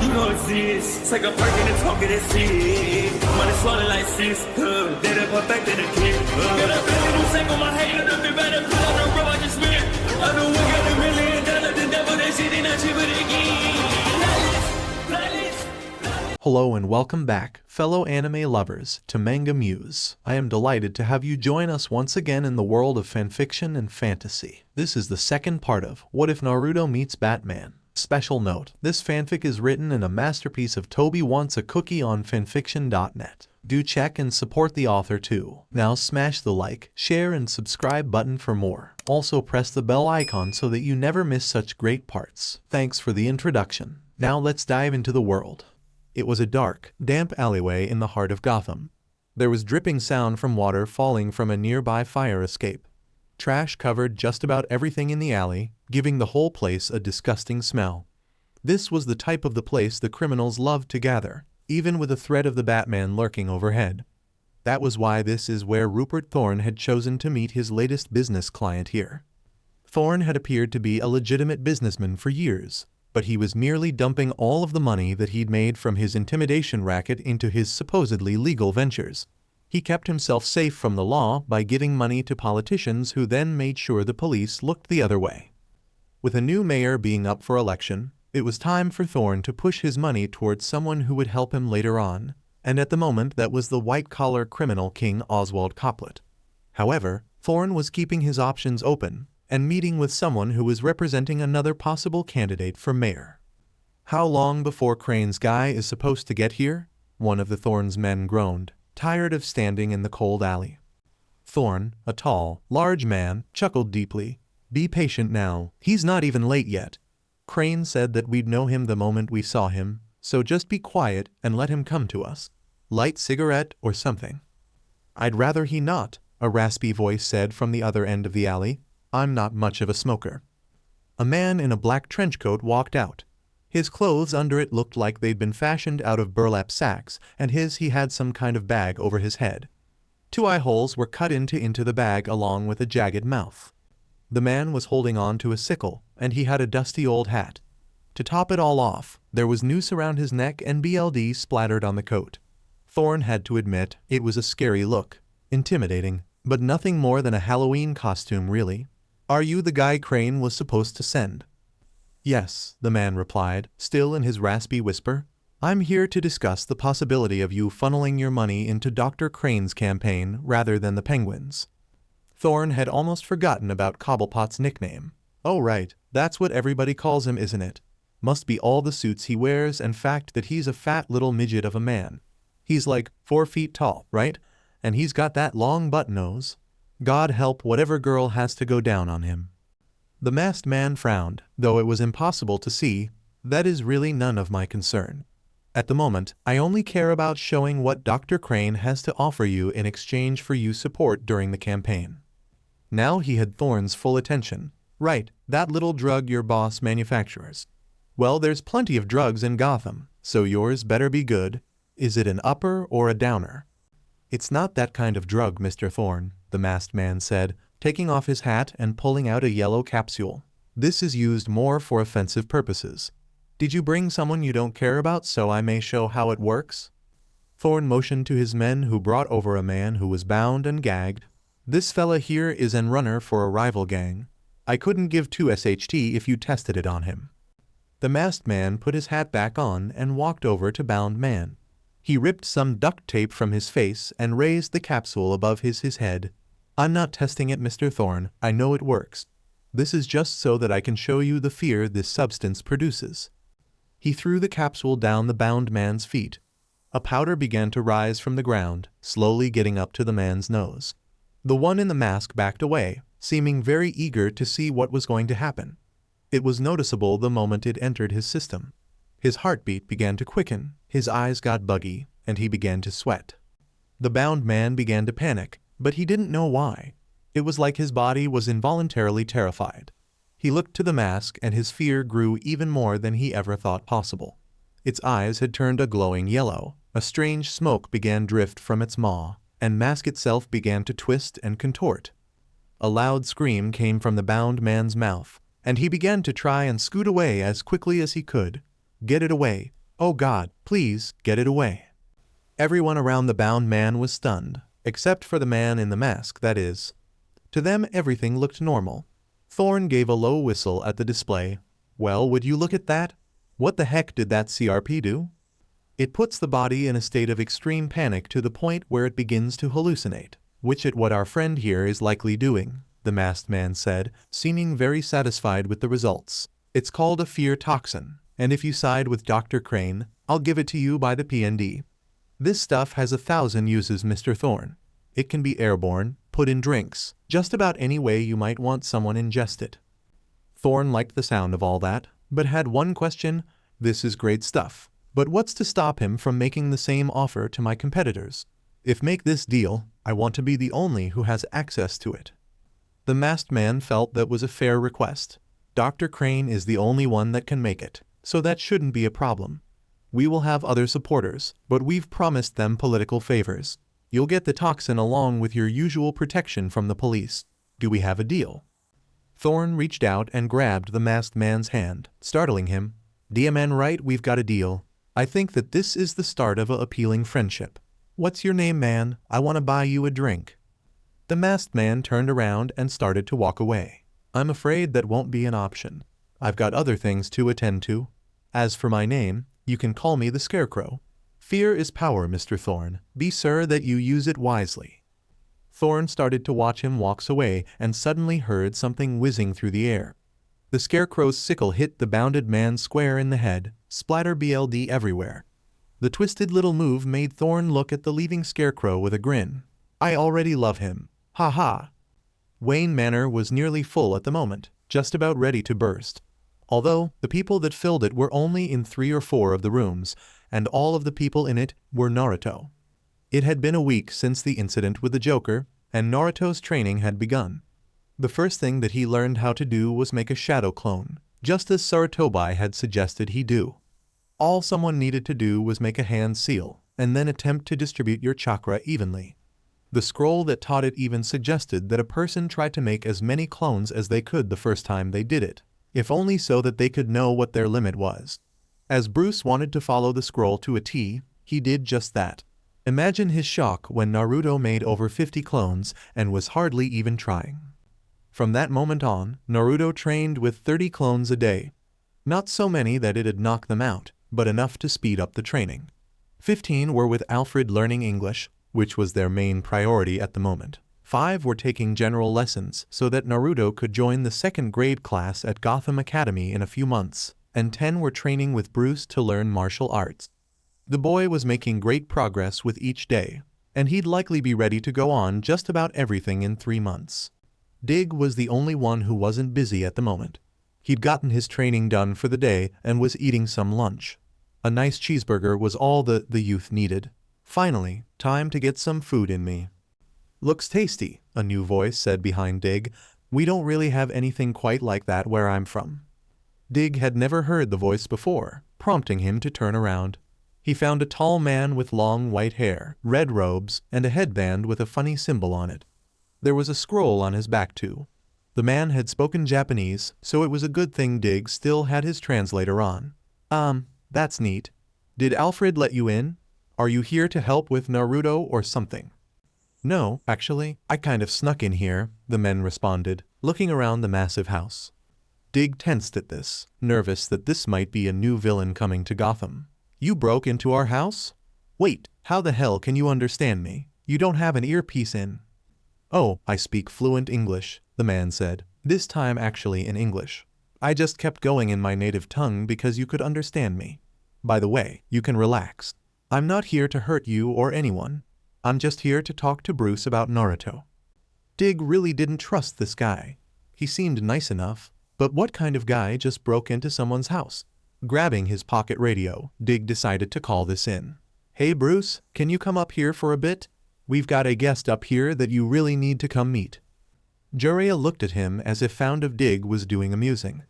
You know it's this. Take a perk and a talk of that shit. Money swallowed like sis. Then it perfect in the kid. Got a billion new single, my hater, the big better put on the road I just spent. I know we got $1 million, the devil, that shit ain't not cheaper again. Hello and welcome back, fellow anime lovers, to MangaMuse. I am delighted to have you join us once again in the world of fanfiction and fantasy. This is the second part of What If Naruto Meets Batman? Special note, this fanfic is written in a masterpiece of Tobi Wants a Cookie on FANFICTIONnet. Do check and support the author too. Now smash the like, share and subscribe button for more. Also press the bell icon so that you never miss such great parts. Thanks for the introduction. Now let's dive into the world. It was a dark, damp alleyway in the heart of Gotham. There was dripping sound from water falling from a nearby fire escape. Trash covered just about everything in the alley, giving the whole place a disgusting smell. This was the type of the place the criminals loved to gather, even with the threat of the Batman lurking overhead. That was why this is where Rupert Thorne had chosen to meet his latest business client here. Thorne had appeared to be a legitimate businessman for years, but he was merely dumping all of the money that he'd made from his intimidation racket into his supposedly legal ventures. He kept himself safe from the law by giving money to politicians who then made sure the police looked the other way. With a new mayor being up for election, it was time for Thorne to push his money towards someone who would help him later on, and at the moment that was the white-collar criminal king Oswald Couplet. However, Thorne was keeping his options open and meeting with someone who was representing another possible candidate for mayor. "How long before Crane's guy is supposed to get here?" one of the Thorne's men groaned, tired of standing in the cold alley. Thorne, a tall, large man, chuckled deeply. "Be patient now, he's not even late yet. Crane said that we'd know him the moment we saw him, so just be quiet and let him come to us. Light cigarette or something." "I'd rather he not," a raspy voice said from the other end of the alley. "I'm not much of a smoker." A man in a black trench coat walked out. His clothes under it looked like they'd been fashioned out of burlap sacks, and he had some kind of bag over his head. 2 eye holes were cut into the bag along with a jagged mouth. The man was holding on to a sickle, and he had a dusty old hat. To top it all off, there was noose around his neck and BLD splattered on the coat. Thorne had to admit it was a scary look, intimidating, but nothing more than a Halloween costume really. "Are you the guy Crane was supposed to send?" "Yes," the man replied, still in his raspy whisper. "I'm here to discuss the possibility of you funneling your money into Dr. Crane's campaign rather than the Penguin's." Thorne had almost forgotten about Cobblepot's nickname. "Oh right, that's what everybody calls him, isn't it? Must be all the suits he wears and fact that he's a fat little midget of a man. He's like 4 feet tall, right? And he's got that long butt nose. God help whatever girl has to go down on him." The masked man frowned, though it was impossible to see. "That is really none of my concern. At the moment, I only care about showing what Dr. Crane has to offer you in exchange for you support during the campaign." Now he had Thorne's full attention. "Right, that little drug your boss manufactures. Well, there's plenty of drugs in Gotham, so yours better be good. Is it an upper or a downer?" "It's not that kind of drug, Mr. Thorne," the masked man said, taking off his hat and pulling out a yellow capsule. "This is used more for offensive purposes. Did you bring someone you don't care about so I may show how it works?" Thorne motioned to his men who brought over a man who was bound and gagged. "This fella here is an runner for a rival gang. I couldn't give 2 SHT if you tested it on him." The masked man put his hat back on and walked over to bound man. He ripped some duct tape from his face and raised the capsule above his head. "I'm not testing it, Mr. Thorne, I know it works. This is just so that I can show you the fear this substance produces." He threw the capsule down the bound man's feet. A powder began to rise from the ground, slowly getting up to the man's nose. The one in the mask backed away, seeming very eager to see what was going to happen. It was noticeable the moment it entered his system. His heartbeat began to quicken, his eyes got buggy, and he began to sweat. The bound man began to panic, but he didn't know why. It was like his body was involuntarily terrified. He looked to the mask and his fear grew even more than he ever thought possible. Its eyes had turned a glowing yellow, a strange smoke began to drift from its maw, and mask itself began to twist and contort. A loud scream came from the bound man's mouth, and he began to try and scoot away as quickly as he could. "Get it away! "Oh God, please, get it away." Everyone around the bound man was stunned, except for the man in the mask, that is. To them everything looked normal. Thorn gave a low whistle at the display. "Well, would you look at that? What the heck did that CRP do? It puts the body in a state of extreme panic to the point where it begins to hallucinate, which is what our friend here is likely doing," the masked man said, seeming very satisfied with the results. "It's called a fear toxin, and if you side with Dr. Crane, I'll give it to you by the PND. This stuff has 1,000 uses, Mr. Thorn. It can be airborne, put in drinks, just about any way you might want someone ingest it." Thorn liked the sound of all that, but had one question: "This is great stuff, but what's to stop him from making the same offer to my competitors? If make this deal, I want to be the only who has access to it." The masked man felt that was a fair request. Dr. Crane is the only one that can make it, so that shouldn't be a problem. We will have other supporters, but we've promised them political favors. You'll get the toxin along with your usual protection from the police. Do we have a deal? Thorn reached out and grabbed the masked man's hand, startling him. "DMN right, we've got a deal. I think that this is the start of a appealing friendship. What's your name, man? I want to buy you a drink." The masked man turned around and started to walk away. "I'm afraid that won't be an option. I've got other things to attend to. As for my name, you can call me the Scarecrow. Fear is power, Mr. Thorn. Be sure that you use it wisely." Thorn started to watch him walk away and suddenly heard something whizzing through the air. The Scarecrow's sickle hit the bounded man square in the head, splatter BLD everywhere. The twisted little move made Thorn look at the leaving Scarecrow with a grin. "I already love him. Ha ha." Wayne Manor was nearly full at the moment, just about ready to burst. Although the people that filled it were only in 3 or 4 of the rooms, and all of the people in it were Naruto. It had been a week since the incident with the Joker, and Naruto's training had begun. The first thing that he learned how to do was make a shadow clone, just as Tobi had suggested he do. All someone needed to do was make a hand seal, and then attempt to distribute your chakra evenly. The scroll that taught it even suggested that a person try to make as many clones as they could the first time they did it, if only so that they could know what their limit was. As Bruce wanted to follow the scroll to a T, he did just that. Imagine his shock when Naruto made over 50 clones and was hardly even trying. From that moment on, Naruto trained with 30 clones a day. Not so many that it'd knock them out, but enough to speed up the training. 15 were with Alfred learning English, which was their main priority at the moment. 5 were taking general lessons so that Naruto could join the 2nd grade class at Gotham Academy in a few months, and 10 were training with Bruce to learn martial arts. The boy was making great progress with each day, and he'd likely be ready to go on just about everything in 3 months. Dig was the only one who wasn't busy at the moment. He'd gotten his training done for the day and was eating some lunch. A nice cheeseburger was all the youth needed. Finally, time to get some food in me. "Looks tasty," a new voice said behind Dig. "We don't really have anything quite like that where I'm from." Dig had never heard the voice before, prompting him to turn around. He found a tall man with long white hair, red robes, and a headband with a funny symbol on it. There was a scroll on his back too. The man had spoken Japanese, so it was a good thing Dig still had his translator on. That's neat. Did Alfred let you in? Are you here to help with Naruto or something?" "No, actually, I kind of snuck in here," the men responded, looking around the massive house. Dig tensed at this, nervous that this might be a new villain coming to Gotham. "You broke into our house? Wait, how the hell can you understand me? You don't have an earpiece in." "Oh, I speak fluent English," the man said, this time actually in English. "I just kept going in my native tongue because you could understand me. By the way, you can relax. I'm not here to hurt you or anyone. I'm just here to talk to Bruce about Naruto." Dig really didn't trust this guy. He seemed nice enough, but what kind of guy just broke into someone's house? Grabbing his pocket radio, Dig decided to call this in. "Hey Bruce, can you come up here for a bit? We've got a guest up here that you really need to come meet." Jiraiya looked at him as if found of Dig was doing amusing.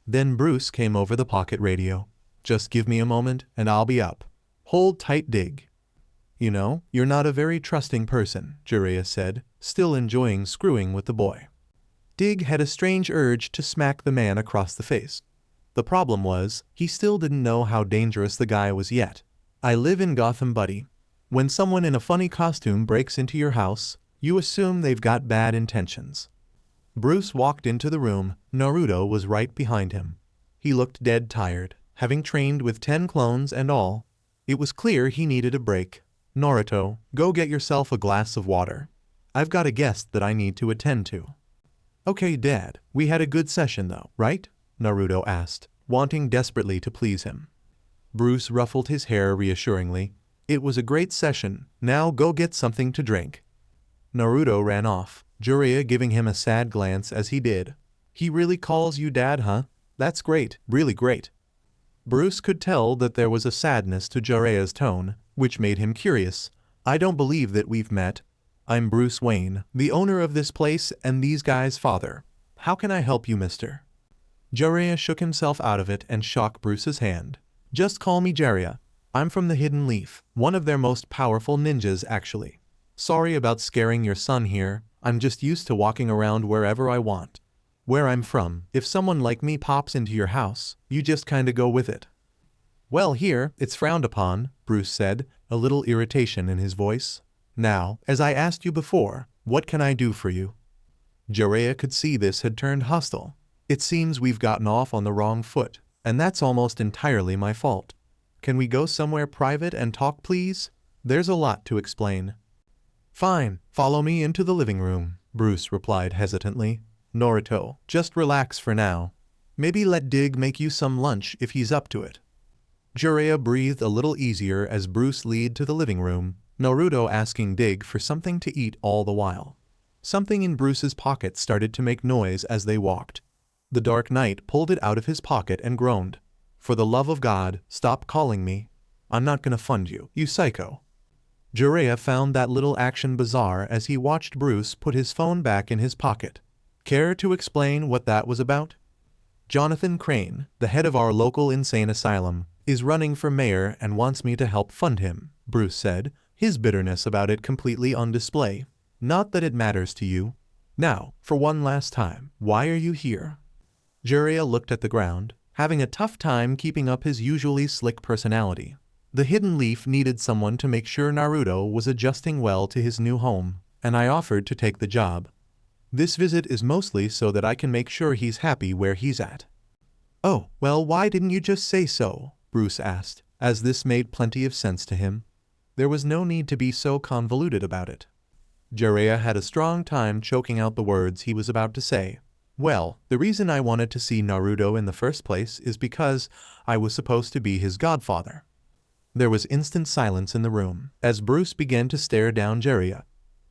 Then Bruce came over the pocket radio. "Just give me a moment and I'll be up. Hold tight, Dig." "You know, you're not a very trusting person," Jiraiya said, still enjoying screwing with the boy. Dig had a strange urge to smack the man across the face. The problem was, he still didn't know how dangerous the guy was yet. I live in Gotham, buddy. When someone in a funny costume breaks into your house, you assume they've got bad intentions. Bruce walked into the room. Naruto was right behind him. He looked dead tired, having trained with 10 clones and all. It was clear he needed a break. Naruto, go get yourself a glass of water. I've got a guest that I need to attend to. Okay, Dad, we had a good session though, right? Naruto asked, wanting desperately to please him. Bruce ruffled his hair reassuringly. It was a great session, now go get something to drink. Naruto ran off, Jiraiya giving him a sad glance as he did. He really calls you Dad, huh? That's great, really great. Bruce could tell that there was a sadness to Jiraiya's tone, which made him curious. I don't believe that we've met. I'm Bruce Wayne, the owner of this place and these guys' father. How can I help you, mister? Jiraiya shook himself out of it and shook Bruce's hand. Just call me Jiraiya. I'm from the Hidden Leaf, one of their most powerful ninjas actually. Sorry about scaring your son here, I'm just used to walking around wherever I want. Where I'm from, if someone like me pops into your house, you just kinda go with it. Well, here, it's frowned upon, Bruce said, a little irritation in his voice. Now, as I asked you before, what can I do for you? Jiraiya could see this had turned hostile. It seems we've gotten off on the wrong foot, and that's almost entirely my fault. Can we go somewhere private and talk, please? There's a lot to explain. Fine, follow me into the living room, Bruce replied hesitantly. Naruto, just relax for now. Maybe let Dig make you some lunch if he's up to it. Jiraiya breathed a little easier as Bruce led to the living room, Naruto asking Dig for something to eat all the while. Something in Bruce's pocket started to make noise as they walked. The Dark Knight pulled it out of his pocket and groaned. For the love of God, stop calling me. I'm not gonna fund you, you psycho. Jiraiya found that little action bizarre as he watched Bruce put his phone back in his pocket. Care to explain what that was about? Jonathan Crane, the head of our local insane asylum, is running for mayor and wants me to help fund him, Bruce said, his bitterness about it completely on display. Not that it matters to you. Now, for one last time, why are you here? Jiraiya looked at the ground, having a tough time keeping up his usually slick personality. The Hidden Leaf needed someone to make sure Naruto was adjusting well to his new home, and I offered to take the job. This visit is mostly so that I can make sure he's happy where he's at. Oh, well, why didn't you just say so? Bruce asked, as this made plenty of sense to him. There was no need to be so convoluted about it. Jiraiya had a strong time choking out the words he was about to say. Well, the reason I wanted to see Naruto in the first place is because I was supposed to be his godfather. There was instant silence in the room, as Bruce began to stare down Jiraiya.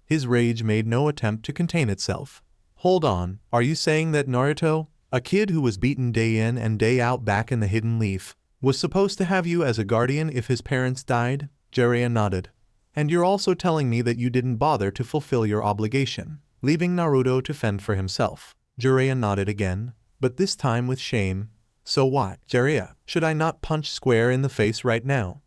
His rage made no attempt to contain itself. Hold on, are you saying that Naruto, a kid who was beaten day in and day out back in the Hidden Leaf, was supposed to have you as a guardian if his parents died? Jiraiya nodded. And you're also telling me that you didn't bother to fulfill your obligation, leaving Naruto to fend for himself. Jiraiya nodded again, but this time with shame. So what, Jiraiya, should I not punch square in the face right now?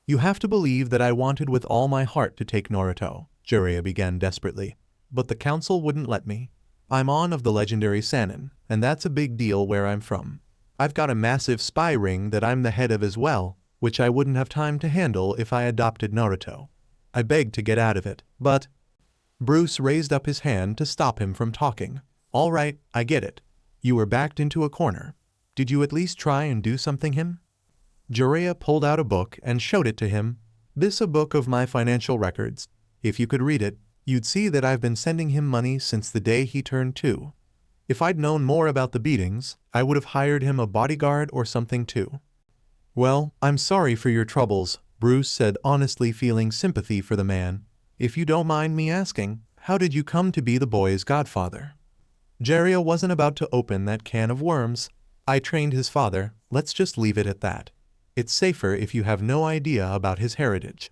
You have to believe that I wanted with all my heart to take Naruto, Jiraiya began desperately. But the council wouldn't let me. I'm on of the legendary Sannin, and that's a big deal where I'm from. I've got a massive spy ring that I'm the head of as well, which I wouldn't have time to handle if I adopted Naruto. I begged to get out of it, but... Bruce raised up his hand to stop him from talking. All right, I get it. You were backed into a corner. Did you at least try and do something him? Jiraiya pulled out a book and showed it to him. This a book of my financial records. If you could read it, you'd see that I've been sending him money since the day he turned 2. If I'd known more about the beatings, I would have hired him a bodyguard or something too. Well, I'm sorry for your troubles, Bruce said, honestly feeling sympathy for the man. If you don't mind me asking, how did you come to be the boy's godfather? Jiraiya wasn't about to open that can of worms. I trained his father, let's just leave it at that. It's safer if you have no idea about his heritage.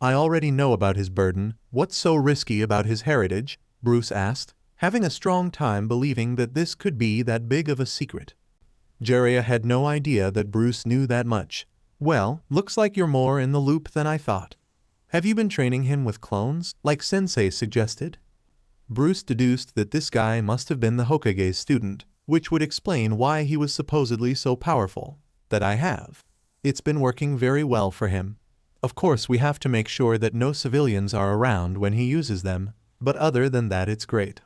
I already know about his burden. What's so risky about his heritage? Bruce asked, having a strong time believing that this could be that big of a secret. Jiraiya had no idea that Bruce knew that much. Well, looks like you're more in the loop than I thought. Have you been training him with clones, like Sensei suggested? Bruce deduced that this guy must have been the Hokage's student, which would explain why he was supposedly so powerful. That I have. It's been working very well for him. Of course we have to make sure that no civilians are around when he uses them, but other than that it's great.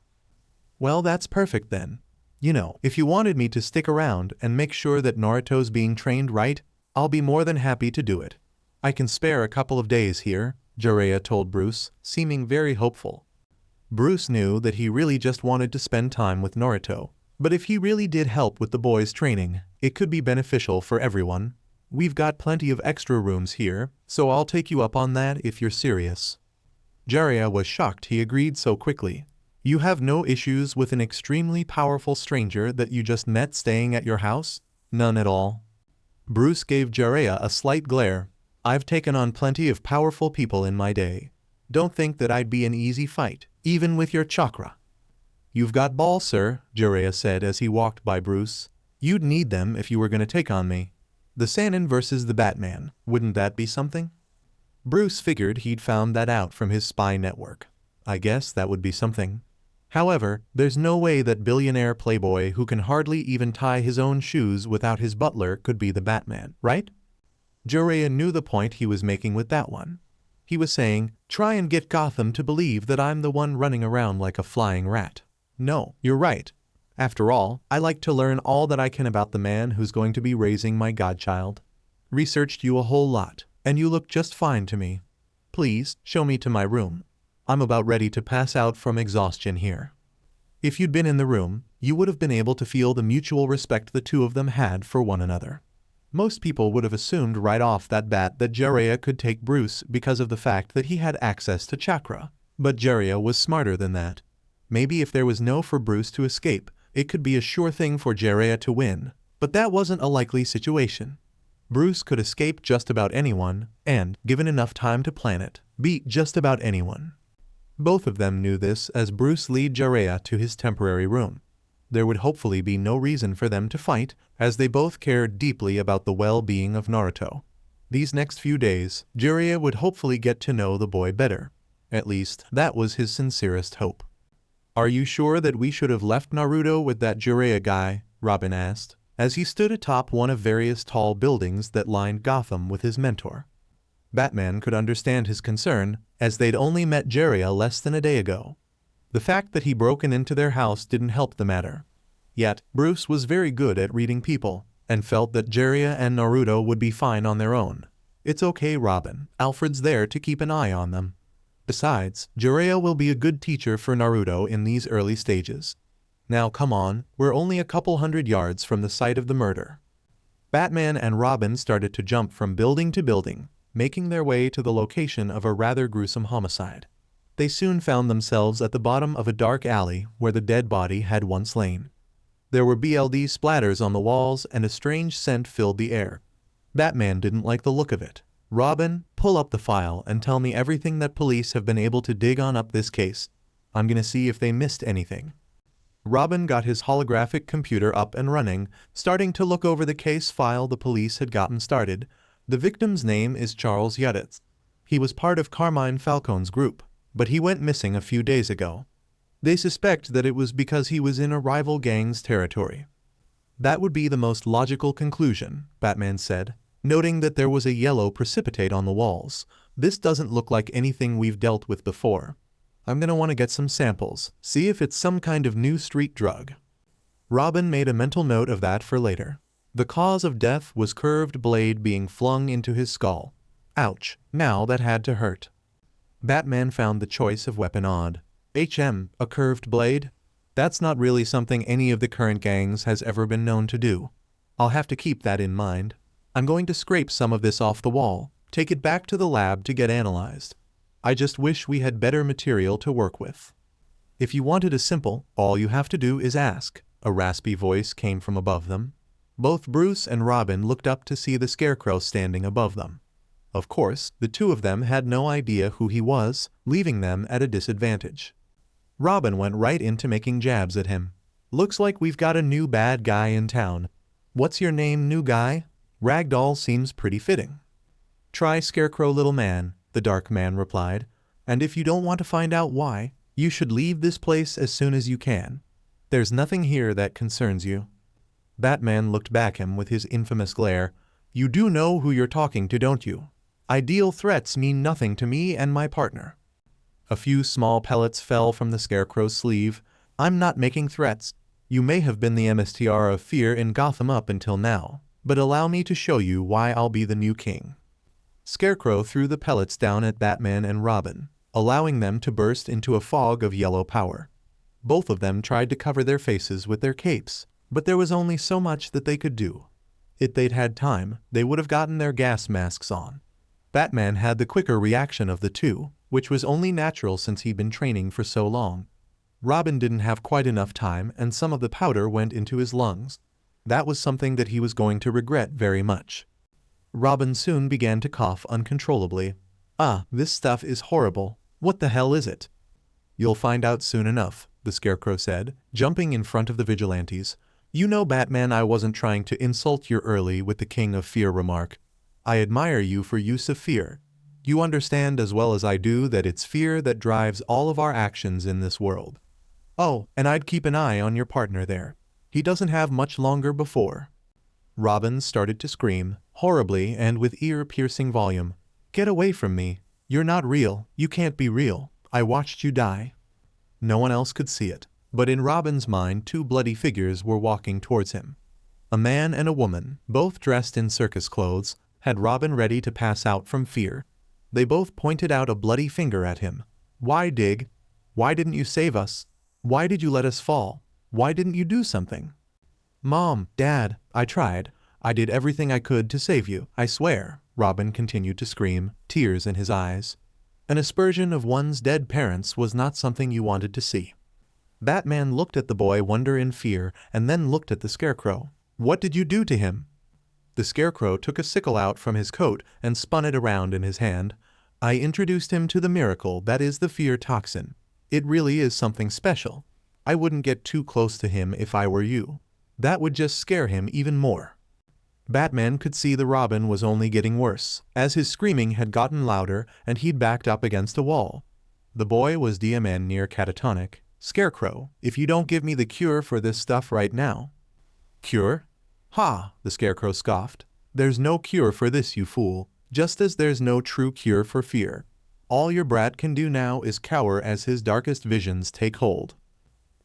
Well, that's perfect then. You know, if you wanted me to stick around and make sure that Naruto's being trained right, I'll be more than happy to do it. I can spare a couple of days here, Jiraiya told Bruce, seeming very hopeful. Bruce knew that he really just wanted to spend time with Naruto, but if he really did help with the boys' training, it could be beneficial for everyone. We've got plenty of extra rooms here, so I'll take you up on that if you're serious. Jiraiya was shocked he agreed so quickly. You have no issues with an extremely powerful stranger that you just met staying at your house? None at all. Bruce gave Jiraiya a slight glare. I've taken on plenty of powerful people in my day. Don't think that I'd be an easy fight, even with your chakra. You've got balls, sir, Jiraiya said as he walked by Bruce. You'd need them if you were going to take on me. The Sannin versus the Batman, wouldn't that be something? Bruce figured he'd found that out from his spy network. I guess that would be something. However, there's no way that billionaire playboy who can hardly even tie his own shoes without his butler could be the Batman, right? Jiraiya knew the point he was making with that one. He was saying, try and get Gotham to believe that I'm the one running around like a flying rat. No, you're right. After all, I like to learn all that I can about the man who's going to be raising my godchild. Researched you a whole lot, and you look just fine to me. Please, show me to my room. I'm about ready to pass out from exhaustion here. If you'd been in the room, you would have been able to feel the mutual respect the two of them had for one another. Most people would have assumed right off that bat that Jiraiya could take Bruce because of the fact that he had access to chakra. But Jiraiya was smarter than that. Maybe if there was no for Bruce to escape, it could be a sure thing for Jiraiya to win, but that wasn't a likely situation. Bruce could escape just about anyone, and, given enough time to plan it, beat just about anyone. Both of them knew this as Bruce led Jiraiya to his temporary room. There would hopefully be no reason for them to fight, as they both cared deeply about the well-being of Naruto. These next few days, Jiraiya would hopefully get to know the boy better. At least, that was his sincerest hope. Are you sure that we should have left Naruto with that Jiraiya guy? Robin asked, as he stood atop one of various tall buildings that lined Gotham with his mentor. Batman could understand his concern, as they'd only met Jiraiya less than a day ago. The fact that he broken into their house didn't help the matter. Yet, Bruce was very good at reading people, and felt that Jiraiya and Naruto would be fine on their own. It's okay, Robin. Alfred's there to keep an eye on them. Besides, Jiraiya will be a good teacher for Naruto in these early stages. Now come on, we're only a couple 100 yards from the site of the murder. Batman and Robin started to jump from building to building, making their way to the location of a rather gruesome homicide. They soon found themselves at the bottom of a dark alley where the dead body had once lain. There were BLD splatters on the walls and a strange scent filled the air. Batman didn't like the look of it. Robin, pull up the file and tell me everything that police have been able to dig on up this case. I'm gonna see if they missed anything. Robin got his holographic computer up and running, starting to look over the case file the police had gotten started. The victim's name is Charles Yuditz. He was part of Carmine Falcone's group, but he went missing a few days ago. They suspect that it was because he was in a rival gang's territory. That would be the most logical conclusion, Batman said, noting that there was a yellow precipitate on the walls. This doesn't look like anything we've dealt with before. I'm gonna want to get some samples, see if it's some kind of new street drug. Robin made a mental note of that for later. The cause of death was curved blade being flung into his skull. Ouch, now that had to hurt. Batman found the choice of weapon odd. A curved blade? That's not really something any of the current gangs has ever been known to do. I'll have to keep that in mind. I'm going to scrape some of this off the wall, take it back to the lab to get analyzed. I just wish we had better material to work with. If you wanted a simple, all you have to do is ask. A raspy voice came from above them. Both Bruce and Robin looked up to see the Scarecrow standing above them. Of course, the two of them had no idea who he was, leaving them at a disadvantage. Robin went right into making jabs at him. Looks like we've got a new bad guy in town. What's your name, new guy? Ragdoll seems pretty fitting. Try Scarecrow, little man, the dark man replied, and if you don't want to find out why, you should leave this place as soon as you can. There's nothing here that concerns you. Batman looked back him with his infamous glare. You do know who you're talking to, don't you? Ideal threats mean nothing to me and my partner. A few small pellets fell from the Scarecrow's sleeve. I'm not making threats. You may have been the MSTR of fear in Gotham up until now, but allow me to show you why I'll be the new king. Scarecrow threw the pellets down at Batman and Robin, allowing them to burst into a fog of yellow power. Both of them tried to cover their faces with their capes, but there was only so much that they could do. If they'd had time, they would have gotten their gas masks on. Batman had the quicker reaction of the two, which was only natural since he'd been training for so long. Robin didn't have quite enough time, and some of the powder went into his lungs. That was something that he was going to regret very much. Robin soon began to cough uncontrollably. This stuff is horrible. What the hell is it? You'll find out soon enough, the Scarecrow said, jumping in front of the vigilantes. You know, Batman, I wasn't trying to insult you early with the King of Fear remark. I admire you for use of fear. You understand as well as I do that it's fear that drives all of our actions in this world. Oh, and I'd keep an eye on your partner there. He doesn't have much longer before. Robin started to scream, horribly and with ear-piercing volume. Get away from me. You're not real. You can't be real. I watched you die. No one else could see it, but in Robin's mind 2 bloody figures were walking towards him. A man and a woman, both dressed in circus clothes, had Robin ready to pass out from fear. They both pointed out a bloody finger at him. Why, Dig? Why didn't you save us? Why did you let us fall? Why didn't you do something? Mom, Dad, I tried. I did everything I could to save you, I swear, Robin continued to scream, tears in his eyes. An aspersion of one's dead parents was not something you wanted to see. Batman looked at the boy, wonder in fear, and then looked at the Scarecrow. What did you do to him? The Scarecrow took a sickle out from his coat and spun it around in his hand. I introduced him to the miracle that is the fear toxin. It really is something special. I wouldn't get too close to him if I were you. That would just scare him even more. Batman could see the Robin was only getting worse, as his screaming had gotten louder and he'd backed up against a wall. The boy was DMN near catatonic. Scarecrow, if you don't give me the cure for this stuff right now. Cure? Ha, the Scarecrow scoffed. There's no cure for this, you fool, just as there's no true cure for fear. All your brat can do now is cower as his darkest visions take hold.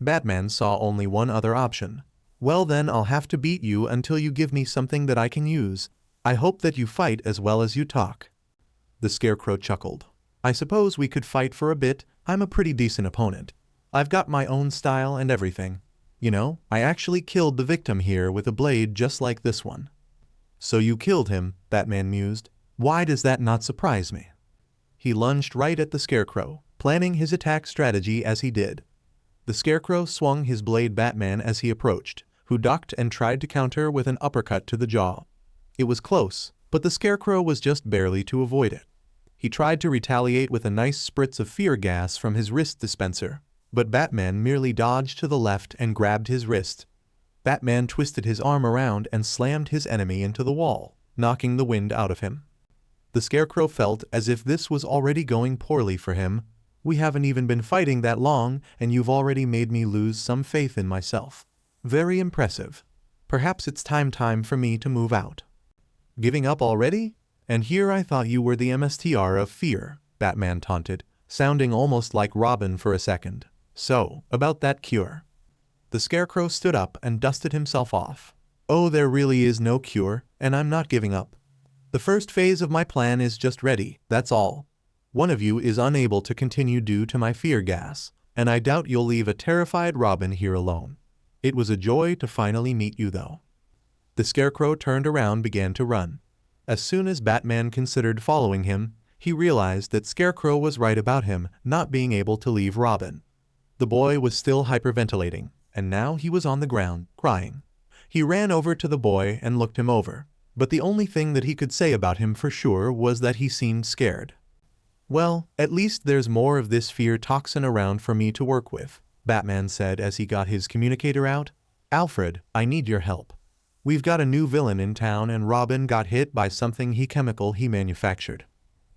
Batman saw only one other option. Well then, I'll have to beat you until you give me something that I can use. I hope that you fight as well as you talk. The Scarecrow chuckled. I suppose we could fight for a bit. I'm a pretty decent opponent. I've got my own style and everything. You know, I actually killed the victim here with a blade just like this one. So you killed him, Batman mused. Why does that not surprise me? He lunged right at the Scarecrow, planning his attack strategy as he did. The Scarecrow swung his blade Batman as he approached, who ducked and tried to counter with an uppercut to the jaw. It was close, but the Scarecrow was just barely to avoid it. He tried to retaliate with a nice spritz of fear gas from his wrist dispenser, but Batman merely dodged to the left and grabbed his wrist. Batman twisted his arm around and slammed his enemy into the wall, knocking the wind out of him. The Scarecrow felt as if this was already going poorly for him. We haven't even been fighting that long, and you've already made me lose some faith in myself. Very impressive. Perhaps it's time for me to move out. Giving up already? And here I thought you were the MSTR of fear, Batman taunted, sounding almost like Robin for a second. So, about that cure. The Scarecrow stood up and dusted himself off. Oh, there really is no cure, and I'm not giving up. The first phase of my plan is just ready, that's all. One of you is unable to continue due to my fear gas, and I doubt you'll leave a terrified Robin here alone. It was a joy to finally meet you, though. The Scarecrow turned around and began to run. As soon as Batman considered following him, he realized that Scarecrow was right about him not being able to leave Robin. The boy was still hyperventilating, and now he was on the ground, crying. He ran over to the boy and looked him over, but the only thing that he could say about him for sure was that he seemed scared. Well, at least there's more of this fear toxin around for me to work with, Batman said as he got his communicator out. Alfred, I need your help. We've got a new villain in town and Robin got hit by something chemical he manufactured.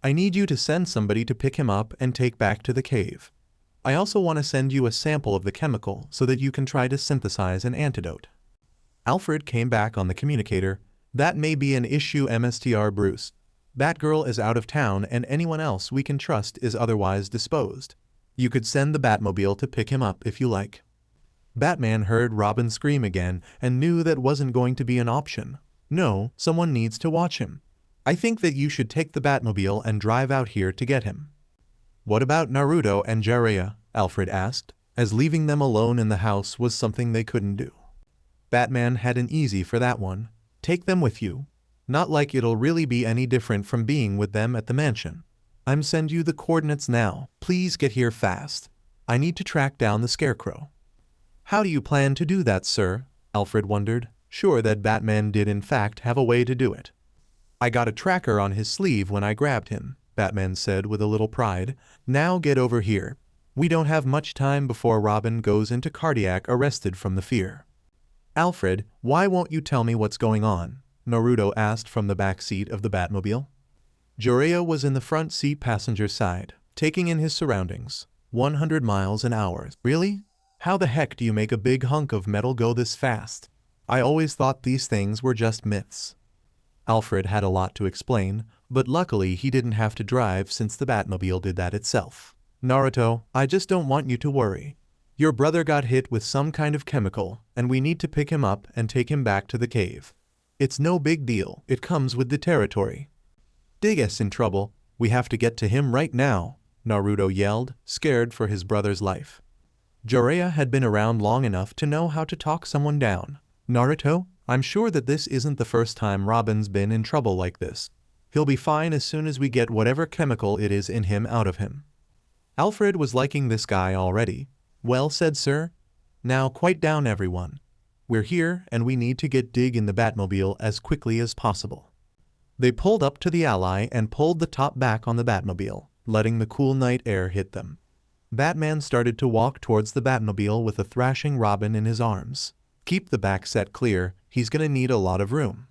I need you to send somebody to pick him up and take back to the cave. I also want to send you a sample of the chemical so that you can try to synthesize an antidote. Alfred came back on the communicator. That may be an issue, Mr. Bruce. Batgirl is out of town and anyone else we can trust is otherwise disposed. You could send the Batmobile to pick him up if you like. Batman heard Robin scream again and knew that wasn't going to be an option. No, someone needs to watch him. I think that you should take the Batmobile and drive out here to get him. What about Naruto and Jiraiya? Alfred asked, as leaving them alone in the house was something they couldn't do. Batman had an easy for that one. Take them with you. Not like it'll really be any different from being with them at the mansion. I'm send you the coordinates now. Please get here fast. I need to track down the Scarecrow. How do you plan to do that, sir? Alfred wondered, sure that Batman did in fact have a way to do it. I got a tracker on his sleeve when I grabbed him, Batman said with a little pride. Now get over here. We don't have much time before Robin goes into cardiac arrested from the fear. Alfred, why won't you tell me what's going on? Naruto asked from the back seat of the Batmobile. Jiraiya was in the front seat passenger side, taking in his surroundings. 100 miles an hour. Really? How the heck do you make a big hunk of metal go this fast? I always thought these things were just myths. Alfred had a lot to explain, but luckily he didn't have to drive since the Batmobile did that itself. Naruto, I just don't want you to worry. Your brother got hit with some kind of chemical, and we need to pick him up and take him back to the cave. It's no big deal, it comes with the territory. Dig us in trouble, we have to get to him right now, Naruto yelled, scared for his brother's life. Jiraiya had been around long enough to know how to talk someone down. Naruto, I'm sure that this isn't the first time Robin's been in trouble like this. He'll be fine as soon as we get whatever chemical it is in him out of him. Alfred was liking this guy already. Well said, sir. Now quiet down everyone. We're here and we need to get Dig in the Batmobile as quickly as possible. They pulled up to the Ally and pulled the top back on the Batmobile, letting the cool night air hit them. Batman started to walk towards the Batmobile with a thrashing Robin in his arms. Keep the back set clear, he's gonna need a lot of room.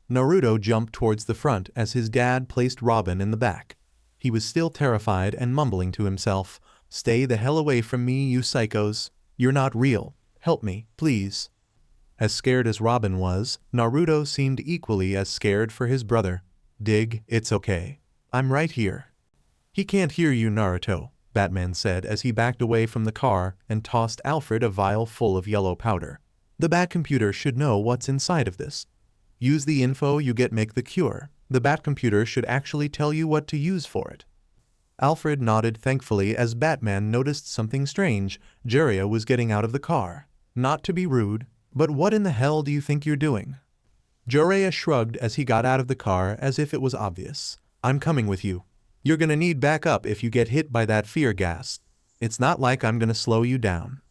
Naruto jumped towards the front as his dad placed Robin in the back. He was still terrified and mumbling to himself, "Stay the hell away from me, you psychos. You're not real. Help me, please." As scared as Robin was, Naruto seemed equally as scared for his brother. Dig, it's okay. I'm right here. He can't hear you, Naruto, Batman said as he backed away from the car and tossed Alfred a vial full of yellow powder. The Batcomputer should know what's inside of this. Use the info you get, make the cure. The Batcomputer should actually tell you what to use for it. Alfred nodded thankfully as Batman noticed something strange. Jiraiya was getting out of the car. Not to be rude, but what in the hell do you think you're doing? Jiraiya shrugged as he got out of the car as if it was obvious. I'm coming with you. You're gonna need backup if you get hit by that fear gas. It's not like I'm gonna slow you down.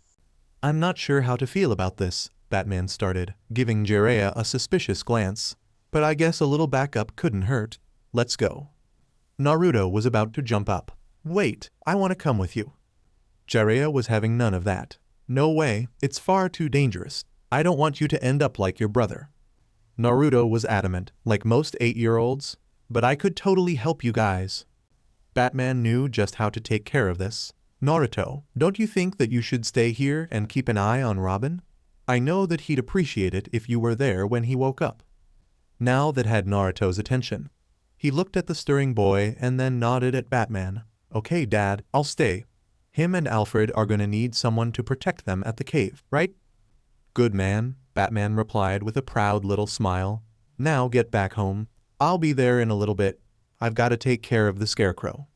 I'm not sure how to feel about this, Batman started, giving Jiraiya a suspicious glance. But I guess a little backup couldn't hurt. Let's go. Naruto was about to jump up. Wait, I want to come with you. Jiraiya was having none of that. No way, it's far too dangerous. I don't want you to end up like your brother. Naruto was adamant, like most 8-year-olds. But I could totally help you guys. Batman knew just how to take care of this. Naruto, don't you think that you should stay here and keep an eye on Robin? I know that he'd appreciate it if you were there when he woke up. Now that had Naruto's attention. He looked at the stirring boy and then nodded at Batman. Okay, Dad, I'll stay. Him and Alfred are gonna need someone to protect them at the cave, right? Good man, Batman replied with a proud little smile. Now get back home. I'll be there in a little bit. I've got to take care of the Scarecrow.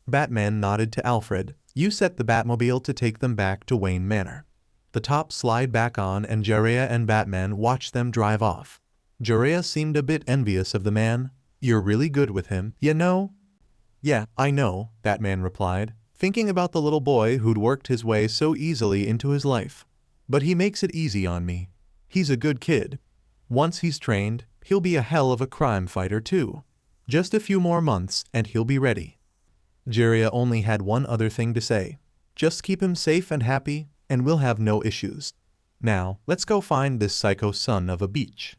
Batman nodded to Alfred. You set the Batmobile to take them back to Wayne Manor. The top slide back on and Jiraiya and Batman watched them drive off. Jiraiya seemed a bit envious of the man. You're really good with him, you know? Yeah, I know, Batman replied, thinking about the little boy who'd worked his way so easily into his life. But he makes it easy on me. He's a good kid. Once he's trained, he'll be a hell of a crime fighter too. Just a few more months and he'll be ready. Jiraiya only had one other thing to say. Just keep him safe and happy, and we'll have no issues. Now, let's go find this psycho son of a bitch.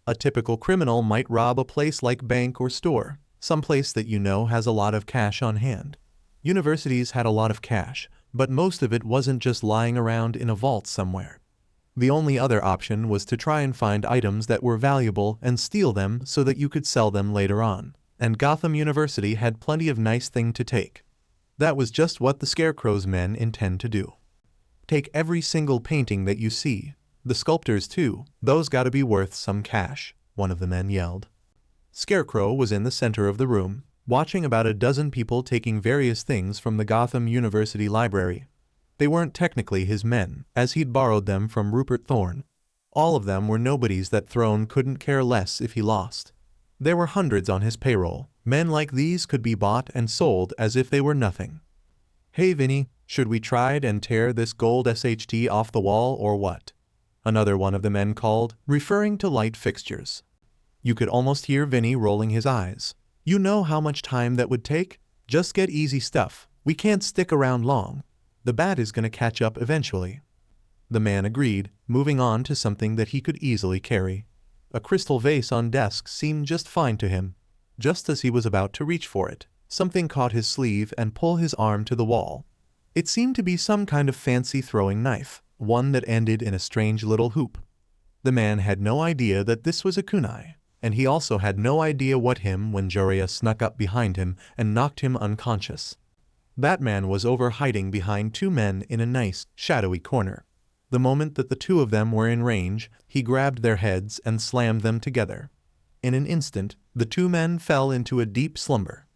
A typical criminal might rob a place like bank or store, someplace that you know has a lot of cash on hand. Universities had a lot of cash, But most of it wasn't just lying around in a vault somewhere. The only other option was to try and find items that were valuable and steal them so that you could sell them later on. And Gotham University had plenty of nice things to take. That was just what the Scarecrow's men intend to do. Take every single painting that you see. The sculptors too, those gotta be worth some cash, one of the men yelled. Scarecrow was in the center of the room, watching about a dozen people taking various things from the Gotham University library. They weren't technically his men, as he'd borrowed them from Rupert Thorne. All of them were nobodies that Throne couldn't care less if he lost. There were hundreds on his payroll. Men like these could be bought and sold as if they were nothing. "Hey Vinny, should we try and tear this gold SHT off the wall or what?" Another one of the men called, referring to light fixtures. You could almost hear Vinny rolling his eyes. "You know how much time that would take? Just get easy stuff. We can't stick around long. The bat is gonna catch up eventually." The man agreed, moving on to something that he could easily carry. A crystal vase on desk seemed just fine to him. Just as he was about to reach for it, something caught his sleeve and pulled his arm to the wall. It seemed to be some kind of fancy throwing knife, one that ended in a strange little hoop. The man had no idea that this was a kunai, and he also had no idea what him when Jiraiya snuck up behind him and knocked him unconscious. Batman was over hiding behind two men in a nice, shadowy corner. The moment that the two of them were in range, he grabbed their heads and slammed them together. In an instant, the two men fell into a deep slumber.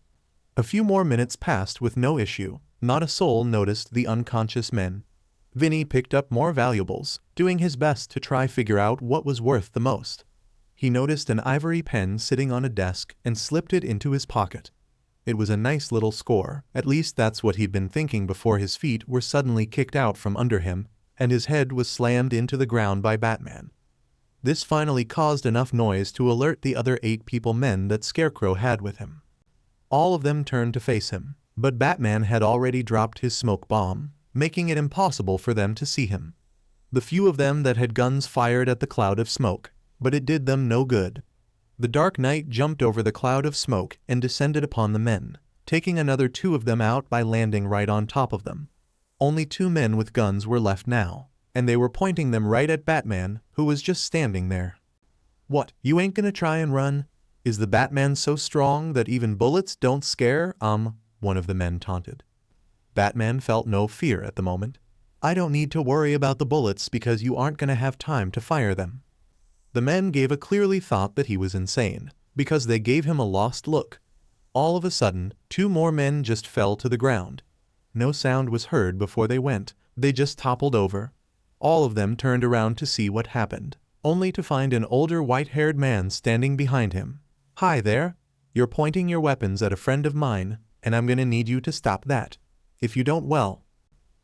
A few more minutes passed with no issue. Not a soul noticed the unconscious men. Vinny picked up more valuables, doing his best to try figure out what was worth the most. He noticed an ivory pen sitting on a desk and slipped it into his pocket. It was a nice little score, at least that's what he'd been thinking before his feet were suddenly kicked out from under him, and his head was slammed into the ground by Batman. This finally caused enough noise to alert the other 8 men that Scarecrow had with him. All of them turned to face him, but Batman had already dropped his smoke bomb, making it impossible for them to see him. The few of them that had guns fired at the cloud of smoke, but it did them no good. The Dark Knight jumped over the cloud of smoke and descended upon the men, taking another 2 of them out by landing right on top of them. Only 2 men with guns were left now, and they were pointing them right at Batman, who was just standing there. "What, you ain't gonna try and run? Is the Batman so strong that even bullets don't scare?" One of the men taunted. Batman felt no fear at the moment. "I don't need to worry about the bullets because you aren't gonna have time to fire them." The men gave a clearly thought that he was insane, because they gave him a lost look. All of a sudden, 2 more men just fell to the ground. No sound was heard before they went, they just toppled over. All of them turned around to see what happened, only to find an older white-haired man standing behind him. "Hi there, you're pointing your weapons at a friend of mine, and I'm gonna need you to stop that. If you don't, well."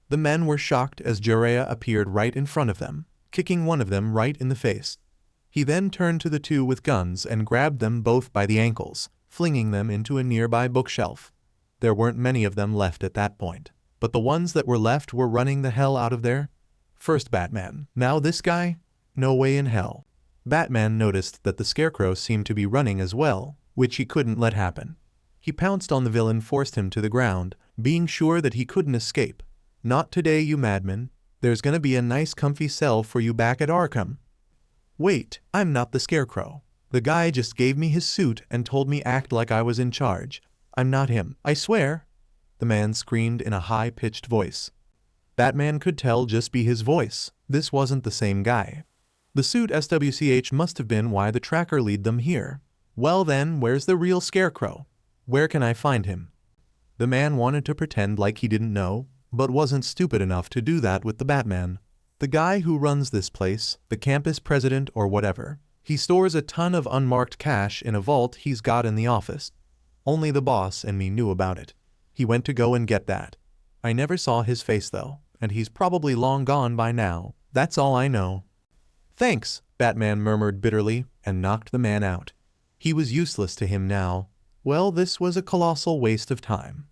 The men were shocked as Jiraiya appeared right in front of them, kicking one of them right in the face. He then turned to the 2 with guns and grabbed them both by the ankles, flinging them into a nearby bookshelf. There weren't many of them left at that point, but the ones that were left were running the hell out of there. First Batman, now this guy? No way in hell. Batman noticed that the Scarecrow seemed to be running as well, which he couldn't let happen. He pounced on the villain, forced him to the ground, being sure that he couldn't escape. "Not today, you madman. There's gonna be a nice comfy cell for you back at Arkham." "Wait, I'm not the Scarecrow. The guy just gave me his suit and told me act like I was in charge. I'm not him, I swear," the man screamed in a high-pitched voice. Batman could tell just by his voice, this wasn't the same guy. The suit SWCH must have been why the tracker lead them here. "Well then, where's the real Scarecrow? Where can I find him?" The man wanted to pretend like he didn't know, but wasn't stupid enough to do that with the Batman. "The guy who runs this place, the campus president or whatever. He stores a ton of unmarked cash in a vault he's got in the office. Only the boss and me knew about it. He went to go and get that. I never saw his face though, and he's probably long gone by now. That's all I know." "Thanks," Batman murmured bitterly, and knocked the man out. He was useless to him now. Well, this was a colossal waste of time.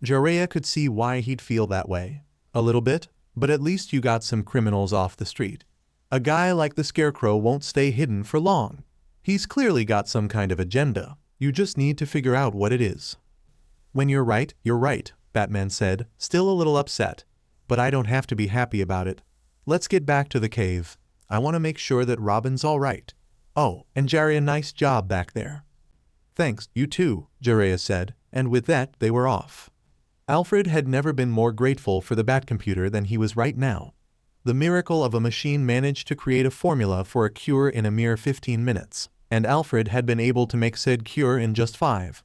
Jiraiya could see why he'd feel that way. A little bit, but at least you got some criminals off the street. A guy like the Scarecrow won't stay hidden for long. He's clearly got some kind of agenda. You just need to figure out what it is. "When you're right, Batman said, still a little upset. but I don't have to be happy about it. Let's get back to the cave. I want to make sure that Robin's alright. Oh, and Jiraiya, nice job back there. Thanks, you too, Jiraiya said, and with that they were off. Alfred had never been more grateful for the Batcomputer than he was right now. The miracle of a machine managed to create a formula for a cure in a mere 15 minutes, and Alfred had been able to make said cure in just 5.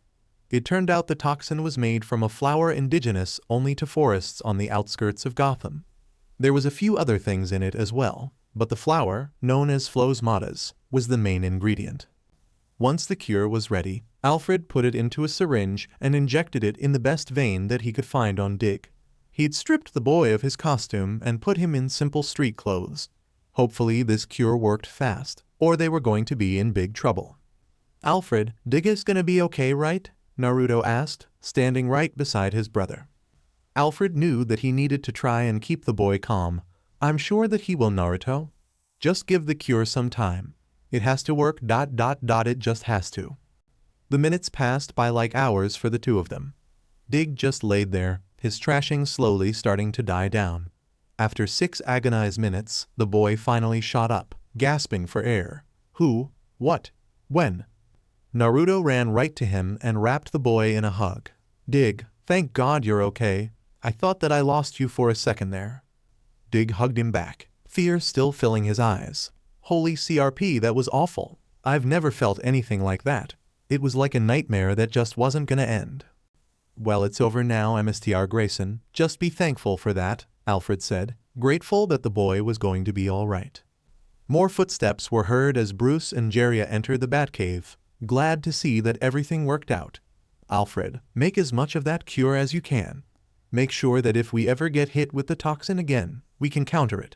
It turned out the toxin was made from a flower indigenous only to forests on the outskirts of Gotham. There was a few other things in it as well, but the flower, known as Flo's Matas, was the main ingredient. Once the cure was ready, Alfred put it into a syringe and injected it in the best vein that he could find on Dig. He'd stripped the boy of his costume and put him in simple street clothes. Hopefully this cure worked fast, or they were going to be in big trouble. Alfred, Dig is gonna be okay, right? Naruto asked, standing right beside his brother. Alfred knew that he needed to try and keep the boy calm. I'm sure that he will, Naruto. Just give the cure some time. It has to work ... it just has to. The minutes passed by like hours for the two of them. Dig just laid there, his trashing slowly starting to die down. After 6 agonized minutes, the boy finally shot up, gasping for air. Who? What? When? Naruto ran right to him and wrapped the boy in a hug. Dig, thank God you're okay. I thought that I lost you for a second there. Dig hugged him back, fear still filling his eyes. Holy CRP, that was awful. I've never felt anything like that. It was like a nightmare that just wasn't gonna end. Well, it's over now, Mr. Grayson. Just be thankful for that, Alfred said, grateful that the boy was going to be alright. More footsteps were heard as Bruce and Jiraiya entered the Batcave, glad to see that everything worked out. Alfred, make as much of that cure as you can. Make sure that if we ever get hit with the toxin again, we can counter it.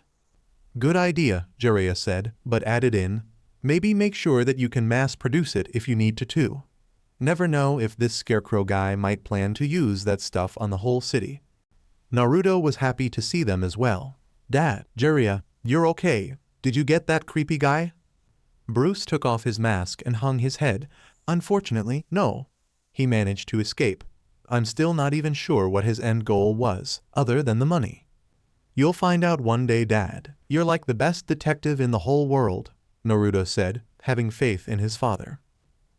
Good idea, Jiraiya said, but added in, maybe make sure that you can mass produce it if you need to too. Never know if this Scarecrow guy might plan to use that stuff on the whole city. Naruto was happy to see them as well. Dad, Jiraiya, you're okay. Did you get that creepy guy? Bruce took off his mask and hung his head. Unfortunately, no. He managed to escape. I'm still not even sure what his end goal was, other than the money. You'll find out one day, Dad. You're like the best detective in the whole world, Naruto said, having faith in his father.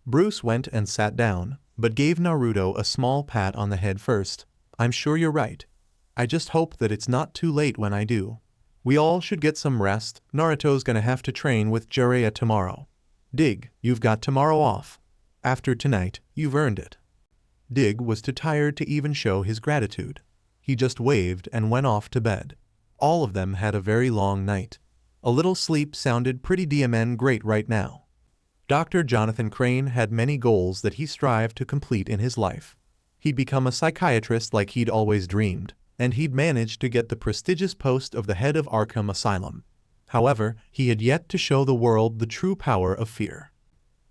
Bruce went and sat down, but gave Naruto a small pat on the head first. I'm sure you're right. I just hope that it's not too late when I do. We all should get some rest. Naruto's gonna have to train with Jiraiya tomorrow. Dig, you've got tomorrow off. After tonight, you've earned it. Dig was too tired to even show his gratitude. He just waved and went off to bed. All of them had a very long night. A little sleep sounded pretty damn great right now. Dr. Jonathan Crane had many goals that he strived to complete in his life. He'd become a psychiatrist like he'd always dreamed, and he'd managed to get the prestigious post of the head of Arkham Asylum. However, he had yet to show the world the true power of fear.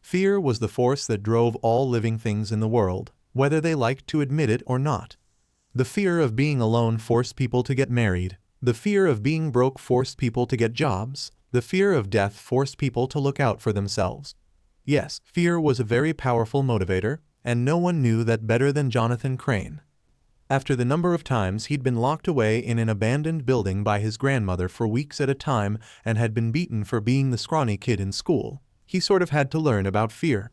Fear was the force that drove all living things in the world, whether they liked to admit it or not. The fear of being alone forced people to get married. The fear of being broke forced people to get jobs. The fear of death forced people to look out for themselves. Yes, fear was a very powerful motivator, and no one knew that better than Jonathan Crane. After the number of times he'd been locked away in an abandoned building by his grandmother for weeks at a time and had been beaten for being the scrawny kid in school, he sort of had to learn about fear.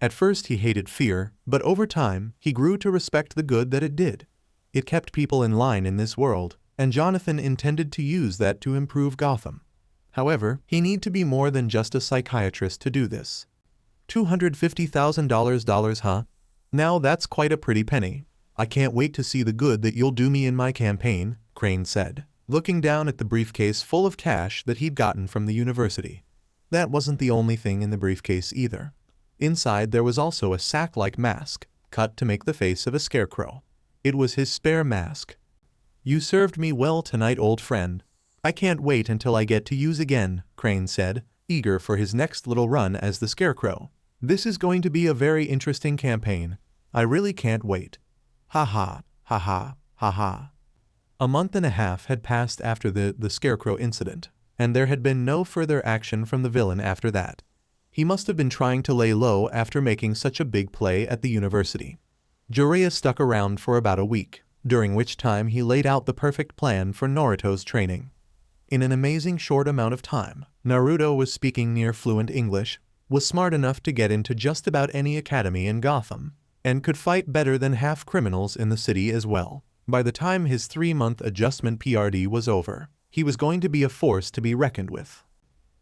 At first he hated fear, but over time, he grew to respect the good that it did. It kept people in line in this world, and Jonathan intended to use that to improve Gotham. However, he needed to be more than just a psychiatrist to do this. $250,000, huh? Now that's quite a pretty penny. I can't wait to see the good that you'll do me in my campaign, Crane said, looking down at the briefcase full of cash that he'd gotten from the university. That wasn't the only thing in the briefcase either. Inside there was also a sack-like mask, cut to make the face of a scarecrow. It was his spare mask. You served me well tonight, old friend. I can't wait until I get to use again, Crane said, eager for his next little run as the Scarecrow. This is going to be a very interesting campaign. I really can't wait. Ha ha, ha ha, ha ha. A month and a half had passed after the Scarecrow incident, and there had been no further action from the villain after that. He must have been trying to lay low after making such a big play at the university. Jiraiya stuck around for about a week. during which time he laid out the perfect plan for Naruto's training. In an amazing short amount of time, Naruto was speaking near fluent English, was smart enough to get into just about any academy in Gotham, and could fight better than half criminals in the city as well. By the time his 3-month adjustment PRD was over, he was going to be a force to be reckoned with.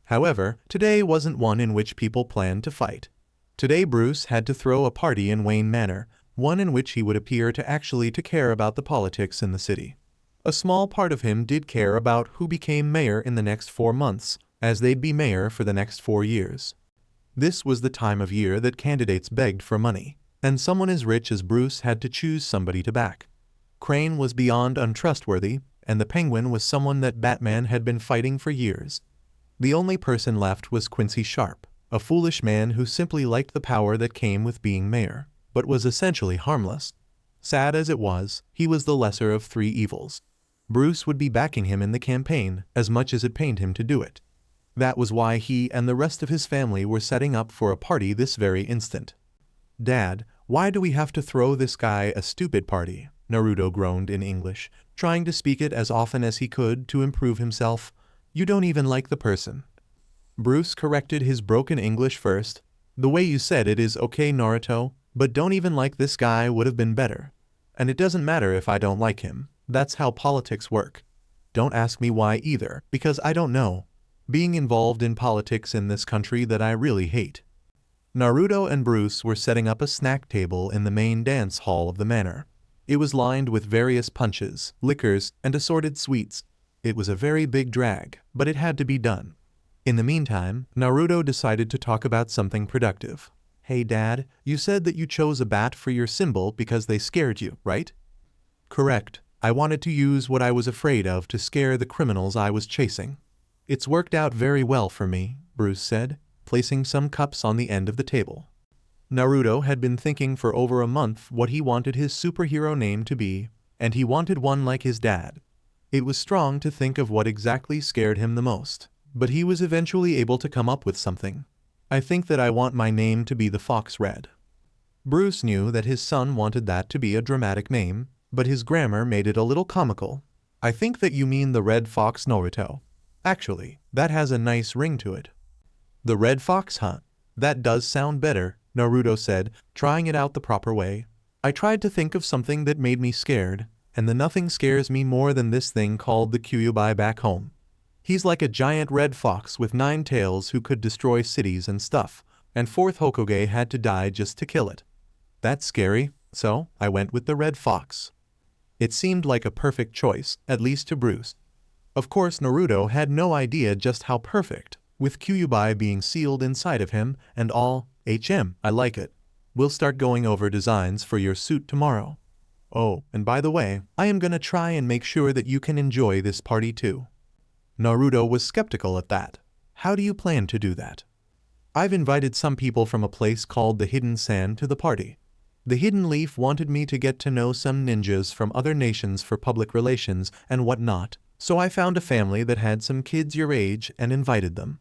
However, today wasn't one in which people planned to fight. Today Bruce had to throw a party in Wayne Manor, one in which he would appear to actually care about the politics in the city. A small part of him did care about who became mayor in the next 4 months, as they'd be mayor for the next 4 years. This was the time of year that candidates begged for money, and someone as rich as Bruce had to choose somebody to back. Crane was beyond untrustworthy, and the Penguin was someone that Batman had been fighting for years. The only person left was Quincy Sharp, a foolish man who simply liked the power that came with being mayor, but was essentially harmless. Sad as it was, he was the lesser of 3 evils. Bruce would be backing him in the campaign as much as it pained him to do it. That was why he and the rest of his family were setting up for a party this very instant. "Dad, why do we have to throw this guy a stupid party?" Naruto groaned in English, trying to speak it as often as he could to improve himself. "You don't even like the person." Bruce corrected his broken English first. "The way you said it is okay, Naruto, but don't even like this guy would have been better. And it doesn't matter if I don't like him. That's how politics work. Don't ask me why either, because I don't know. Being involved in politics in this country that I really hate." Naruto and Bruce were setting up a snack table in the main dance hall of the manor. It was lined with various punches, liquors, and assorted sweets. It was a very big drag, but it had to be done. In the meantime, Naruto decided to talk about something productive. "Hey Dad, you said that you chose a bat for your symbol because they scared you, right?" "Correct. I wanted to use what I was afraid of to scare the criminals I was chasing. It's worked out very well for me," Bruce said, placing some cups on the end of the table. Naruto had been thinking for over a month what he wanted his superhero name to be, and he wanted one like his dad. It was strong to think of what exactly scared him the most, but he was eventually able to come up with something. "I think that I want my name to be the Fox Red." Bruce knew that his son wanted that to be a dramatic name, but his grammar made it a little comical. "I think that you mean the Red Fox, Naruto. Actually, that has a nice ring to it." "The Red Fox, huh? That does sound better," Naruto said, trying it out the proper way. "I tried to think of something that made me scared, and nothing scares me more than this thing called the Kyuubi back home. He's like a giant red fox with 9 tails who could destroy cities and stuff, and 4th Hokage had to die just to kill it. That's scary, so I went with the Red Fox." It seemed like a perfect choice, at least to Bruce. Of course, Naruto had no idea just how perfect, with Kyuubi being sealed inside of him and all. I like it. We'll start going over designs for your suit tomorrow. Oh, and by the way, I am gonna try and make sure that you can enjoy this party too." Naruto was skeptical at that. "How do you plan to do that?" "I've invited some people from a place called the Hidden Sand to the party. The Hidden Leaf wanted me to get to know some ninjas from other nations for public relations and whatnot, so I found a family that had some kids your age and invited them.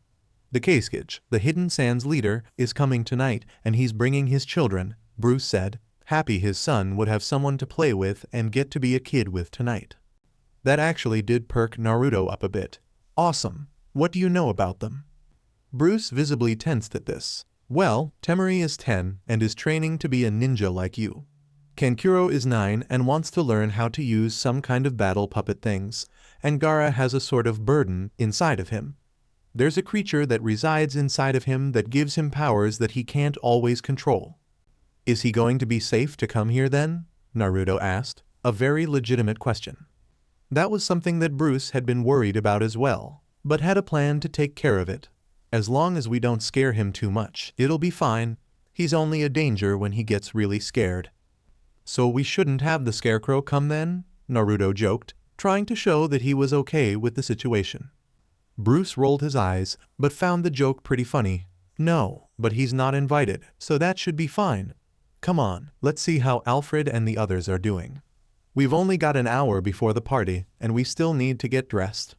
The Kasuke, the Hidden Sand's leader, is coming tonight and he's bringing his children," Bruce said, happy his son would have someone to play with and get to be a kid with tonight. That actually did perk Naruto up a bit. "Awesome. What do you know about them?" Bruce visibly tensed at this. "Well, Temari is 10 and is training to be a ninja like you. Kankuro is 9 and wants to learn how to use some kind of battle puppet things, and Gaara has a sort of burden inside of him. There's a creature that resides inside of him that gives him powers that he can't always control." "Is he going to be safe to come here then?" Naruto asked, a very legitimate question. That was something that Bruce had been worried about as well, but had a plan to take care of it. "As long as we don't scare him too much, it'll be fine. He's only a danger when he gets really scared." "So we shouldn't have the Scarecrow come then?" Naruto joked, trying to show that he was okay with the situation. Bruce rolled his eyes, but found the joke pretty funny. "No, but he's not invited, so that should be fine. Come on, let's see how Alfred and the others are doing. We've only got an hour before the party, and we still need to get dressed."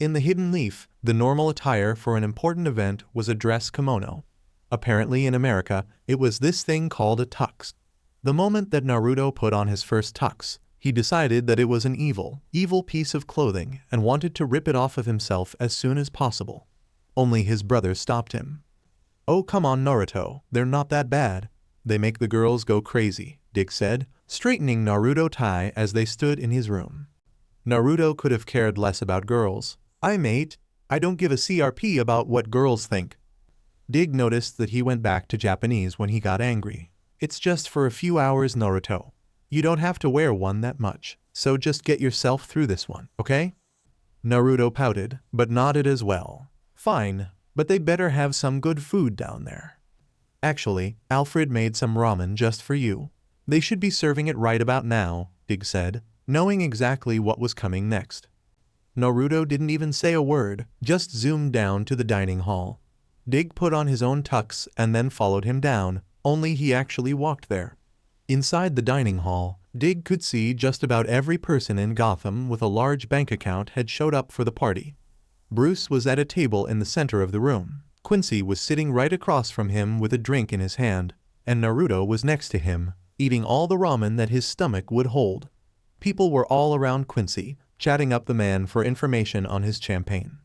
In the Hidden Leaf, the normal attire for an important event was a dress kimono. Apparently in America, it was this thing called a tux. The moment that Naruto put on his first tux, He decided that it was an evil piece of clothing and wanted to rip it off of himself as soon as possible. Only his brother stopped him. "Oh, come on, Naruto, they're not that bad. They make the girls go crazy," Dig said, straightening Naruto's tie as they stood in his room. Naruto could have cared less about girls. Mate, I don't give a CRP about what girls think." Dig noticed that he went back to Japanese when he got angry. "It's just for a few hours, Naruto. You don't have to wear one that much, so just get yourself through this one, okay?" Naruto pouted, but nodded as well. "Fine, but they better have some good food down there. Actually, Alfred made some ramen just for you. They should be serving it right about now," Dig said, knowing exactly what was coming next. Naruto didn't even say a word, just zoomed down to the dining hall. Dig put on his own tux and then followed him down, only he actually walked there. Inside the dining hall, Dig could see just about every person in Gotham with a large bank account had showed up for the party. Bruce was at a table in the center of the room. Quincy was sitting right across from him with a drink in his hand, and Naruto was next to him, eating all the ramen that his stomach would hold. People were all around Quincy, chatting up the man for information on his champagne.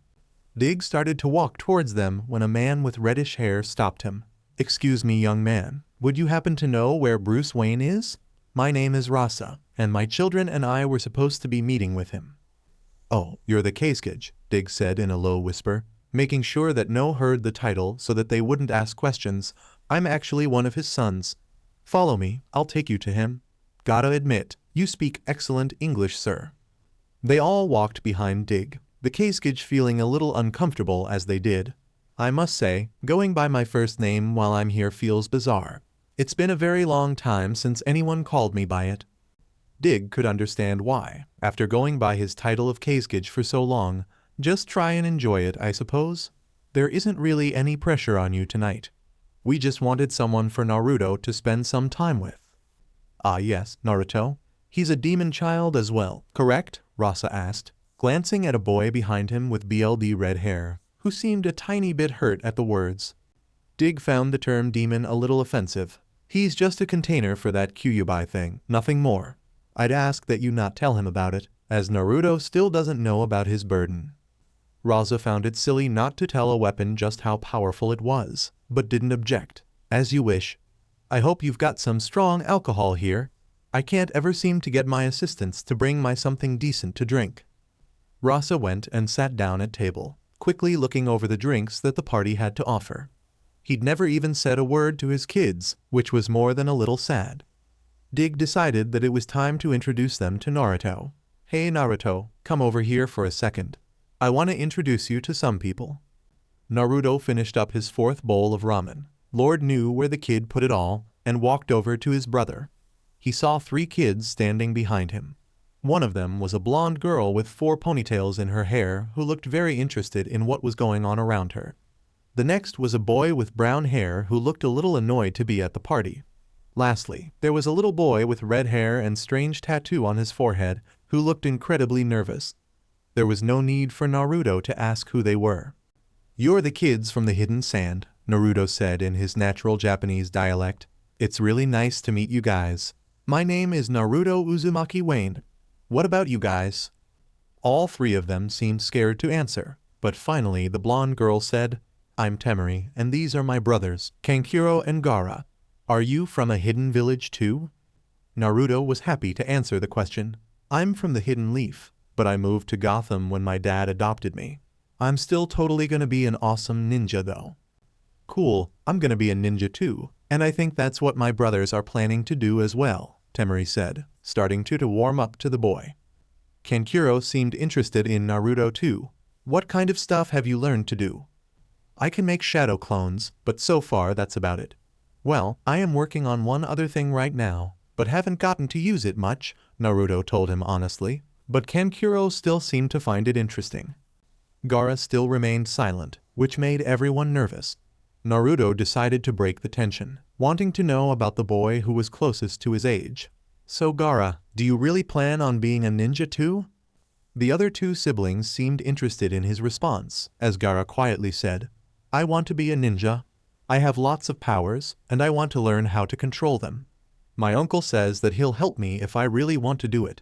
Dig started to walk towards them when a man with reddish hair stopped him. "Excuse me, young man, would you happen to know where Bruce Wayne is? My name is Rasa, and my children and I were supposed to be meeting with him." "Oh, you're the Kazekage," Dig said in a low whisper, making sure that no heard the title so that they wouldn't ask questions. "I'm actually one of his sons. Follow me, I'll take you to him. Gotta admit, you speak excellent English, sir." They all walked behind Dig, the Kazekage feeling a little uncomfortable as they did. "I must say, going by my first name while I'm here feels bizarre. It's been a very long time since anyone called me by it." Dig could understand why, after going by his title of Kazekage for so long. "Just try and enjoy it, I suppose. There isn't really any pressure on you tonight. We just wanted someone for Naruto to spend some time with." "Ah yes, Naruto. He's a demon child as well, correct?" Rasa asked, glancing at a boy behind him with BLD red hair, who seemed a tiny bit hurt at the words. Dig found the term demon a little offensive. "He's just a container for that Kyuubi thing, nothing more. I'd ask that you not tell him about it, as Naruto still doesn't know about his burden." Rasa found it silly not to tell a weapon just how powerful it was, but didn't object. "As you wish. I hope you've got some strong alcohol here. I can't ever seem to get my assistants to bring my something decent to drink." Rasa went and sat down at table, quickly looking over the drinks that the party had to offer. He'd never even said a word to his kids, which was more than a little sad. Dig decided that it was time to introduce them to Naruto. "Hey Naruto, come over here for a second. I want to introduce you to some people." Naruto finished up his fourth bowl of ramen. Lord knew where the kid put it all, and walked over to his brother. He saw 3 kids standing behind him. One of them was a blonde girl with 4 ponytails in her hair who looked very interested in what was going on around her. The next was a boy with brown hair who looked a little annoyed to be at the party. Lastly, there was a little boy with red hair and strange tattoo on his forehead who looked incredibly nervous. There was no need for Naruto to ask who they were. "You're the kids from the Hidden Sand," Naruto said in his natural Japanese dialect. "It's really nice to meet you guys. My name is Naruto Uzumaki Wayne. What about you guys?" All 3 of them seemed scared to answer, but finally the blonde girl said, "I'm Temari, and these are my brothers, Kankuro and Gaara. Are you from a hidden village too?" Naruto was happy to answer the question. "I'm from the Hidden Leaf, but I moved to Gotham when my dad adopted me. I'm still totally gonna be an awesome ninja though." "Cool, I'm gonna be a ninja too, and I think that's what my brothers are planning to do as well," Temari said, starting to warm up to the boy. Kankuro seemed interested in Naruto too. "What kind of stuff have you learned to do?" "I can make shadow clones, but so far that's about it." "Well, I am working on one other thing right now, but haven't gotten to use it much," Naruto told him honestly, but Kankuro still seemed to find it interesting. Gaara still remained silent, which made everyone nervous. Naruto decided to break the tension, wanting to know about the boy who was closest to his age. "So Gaara, do you really plan on being a ninja too?" The other 2 siblings seemed interested in his response, as Gaara quietly said, "I want to be a ninja. I have lots of powers, and I want to learn how to control them." My uncle says that he'll help me if I really want to do it.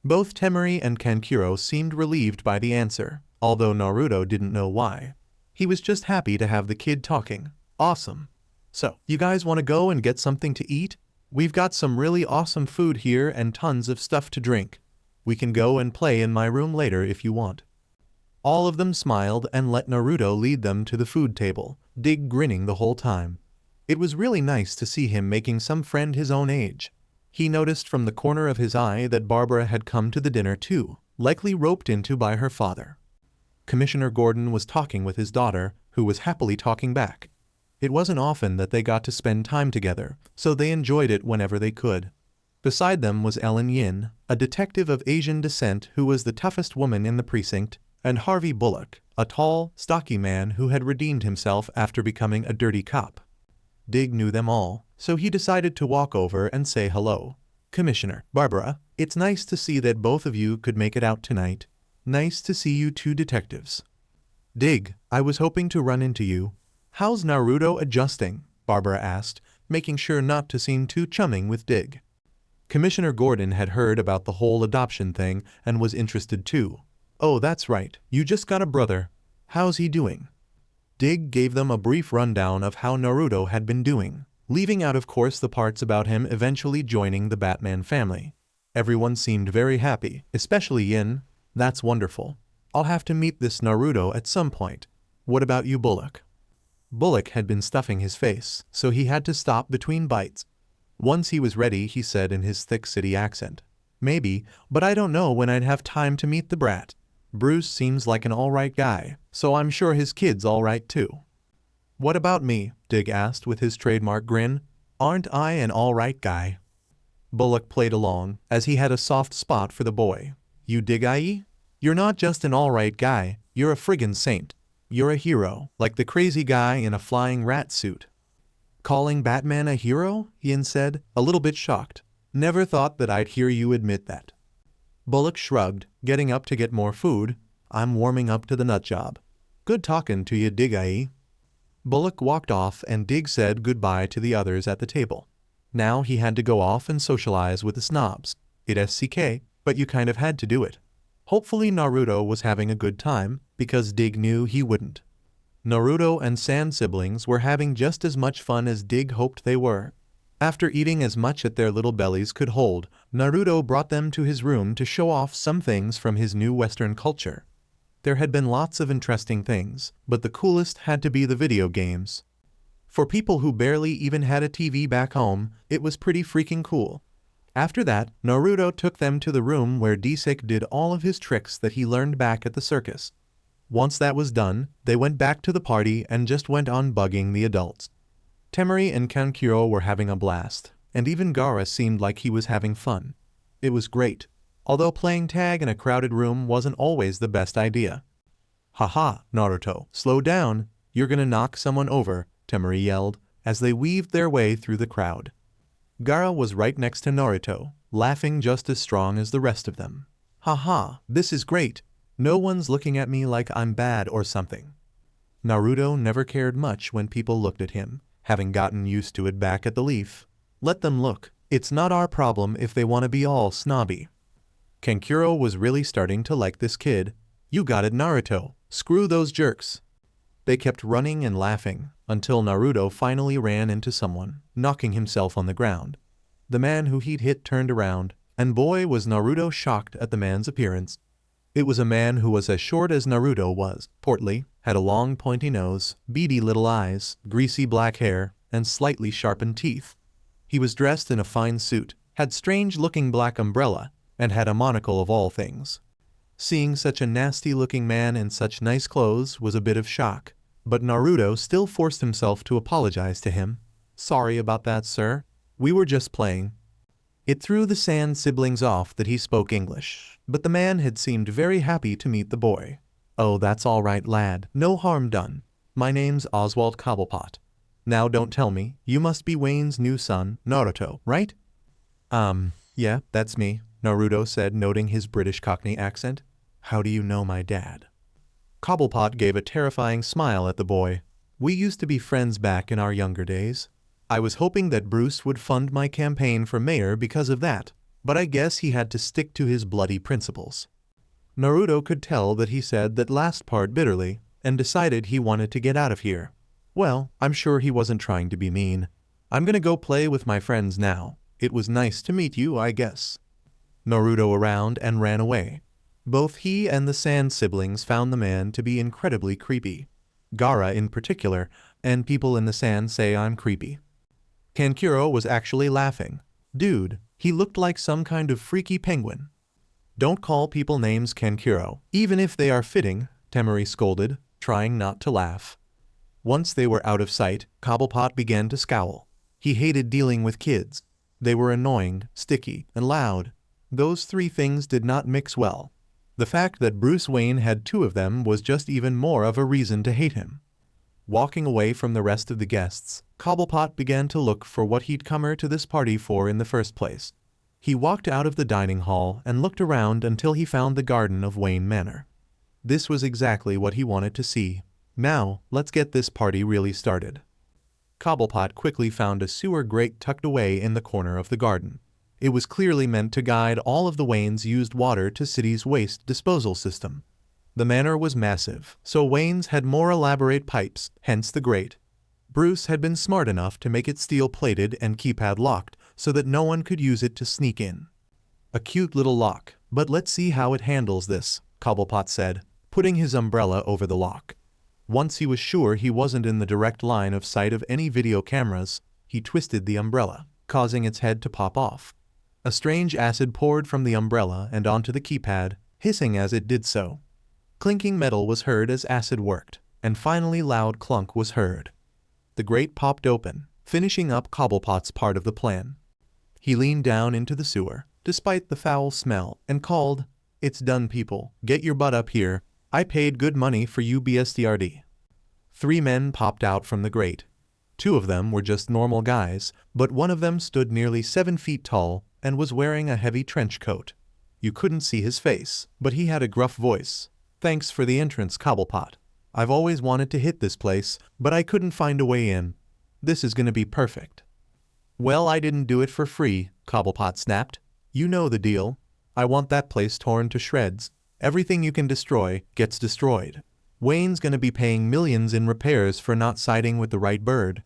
Both Temari and Kankuro seemed relieved by the answer, although Naruto didn't know why. He was just happy to have the kid talking. Awesome. So, you guys want to go and get something to eat? We've got some really awesome food here and tons of stuff to drink. We can go and play in my room later if you want. All of them smiled and let Naruto lead them to the food table, Dig grinning the whole time. It was really nice to see him making some friend his own age. He noticed from the corner of his eye that Barbara had come to the dinner too, likely roped into by her father. Commissioner Gordon was talking with his daughter, who was happily talking back. It wasn't often that they got to spend time together, so they enjoyed it whenever they could. Beside them was Ellen Yin, a detective of Asian descent who was the toughest woman in the precinct, and Harvey Bullock, a tall, stocky man who had redeemed himself after becoming a dirty cop. Dig knew them all, so he decided to walk over and say hello. Commissioner, Barbara, it's nice to see that both of you could make it out tonight. Nice to see you two detectives. Dig, I was hoping to run into you. How's Naruto adjusting? Barbara asked, making sure not to seem too chumming with Dig. Commissioner Gordon had heard about the whole adoption thing and was interested too. Oh, that's right, you just got a brother. How's he doing? Dig gave them a brief rundown of how Naruto had been doing, leaving out of course the parts about him eventually joining the Batman family. Everyone seemed very happy, especially Yin. That's wonderful. I'll have to meet this Naruto at some point. What about you, Bullock? Bullock had been stuffing his face, so he had to stop between bites. Once he was ready, he said in his thick city accent. Maybe, but I don't know when I'd have time to meet the brat. Bruce seems like an alright guy, so I'm sure his kid's alright too. What about me? Dig asked with his trademark grin. Aren't I an alright guy? Bullock played along, as he had a soft spot for the boy. You dig, i.e.? You're not just an alright guy, you're a friggin' saint. You're a hero, like the crazy guy in a flying rat suit. Calling Batman a hero? Yin said, a little bit shocked. Never thought that I'd hear you admit that. Bullock shrugged, getting up to get more food. I'm warming up to the nut job. Good talking to you, Dig, i.e. Bullock walked off and Dig said goodbye to the others at the table. Now he had to go off and socialize with the snobs. It's SCK, but you kind of had to do it. Hopefully Naruto was having a good time, because Dig knew he wouldn't. Naruto and Sand siblings were having just as much fun as Dig hoped they were. After eating as much as their little bellies could hold, Naruto brought them to his room to show off some things from his new Western culture. There had been lots of interesting things, but the coolest had to be the video games. For people who barely even had a TV back home, it was pretty freaking cool. After that, Naruto took them to the room where dccomics did all of his tricks that he learned back at the circus. Once that was done, they went back to the party and just went on bugging the adults. Temari and Kankuro were having a blast, and even Gaara seemed like he was having fun. It was great, although playing tag in a crowded room wasn't always the best idea. Haha, Naruto, slow down, you're gonna knock someone over, Temari yelled, as they weaved their way through the crowd. Gaara was right next to Naruto, laughing just as strong as the rest of them. Haha, this is great. No one's looking at me like I'm bad or something. Naruto never cared much when people looked at him, having gotten used to it back at the Leaf. Let them look, it's not our problem if they want to be all snobby. Kankuro was really starting to like this kid. You got it, Naruto, screw those jerks. They kept running and laughing, until Naruto finally ran into someone, knocking himself on the ground. The man who he'd hit turned around, and boy was Naruto shocked at the man's appearance. It was a man who was as short as Naruto was, portly, had a long pointy nose, beady little eyes, greasy black hair, and slightly sharpened teeth. He was dressed in a fine suit, had strange-looking black umbrella, and had a monocle of all things. Seeing such a nasty-looking man in such nice clothes was a bit of shock, but Naruto still forced himself to apologize to him. Sorry about that, sir. We were just playing. It threw the Sand siblings off that he spoke English, but the man had seemed very happy to meet the boy. Oh, that's all right, lad. No harm done. My name's Oswald Cobblepot. Now don't tell me, you must be Wayne's new son, Naruto, right? Yeah, that's me, Naruto said, noting his British Cockney accent. How do you know my dad? Cobblepot gave a terrifying smile at the boy. We used to be friends back in our younger days. I was hoping that Bruce would fund my campaign for mayor because of that, but I guess he had to stick to his bloody principles. Naruto could tell that he said that last part bitterly, and decided he wanted to get out of here. Well, I'm sure he wasn't trying to be mean. I'm gonna go play with my friends now. It was nice to meet you, I guess. Naruto around and ran away. Both he and the Sand siblings found the man to be incredibly creepy. Gaara in particular, and people in the Sand say I'm creepy. Kankuro was actually laughing. Dude, he looked like some kind of freaky penguin. Don't call people names Kankuro, even if they are fitting, Temari scolded, trying not to laugh. Once they were out of sight, Cobblepot began to scowl. He hated dealing with kids. They were annoying, sticky, and loud. Those three things did not mix well. The fact that Bruce Wayne had two of them was just even more of a reason to hate him. Walking away from the rest of the guests, Cobblepot began to look for what he'd come to this party for in the first place. He walked out of the dining hall and looked around until he found the garden of Wayne Manor. This was exactly what he wanted to see. Now, let's get this party really started. Cobblepot quickly found a sewer grate tucked away in the corner of the garden. It was clearly meant to guide all of the Waynes' used water to city's waste disposal system. The manor was massive, so Wayne's had more elaborate pipes, hence the grate. Bruce had been smart enough to make it steel-plated and keypad locked so that no one could use it to sneak in. A cute little lock, but let's see how it handles this, Cobblepot said, putting his umbrella over the lock. Once he was sure he wasn't in the direct line of sight of any video cameras, he twisted the umbrella, causing its head to pop off. A strange acid poured from the umbrella and onto the keypad, hissing as it did so. Clinking metal was heard as acid worked, and finally loud clunk was heard. The grate popped open, finishing up Cobblepot's part of the plan. He leaned down into the sewer, despite the foul smell, and called, "It's done, people. Get your butt up here. I paid good money for you BSTRD." 3 men popped out from the grate. 2 of them were just normal guys, but one of them stood nearly 7 feet tall and was wearing a heavy trench coat. You couldn't see his face, but he had a gruff voice. "Thanks for the entrance, Cobblepot. I've always wanted to hit this place, but I couldn't find a way in. This is gonna be perfect." "Well, I didn't do it for free," Cobblepot snapped. "You know the deal. I want that place torn to shreds. Everything you can destroy gets destroyed. Wayne's gonna be paying millions in repairs for not siding with the right bird."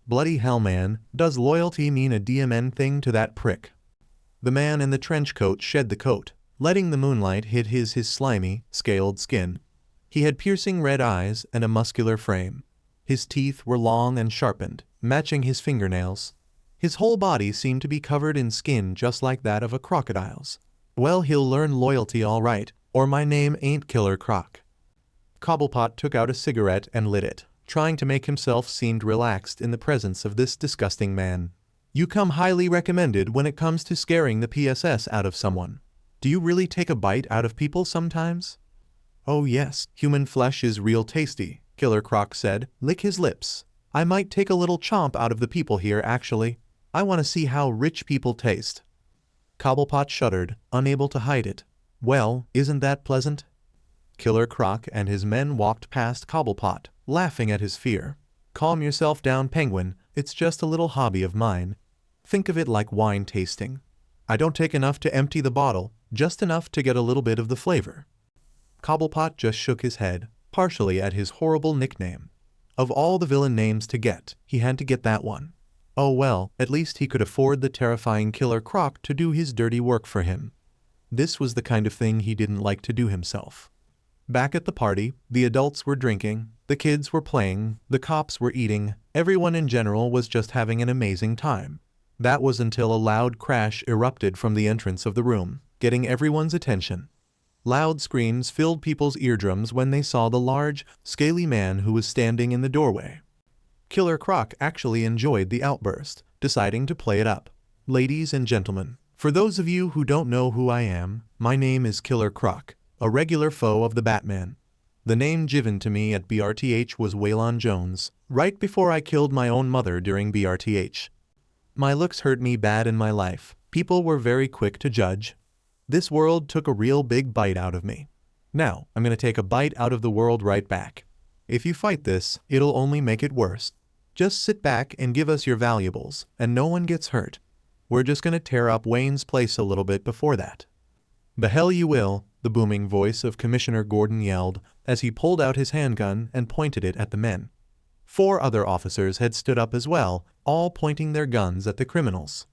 "Bloody hell, man, does loyalty mean a DMN thing to that prick?" The man in the trench coat shed the coat, letting the moonlight hit his slimy, scaled skin. He had piercing red eyes and a muscular frame. His teeth were long and sharpened, matching his fingernails. His whole body seemed to be covered in skin just like that of a crocodile's. "Well, he'll learn loyalty all right, or my name ain't Killer Croc." Cobblepot took out a cigarette and lit it, trying to make himself seem relaxed in the presence of this disgusting man. "You come highly recommended when it comes to scaring the PSS out of someone. Do you really take a bite out of people sometimes?" "Oh yes, human flesh is real tasty," Killer Croc said. "Lick his lips. I might take a little chomp out of the people here actually. I want to see how rich people taste." Cobblepot shuddered, unable to hide it. "Well, isn't that pleasant?" Killer Croc and his men walked past Cobblepot, laughing at his fear. "Calm yourself down, Penguin. It's just a little hobby of mine. Think of it like wine tasting. I don't take enough to empty the bottle, just enough to get a little bit of the flavor." Cobblepot just shook his head, partially at his horrible nickname. Of all the villain names to get, he had to get that one. Oh well, at least he could afford the terrifying Killer Croc to do his dirty work for him. This was the kind of thing he didn't like to do himself. Back at the party, the adults were drinking, the kids were playing, the cops were eating, everyone in general was just having an amazing time. That was until a loud crash erupted from the entrance of the room, getting everyone's attention. Loud screams filled people's eardrums when they saw the large, scaly man who was standing in the doorway. Killer Croc actually enjoyed the outburst, deciding to play it up. "Ladies and gentlemen, for those of you who don't know who I am, my name is Killer Croc, a regular foe of the Batman. The name given to me at BRTH was Waylon Jones, right before I killed my own mother during BRTH. My looks hurt me bad in my life. People were very quick to judge. This world took a real big bite out of me. Now, I'm gonna take a bite out of the world right back. If you fight this, it'll only make it worse. Just sit back and give us your valuables, and no one gets hurt. We're just gonna tear up Wayne's place a little bit before that." "The hell you will," the booming voice of Commissioner Gordon yelled as he pulled out his handgun and pointed it at the men. 4 other officers had stood up as well, all pointing their guns at the criminals.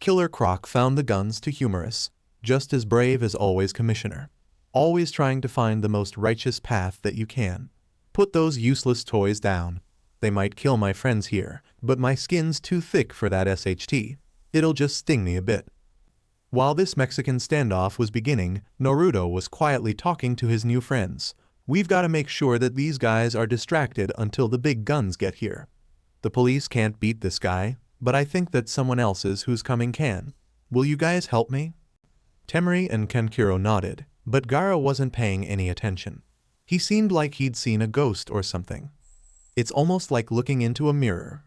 Killer Croc found the guns too humorous. Just as brave as always, Commissioner. Always trying to find the most righteous path that you can. "Put those useless toys down. They might kill my friends here, but my skin's too thick for that SHT. It'll just sting me a bit." While this Mexican standoff was beginning, Naruto was quietly talking to his new friends. "We've got to make sure that these guys are distracted until the big guns get here. The police can't beat this guy, but I think that someone else's who's coming can. Will you guys help me?" Temari and Kankuro nodded, but Gaara wasn't paying any attention. He seemed like he'd seen a ghost or something. It's almost like looking into a mirror.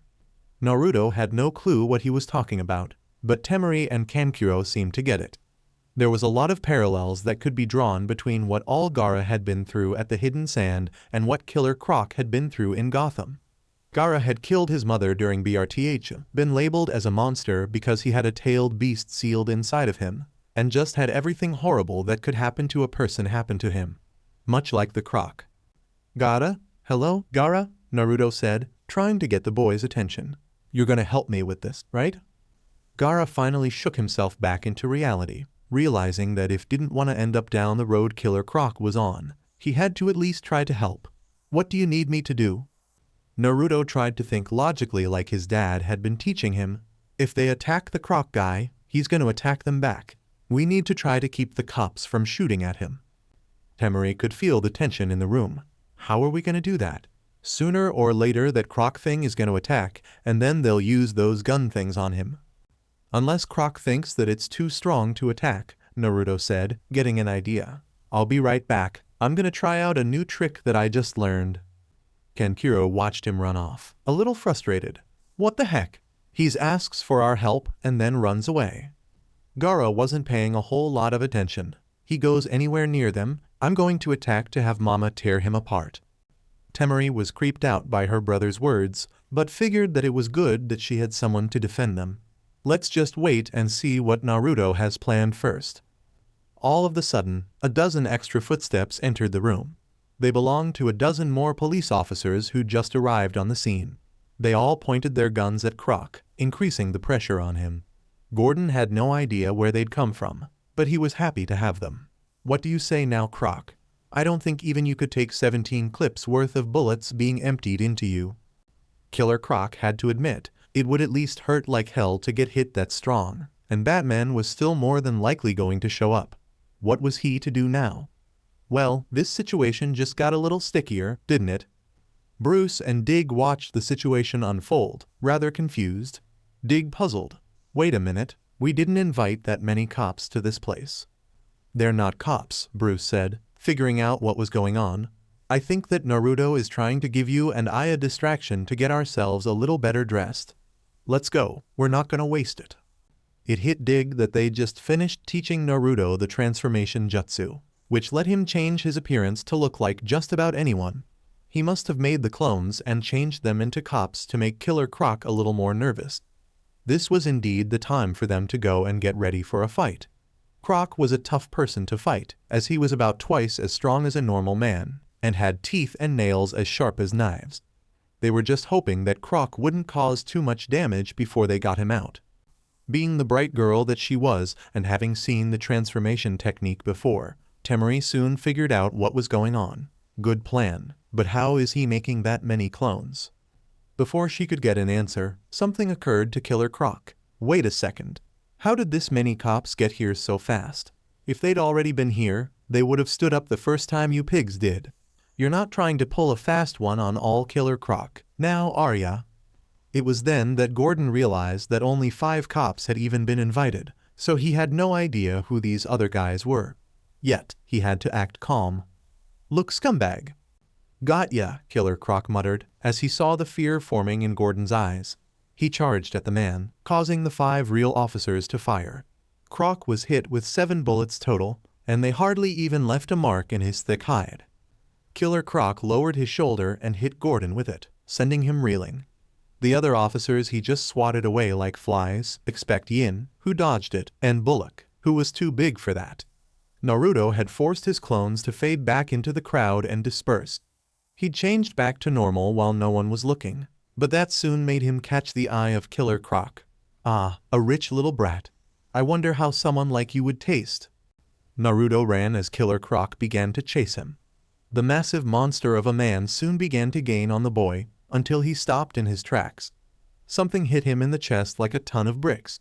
Naruto had no clue what he was talking about, but Temari and Kankuro seemed to get it. There was a lot of parallels that could be drawn between what all Gaara had been through at the Hidden Sand and what Killer Croc had been through in Gotham. Gaara had killed his mother during BRTH, been labeled as a monster because he had a tailed beast sealed inside of him, and just had everything horrible that could happen to a person happen to him. Much like the Croc. "Gaara? Hello, Gaara?" Naruto said, trying to get the boy's attention. "You're gonna help me with this, right?" Gaara finally shook himself back into reality, realizing that if didn't want to end up down the road Killer Croc was on, he had to at least try to help. "What do you need me to do?" Naruto tried to think logically like his dad had been teaching him. If they attack the Croc guy, he's going to attack them back. We need to try to keep the cops from shooting at him. Temari could feel the tension in the room. How are we going to do that? Sooner or later that Croc thing is going to attack, and then they'll use those gun things on him. Unless Croc thinks that it's too strong to attack, Naruto said, getting an idea. "I'll be right back. I'm going to try out a new trick that I just learned." Kankuro watched him run off, a little frustrated. What the heck? He asks for our help and then runs away. Gaara wasn't paying a whole lot of attention. He goes anywhere near them, I'm going to attack to have Mama tear him apart. Temari was creeped out by her brother's words, but figured that it was good that she had someone to defend them. Let's just wait and see what Naruto has planned first. All of a sudden, a dozen extra footsteps entered the room. They belonged to a dozen more police officers who just arrived on the scene. They all pointed their guns at Croc, increasing the pressure on him. Gordon had no idea where they'd come from, but he was happy to have them. "What do you say now, Croc? I don't think even you could take 17 clips worth of bullets being emptied into you." Killer Croc had to admit, it would at least hurt like hell to get hit that strong, and Batman was still more than likely going to show up. What was he to do now? Well, this situation just got a little stickier, didn't it? Bruce and Dig watched the situation unfold, rather confused. Dig puzzled. Wait a minute, we didn't invite that many cops to this place. "They're not cops," Bruce said, figuring out what was going on. "I think that Naruto is trying to give you and I a distraction to get ourselves a little better dressed. Let's go, we're not gonna waste it." It hit Dig that they'd just finished teaching Naruto the transformation jutsu, which let him change his appearance to look like just about anyone. He must have made the clones and changed them into cops to make Killer Croc a little more nervous. This was indeed the time for them to go and get ready for a fight. Croc was a tough person to fight, as he was about twice as strong as a normal man, and had teeth and nails as sharp as knives. They were just hoping that Croc wouldn't cause too much damage before they got him out. Being the bright girl that she was, and having seen the transformation technique before, Temari soon figured out what was going on. Good plan, but how is he making that many clones? Before she could get an answer, something occurred to Killer Croc. Wait a second. How did this many cops get here so fast? If they'd already been here, they would have stood up the first time you pigs did. You're not trying to pull a fast one on all Killer Croc, now are ya? It was then that Gordon realized that only 5 cops had even been invited, so he had no idea who these other guys were. Yet, he had to act calm. "Look, scumbag." "Got ya," Killer Croc muttered, as he saw the fear forming in Gordon's eyes. He charged at the man, causing the 5 real officers to fire. Croc was hit with 7 bullets total, and they hardly even left a mark in his thick hide. Killer Croc lowered his shoulder and hit Gordon with it, sending him reeling. The other officers he just swatted away like flies, except Yin, who dodged it, and Bullock, who was too big for that. Naruto had forced his clones to fade back into the crowd and disperse. He'd changed back to normal while no one was looking, but that soon made him catch the eye of Killer Croc. Ah, a rich little brat. I wonder how someone like you would taste. Naruto ran as Killer Croc began to chase him. The massive monster of a man soon began to gain on the boy, until he stopped in his tracks. Something hit him in the chest like a ton of bricks.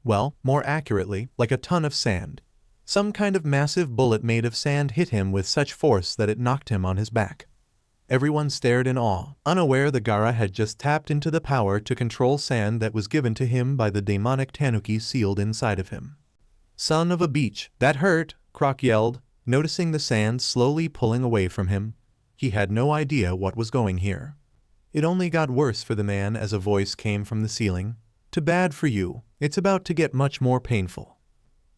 Well, more accurately, like a ton of sand. Some kind of massive bullet made of sand hit him with such force that it knocked him on his back. Everyone stared in awe, unaware the Gaara had just tapped into the power to control sand that was given to him by the demonic tanuki sealed inside of him. Son of a beach, that hurt, Croc yelled, noticing the sand slowly pulling away from him. He had no idea what was going here. It only got worse for the man as a voice came from the ceiling. Too bad for you, it's about to get much more painful.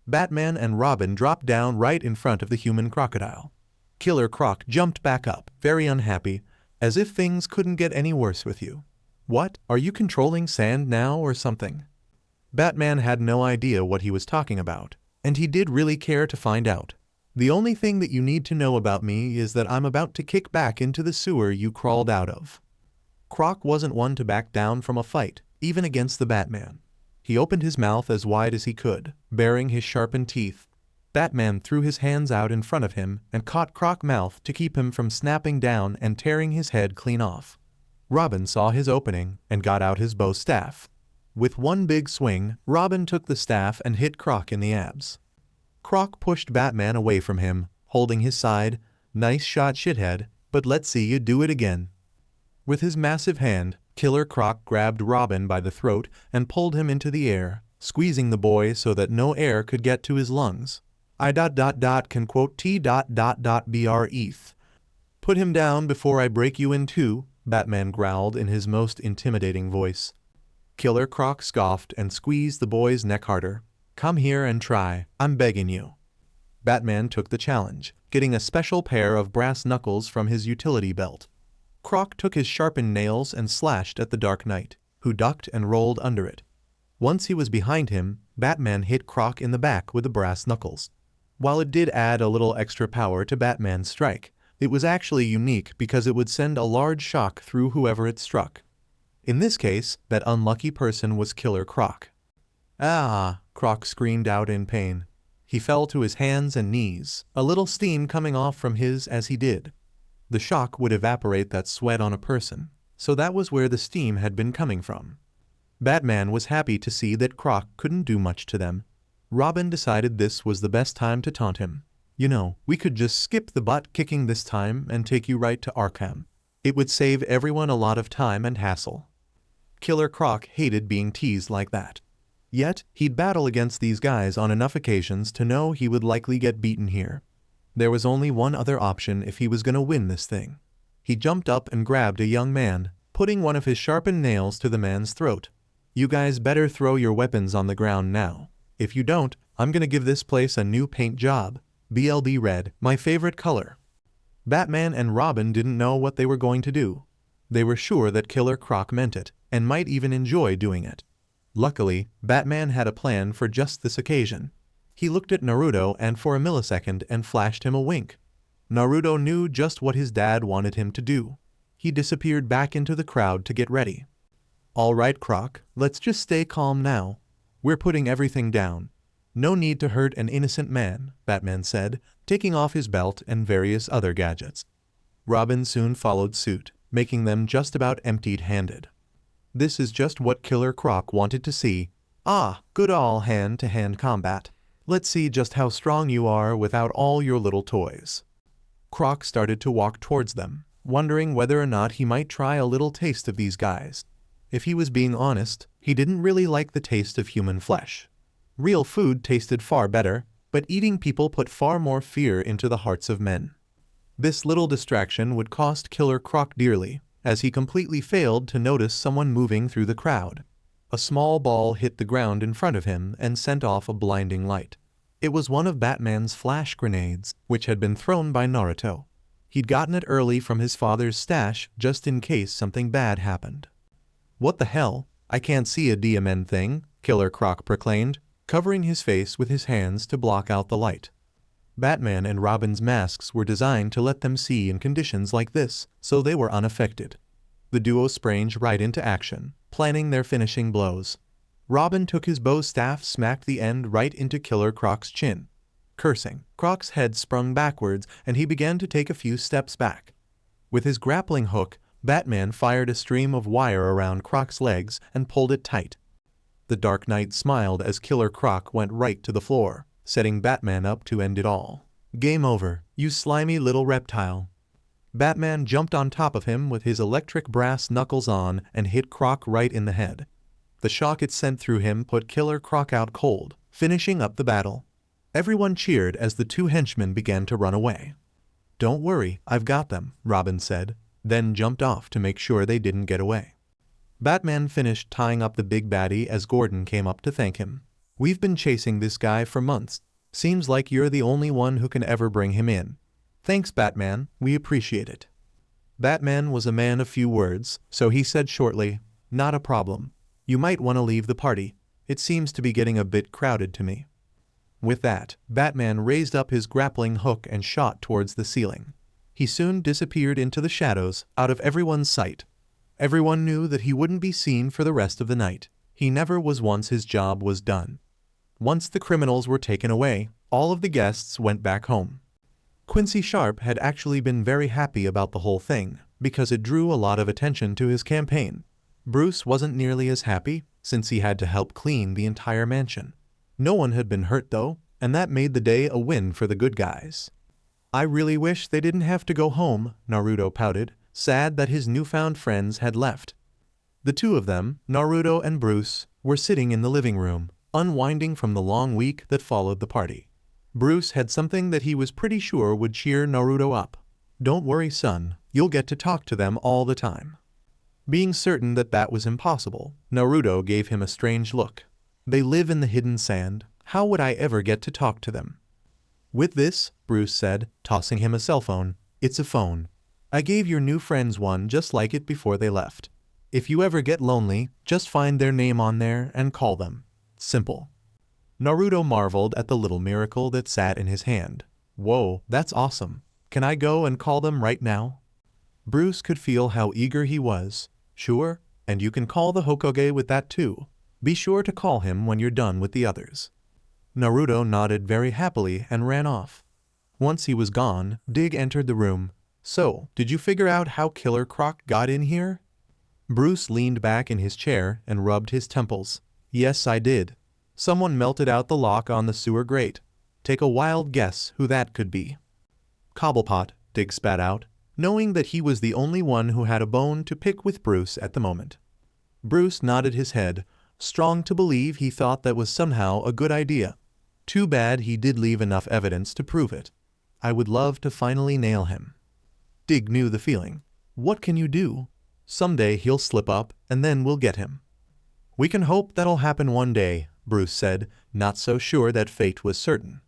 Batman and Robin dropped down right in front of the human crocodile. Killer Croc jumped back up, very unhappy, as if things couldn't get any worse with you. What, are you controlling sand now or something? Batman had no idea what he was talking about, and he did really care to find out. The only thing that you need to know about me is that I'm about to kick back into the sewer you crawled out of. Croc wasn't one to back down from a fight, even against the Batman. He opened his mouth as wide as he could, baring his sharpened teeth. Batman threw his hands out in front of him and caught Croc's mouth to keep him from snapping down and tearing his head clean off. Robin saw his opening and got out his bow staff. With one big swing, Robin took the staff and hit Croc in the abs. Croc pushed Batman away from him, holding his side. Nice shot, shithead, but let's see you do it again. With his massive hand, Killer Croc grabbed Robin by the throat and pulled him into the air, squeezing the boy so that no air could get to his lungs. Can quote breathe. Put him down before I break you in two, Batman growled in his most intimidating voice. Killer Croc scoffed and squeezed the boy's neck harder. Come here and try, I'm begging you. Batman took the challenge, getting a special pair of brass knuckles from his utility belt. Croc took his sharpened nails and slashed at the Dark Knight, who ducked and rolled under it. Once he was behind him, Batman hit Croc in the back with the brass knuckles. While it did add a little extra power to Batman's strike, it was actually unique because it would send a large shock through whoever it struck. In this case, that unlucky person was Killer Croc. Ah, Croc screamed out in pain. He fell to his hands and knees, a little steam coming off from his as he did. The shock would evaporate that sweat on a person, so that was where the steam had been coming from. Batman was happy to see that Croc couldn't do much to them. Robin decided this was the best time to taunt him. You know, we could just skip the butt kicking this time and take you right to Arkham. It would save everyone a lot of time and hassle. Killer Croc hated being teased like that. Yet, he'd battle against these guys on enough occasions to know he would likely get beaten here. There was only one other option if he was gonna win this thing. He jumped up and grabbed a young man, putting one of his sharpened nails to the man's throat. You guys better throw your weapons on the ground now. If you don't, I'm gonna give this place a new paint job. BLB red, my favorite color. Batman and Robin didn't know what they were going to do. They were sure that Killer Croc meant it, and might even enjoy doing it. Luckily, Batman had a plan for just this occasion. He looked at Naruto and for a millisecond and flashed him a wink. Naruto knew just what his dad wanted him to do. He disappeared back into the crowd to get ready. All right, Croc, let's just stay calm now. We're putting everything down. No need to hurt an innocent man, Batman said, taking off his belt and various other gadgets. Robin soon followed suit, making them just about empty-handed. This is just what Killer Croc wanted to see. Ah, good all hand-to-hand combat. Let's see just how strong you are without all your little toys. Croc started to walk towards them, wondering whether or not he might try a little taste of these guys. If he was being honest, he didn't really like the taste of human flesh. Real food tasted far better, but eating people put far more fear into the hearts of men. This little distraction would cost Killer Croc dearly, as he completely failed to notice someone moving through the crowd. A small ball hit the ground in front of him and sent off a blinding light. It was one of Batman's flash grenades, which had been thrown by Naruto. He'd gotten it early from his father's stash just in case something bad happened. What the hell? I can't see a DMN thing, Killer Croc proclaimed, covering his face with his hands to block out the light. Batman and Robin's masks were designed to let them see in conditions like this, so they were unaffected. The duo sprang right into action, planning their finishing blows. Robin took his bow staff, smacked the end right into Killer Croc's chin. Cursing, Croc's head sprung backwards and he began to take a few steps back. With his grappling hook, Batman fired a stream of wire around Croc's legs and pulled it tight. The Dark Knight smiled as Killer Croc went right to the floor, setting Batman up to end it all. Game over, you slimy little reptile. Batman jumped on top of him with his electric brass knuckles on and hit Croc right in the head. The shock it sent through him put Killer Croc out cold, finishing up the battle. Everyone cheered as the two henchmen began to run away. Don't worry, I've got them, Robin said, then jumped off to make sure they didn't get away. Batman finished tying up the big baddie as Gordon came up to thank him. We've been chasing this guy for months. Seems like you're the only one who can ever bring him in. Thanks, Batman, we appreciate it. Batman was a man of few words, so he said shortly, not a problem. You might want to leave the party. It seems to be getting a bit crowded to me. With that, Batman raised up his grappling hook and shot towards the ceiling. He soon disappeared into the shadows, out of everyone's sight. Everyone knew that he wouldn't be seen for the rest of the night. He never was once his job was done. Once the criminals were taken away, all of the guests went back home. Quincy Sharp had actually been very happy about the whole thing, because it drew a lot of attention to his campaign. Bruce wasn't nearly as happy, since he had to help clean the entire mansion. No one had been hurt though, and that made the day a win for the good guys. I really wish they didn't have to go home, Naruto pouted, sad that his newfound friends had left. The two of them, Naruto and Bruce, were sitting in the living room, unwinding from the long week that followed the party. Bruce had something that he was pretty sure would cheer Naruto up. Don't worry, son, you'll get to talk to them all the time. Being certain that that was impossible, Naruto gave him a strange look. They live in the hidden sand. How would I ever get to talk to them? With this, Bruce said, tossing him a cell phone. It's a phone. I gave your new friends one just like it before they left. If you ever get lonely, just find their name on there and call them. Simple. Naruto marveled at the little miracle that sat in his hand. Whoa, that's awesome. Can I go and call them right now? Bruce could feel how eager he was. Sure, and you can call the Hokage with that too. Be sure to call him when you're done with the others. Naruto nodded very happily and ran off. Once he was gone, Dig entered the room. So, did you figure out how Killer Croc got in here? Bruce leaned back in his chair and rubbed his temples. Yes, I did. Someone melted out the lock on the sewer grate. Take a wild guess who that could be. Cobblepot, Dig spat out, knowing that he was the only one who had a bone to pick with Bruce at the moment. Bruce nodded his head, strong to believe he thought that was somehow a good idea. Too bad he did leave enough evidence to prove it. I would love to finally nail him. Dig knew the feeling. What can you do? Someday he'll slip up, and then we'll get him. We can hope that'll happen one day, Bruce said, not so sure that fate was certain.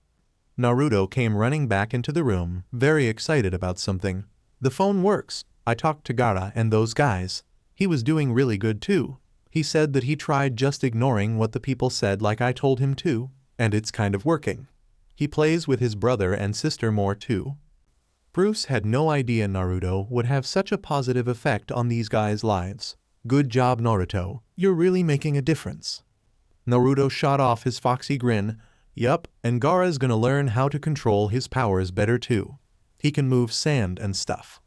Naruto came running back into the room, very excited about something. The phone works. I talked to Gaara and those guys. He was doing really good too. He said that he tried just ignoring what the people said like I told him to, and it's kind of working. He plays with his brother and sister more too. Bruce had no idea Naruto would have such a positive effect on these guys' lives. Good job, Naruto. You're really making a difference. Naruto shot off his foxy grin. Yup, and Gaara's gonna learn how to control his powers better too. He can move sand and stuff.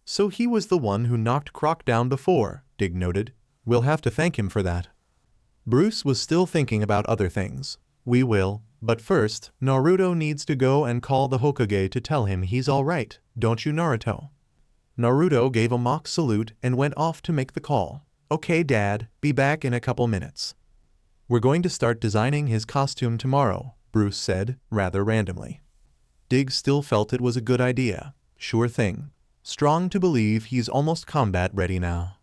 So he was the one who knocked Croc down before, Dig noted. We'll have to thank him for that. Bruce was still thinking about other things. We will, but first, Naruto needs to go and call the Hokage to tell him he's alright, don't you, Naruto? Naruto gave a mock salute and went off to make the call. Okay, Dad, be back in a couple minutes. We're going to start designing his costume tomorrow, Bruce said, rather randomly. Dig still felt it was a good idea. Sure thing. Strong to believe he's almost combat ready now.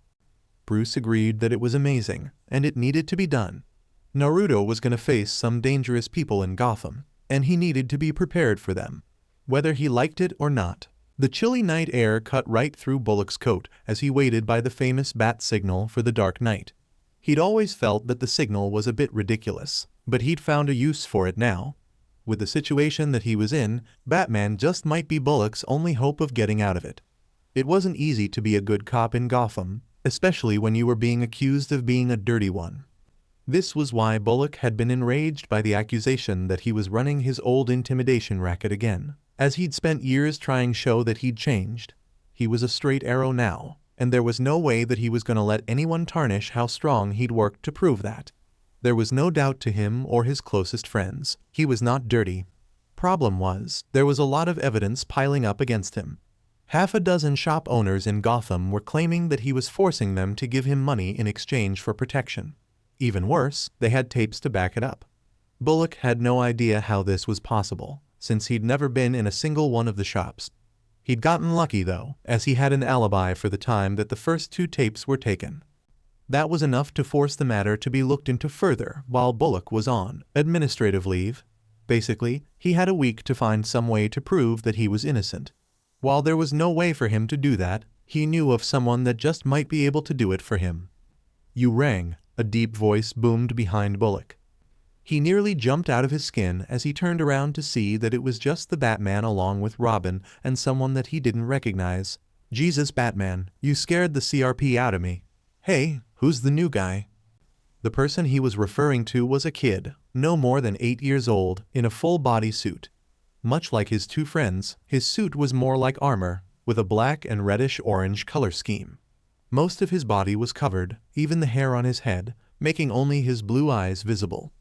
Bruce agreed that it was amazing, and it needed to be done. Naruto was going to face some dangerous people in Gotham, and he needed to be prepared for them. Whether he liked it or not, The chilly night air cut right through Bullock's coat as he waited by the famous bat signal for the dark night. He'd always felt that the signal was a bit ridiculous, but he'd found a use for it now. With the situation that he was in, Batman just might be Bullock's only hope of getting out of it. It wasn't easy to be a good cop in Gotham, especially when you were being accused of being a dirty one. This was why Bullock had been enraged by the accusation that he was running his old intimidation racket again, as he'd spent years trying to show that he'd changed. He was a straight arrow now, and there was no way that he was going to let anyone tarnish how strong he'd worked to prove that. There was no doubt to him or his closest friends, he was not dirty. Problem was, there was a lot of evidence piling up against him. Half a dozen shop owners in Gotham were claiming that he was forcing them to give him money in exchange for protection. Even worse, they had tapes to back it up. Bullock had no idea how this was possible, since he'd never been in a single one of the shops. He'd gotten lucky though, as he had an alibi for the time that the first 2 tapes were taken. That was enough to force the matter to be looked into further while Bullock was on administrative leave. Basically, he had a week to find some way to prove that he was innocent. While there was no way for him to do that, he knew of someone that just might be able to do it for him. "You rang," a deep voice boomed behind Bullock. He nearly jumped out of his skin as he turned around to see that it was just the Batman along with Robin and someone that he didn't recognize. "Jesus, Batman, you scared the CRP out of me. Hey, who's the new guy?" The person he was referring to was a kid, no more than 8 years old, in a full-body suit. Much like his 2 friends, his suit was more like armor, with a black and reddish-orange color scheme. Most of his body was covered, even the hair on his head, making only his blue eyes visible.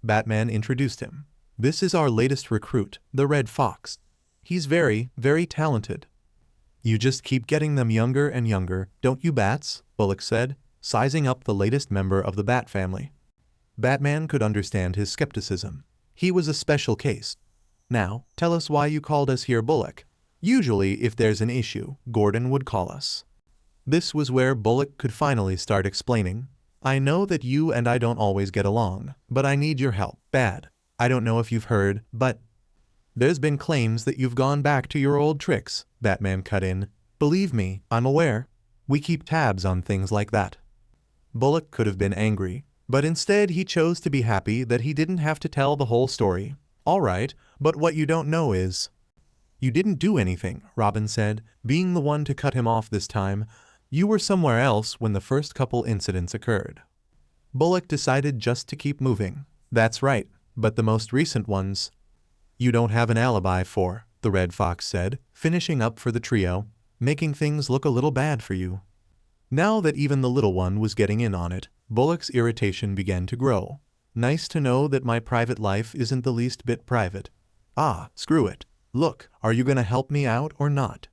Batman introduced him. "This is our latest recruit, the Red Fox. He's very, very talented." "You just keep getting them younger and younger, don't you, Bats?" Bullock said, sizing up the latest member of the Bat family. Batman could understand his skepticism. He was a special case. "Now, tell us why you called us here, Bullock. Usually, if there's an issue, Gordon would call us." This was where Bullock could finally start explaining. "I know that you and I don't always get along, but I need your help, bad. I don't know if you've heard, but..." "There's been claims that you've gone back to your old tricks," Batman cut in. "Believe me, I'm aware. We keep tabs on things like that." Bullock could have been angry, but instead he chose to be happy that he didn't have to tell the whole story. "All right, but what you don't know is..." "You didn't do anything," Robin said, being the one to cut him off this time. "You were somewhere else when the first couple incidents occurred." Bullock decided just to keep moving. "That's right, but the most recent ones..." "You don't have an alibi for," the Red Fox said, finishing up for the trio, "making things look a little bad for you." Now that even the little one was getting in on it, Bullock's irritation began to grow. "Nice to know that my private life isn't the least bit private. Ah, screw it. Look, are you gonna help me out or not?"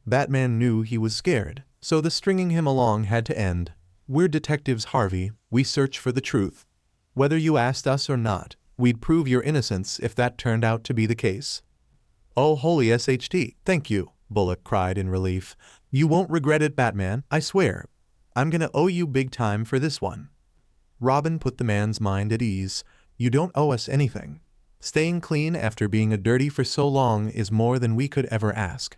Batman knew he was scared, so the stringing him along had to end. "We're detectives, Harvey. We search for the truth. Whether you asked us or not, we'd prove your innocence if that turned out to be the case." "Oh, holy SHT, thank you," Bullock cried in relief. "You won't regret it, Batman, I swear. I'm gonna owe you big time for this one." Robin put the man's mind at ease. "You don't owe us anything. Staying clean after being a dirty for so long is more than we could ever ask."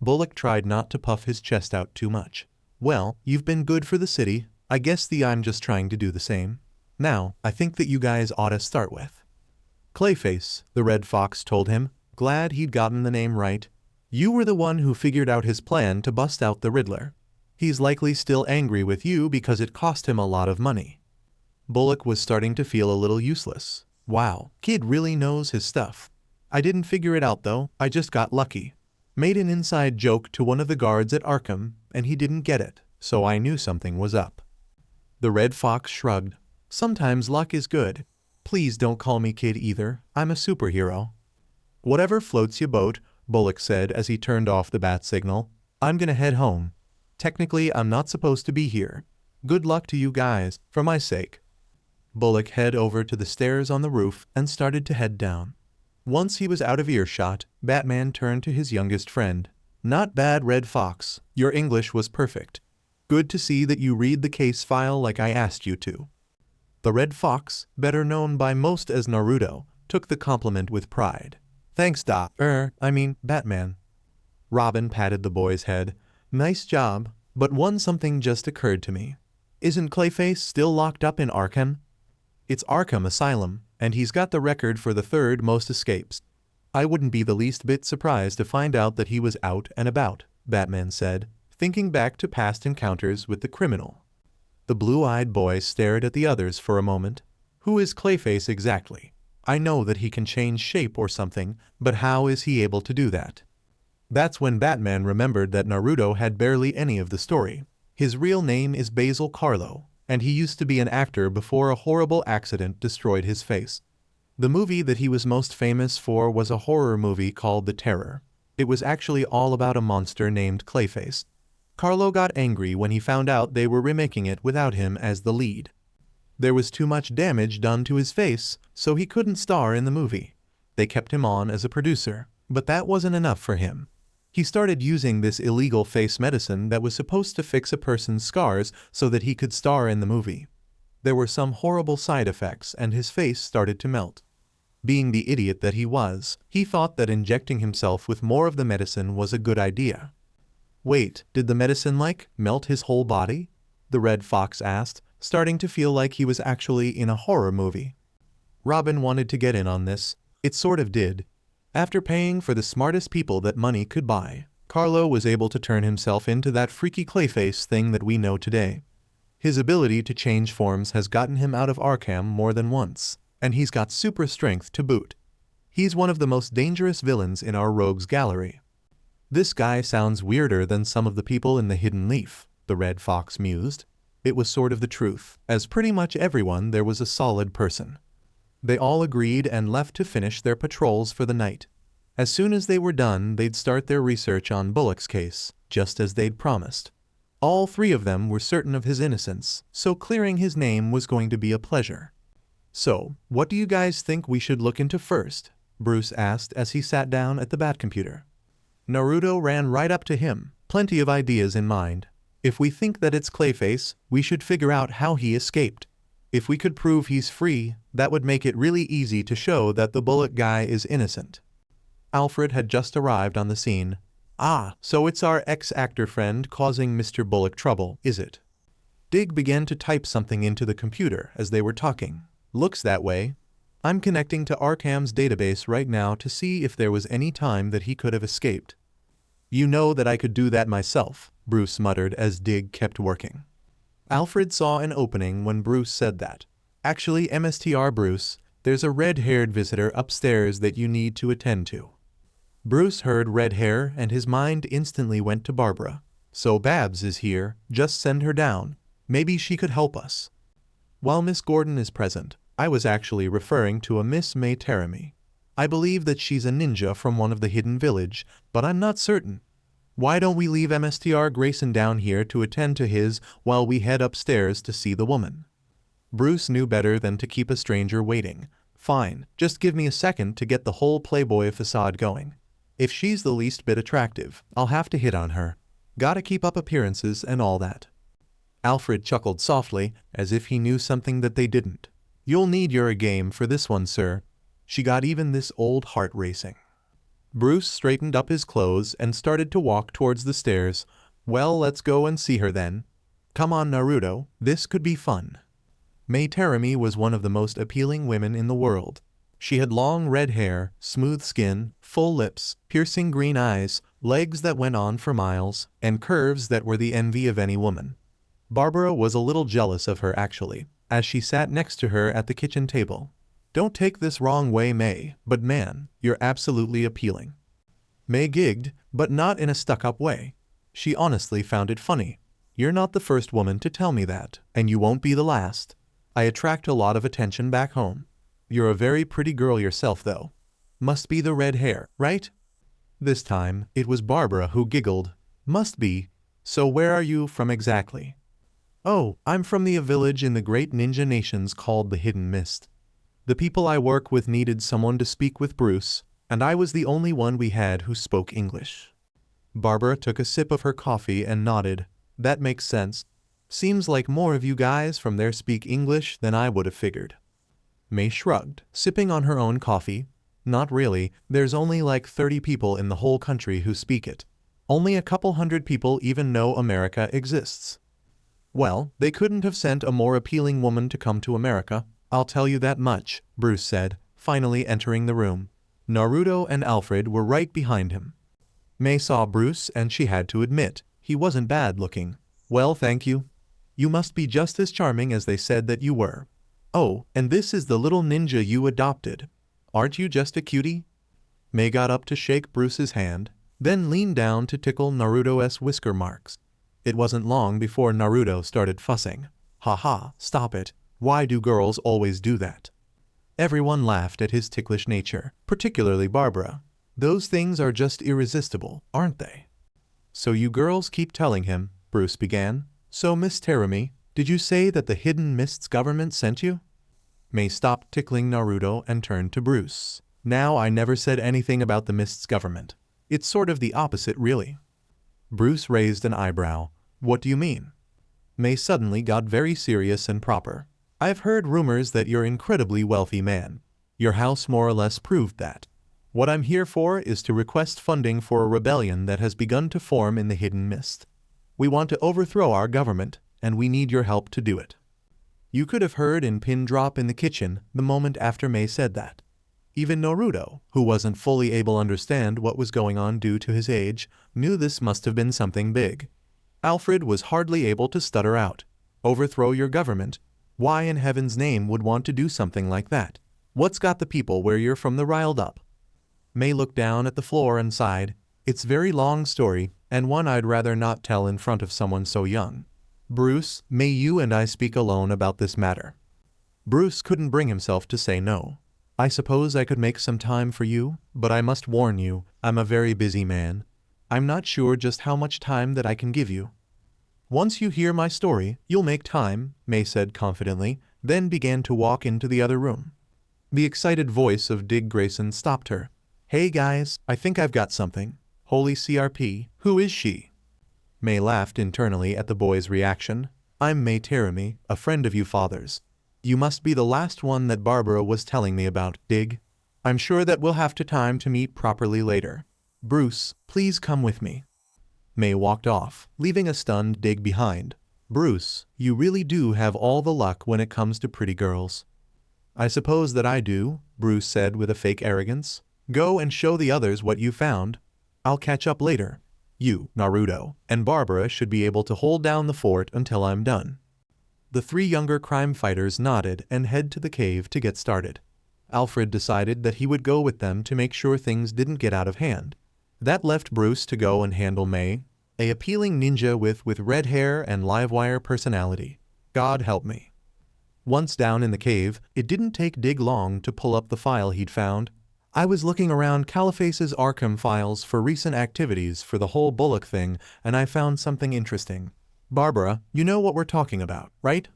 Bullock tried not to puff his chest out too much. "Well, you've been good for the city. I guess I'm just trying to do the same. Now, I think that you guys ought to start with." "Clayface," the Red Fox told him, glad he'd gotten the name right. "You were the one who figured out his plan to bust out the Riddler. He's likely still angry with you because it cost him a lot of money." Bullock was starting to feel a little useless. Wow, kid really knows his stuff. "I didn't figure it out though, I just got lucky. Made an inside joke to one of the guards at Arkham, and he didn't get it, so I knew something was up." The Red Fox shrugged. "Sometimes luck is good. Please don't call me kid either, I'm a superhero." "Whatever floats your boat," Bullock said as he turned off the bat signal. "I'm gonna head home. Technically, I'm not supposed to be here. Good luck to you guys, for my sake." Bullock headed over to the stairs on the roof and started to head down. Once he was out of earshot, Batman turned to his youngest friend. "Not bad, Red Fox. Your English was perfect. Good to see that you read the case file like I asked you to." The Red Fox, better known by most as Naruto, took the compliment with pride. "Thanks, Batman." Robin patted the boy's head. Nice job, but something just occurred to me. Isn't Clayface still locked up in Arkham? It's Arkham Asylum, and he's got the record for the third most escapes. I wouldn't be the least bit surprised to find out that he was out and about, Batman said, thinking back to past encounters with the criminal. The blue-eyed boy stared at the others for a moment. Who is Clayface exactly? I know that he can change shape or something, but how is he able to do that? That's when Batman remembered that Naruto had barely any of the story. His real name is Basil Carlo, and he used to be an actor before a horrible accident destroyed his face. The movie that he was most famous for was a horror movie called The Terror. It was actually all about a monster named Clayface. Carlo got angry when he found out they were remaking it without him as the lead. There was too much damage done to his face, so he couldn't star in the movie. They kept him on as a producer, but that wasn't enough for him. He started using this illegal face medicine that was supposed to fix a person's scars so that he could star in the movie. There were some horrible side effects and his face started to melt. Being the idiot that he was, he thought that injecting himself with more of the medicine was a good idea. Wait, did the medicine melt his whole body? The Red Fox asked, starting to feel like he was actually in a horror movie. Robin wanted to get in on this. It sort of did. After paying for the smartest people that money could buy, Carlo was able to turn himself into that freaky Clayface thing that we know today. His ability to change forms has gotten him out of Arkham more than once, and he's got super strength to boot. He's one of the most dangerous villains in our rogues gallery. This guy sounds weirder than some of the people in the Hidden Leaf, the Red Fox mused. It was sort of the truth, as pretty much everyone there was a solid person. They all agreed and left to finish their patrols for the night. As soon as they were done, they'd start their research on Bullock's case, just as they'd promised. All three of them were certain of his innocence, so clearing his name was going to be a pleasure. So, what do you guys think we should look into first? Bruce asked as he sat down at the Batcomputer. Naruto ran right up to him, plenty of ideas in mind. If we think that it's Clayface, we should figure out how he escaped. If we could prove he's free, that would make it really easy to show that the Bullock guy is innocent. Alfred had just arrived on the scene. Ah, so it's our ex-actor friend causing Mr. Bullock trouble, is it? Dig began to type something into the computer as they were talking. Looks that way. I'm connecting to Arkham's database right now to see if there was any time that he could have escaped. You know that I could do that myself, Bruce muttered as Dig kept working. Alfred saw an opening when Bruce said that. Actually, MSTR Bruce, there's a red-haired visitor upstairs that you need to attend to. Bruce heard red hair and his mind instantly went to Barbara. So Babs is here, just send her down. Maybe she could help us. While Miss Gordon is present, I was actually referring to a Miss May Terami. I believe that she's a ninja from one of the hidden village, but I'm not certain. Why don't we leave MSTR Grayson down here to attend to his while we head upstairs to see the woman? Bruce knew better than to keep a stranger waiting. Fine, just give me a second to get the whole Playboy facade going. If she's the least bit attractive, I'll have to hit on her. Gotta keep up appearances and all that. Alfred chuckled softly, as if he knew something that they didn't. You'll need your game for this one, sir. She got even this old heart racing. Bruce straightened up his clothes and started to walk towards the stairs. Well, let's go and see her then. Come on, Naruto, this could be fun. May Terami was one of the most appealing women in the world. She had long red hair, smooth skin, full lips, piercing green eyes, legs that went on for miles, and curves that were the envy of any woman. Barbara was a little jealous of her actually, as she sat next to her at the kitchen table. Don't take this wrong way, May, but man, you're absolutely appealing. May gigged, but not in a stuck-up way. She honestly found it funny. You're not the first woman to tell me that, and you won't be the last. I attract a lot of attention back home. You're a very pretty girl yourself, though. Must be the red hair, right? This time, it was Barbara who giggled. Must be. So where are you from exactly? Oh, I'm from the village in the great ninja nations called the Hidden Mist. The people I work with needed someone to speak with Bruce, and I was the only one we had who spoke English. Barbara took a sip of her coffee and nodded. That makes sense. Seems like more of you guys from there speak English than I would have figured. May shrugged, sipping on her own coffee. Not really, there's only like 30 people in the whole country who speak it. Only a couple hundred people even know America exists. Well, they couldn't have sent a more appealing woman to come to America, I'll tell you that much, Bruce said, finally entering the room. Naruto and Alfred were right behind him. May saw Bruce and she had to admit, he wasn't bad looking. Well, thank you. You must be just as charming as they said that you were. Oh, and this is the little ninja you adopted. Aren't you just a cutie? May got up to shake Bruce's hand, then leaned down to tickle Naruto's whisker marks. It wasn't long before Naruto started fussing. Haha, stop it. Why do girls always do that? Everyone laughed at his ticklish nature, particularly Barbara. Those things are just irresistible, aren't they? So you girls keep telling him, Bruce began. So Miss Terumi, did you say that the Hidden Mists government sent you? May stopped tickling Naruto and turned to Bruce. Now I never said anything about the Mists government. It's sort of the opposite really. Bruce raised an eyebrow. What do you mean? May suddenly got very serious and proper. I've heard rumors that you're incredibly wealthy man. Your house more or less proved that. What I'm here for is to request funding for a rebellion that has begun to form in the Hidden Mist. We want to overthrow our government, and we need your help to do it. You could have heard a pin drop in the kitchen the moment after May said that. Even Naruto, who wasn't fully able to understand what was going on due to his age, knew this must have been something big. Alfred was hardly able to stutter out. Overthrow your government? Why in heaven's name would want to do something like that? What's got the people where you're from riled up? May looked down at the floor and sighed. It's a very long story, and one I'd rather not tell in front of someone so young. Bruce, may you and I speak alone about this matter? Bruce couldn't bring himself to say no. I suppose I could make some time for you, but I must warn you, I'm a very busy man. I'm not sure just how much time that I can give you. Once you hear my story, you'll make time, May said confidently, then began to walk into the other room. The excited voice of Dig Grayson stopped her. Hey guys, I think I've got something. Holy CRP, who is she? May laughed internally at the boy's reaction. I'm May Terumi, a friend of you father's. You must be the last one that Barbara was telling me about, Dig. I'm sure that we'll have time to meet properly later. Bruce, please come with me. May walked off, leaving a stunned Dig behind. Bruce, you really do have all the luck when it comes to pretty girls. I suppose that I do, Bruce said with a fake arrogance. Go and show the others what you found. I'll catch up later. You, Naruto, and Barbara should be able to hold down the fort until I'm done. The three younger crime fighters nodded and headed to the cave to get started. Alfred decided that he would go with them to make sure things didn't get out of hand. That left Bruce to go and handle May, an appealing ninja with red hair and livewire personality. God help me. Once down in the cave, it didn't take Dig long to pull up the file he'd found. I was looking around Clayface's Arkham files for recent activities for the whole Bullock thing, and I found something interesting. Barbara, you know what we're talking about, right?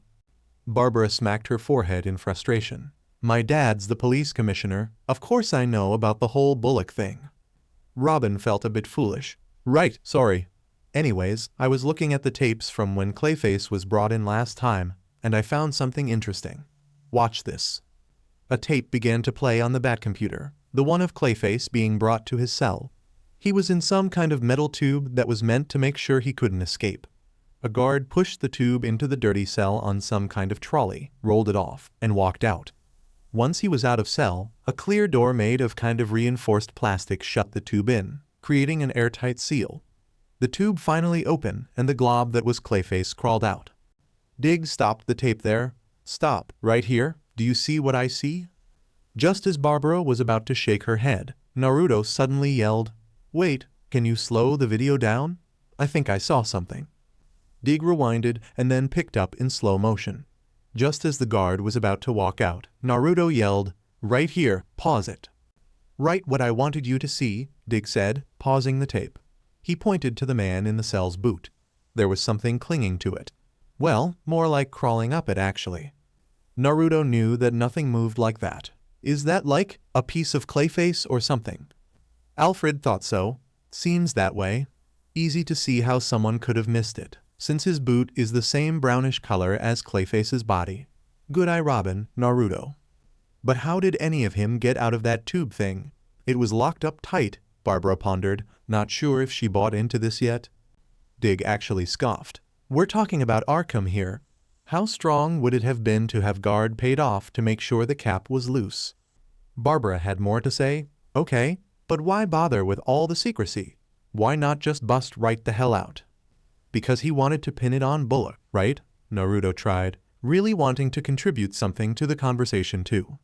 Barbara smacked her forehead in frustration. My dad's the police commissioner. Of course I know about the whole Bullock thing. Robin felt a bit foolish. Right, sorry. Anyways, I was looking at the tapes from when Clayface was brought in last time, and I found something interesting. Watch this. A tape began to play on the Batcomputer, the one of Clayface being brought to his cell. He was in some kind of metal tube that was meant to make sure he couldn't escape. A guard pushed the tube into the dirty cell on some kind of trolley, rolled it off, and walked out. Once he was out of cell, a clear door made of kind of reinforced plastic shut the tube in, creating an airtight seal. The tube finally opened and the glob that was Clayface crawled out. Dig stopped the tape there. Stop, right here, do you see what I see? Just as Barbara was about to shake her head, Naruto suddenly yelled, Wait, can you slow the video down? I think I saw something. Dig rewinded and then picked up in slow motion. Just as the guard was about to walk out, Naruto yelled, Right here, pause it. Right what I wanted you to see, Dig said, pausing the tape. He pointed to the man in the cell's boot. There was something clinging to it. Well, more like crawling up it actually. Naruto knew that nothing moved like that. Is that like a piece of Clayface or something? Alfred thought so. Seems that way. Easy to see how someone could have missed it, since his boot is the same brownish color as Clayface's body. Good eye Robin, Naruto. But how did any of him get out of that tube thing? It was locked up tight, Barbara pondered. Not sure if she bought into this yet? Dig actually scoffed. We're talking about Arkham here. How strong would it have been to have guard paid off to make sure the cap was loose? Barbara had more to say. Okay, but why bother with all the secrecy? Why not just bust right the hell out? Because he wanted to pin it on Bullock, right? Naruto tried, really wanting to contribute something to the conversation too.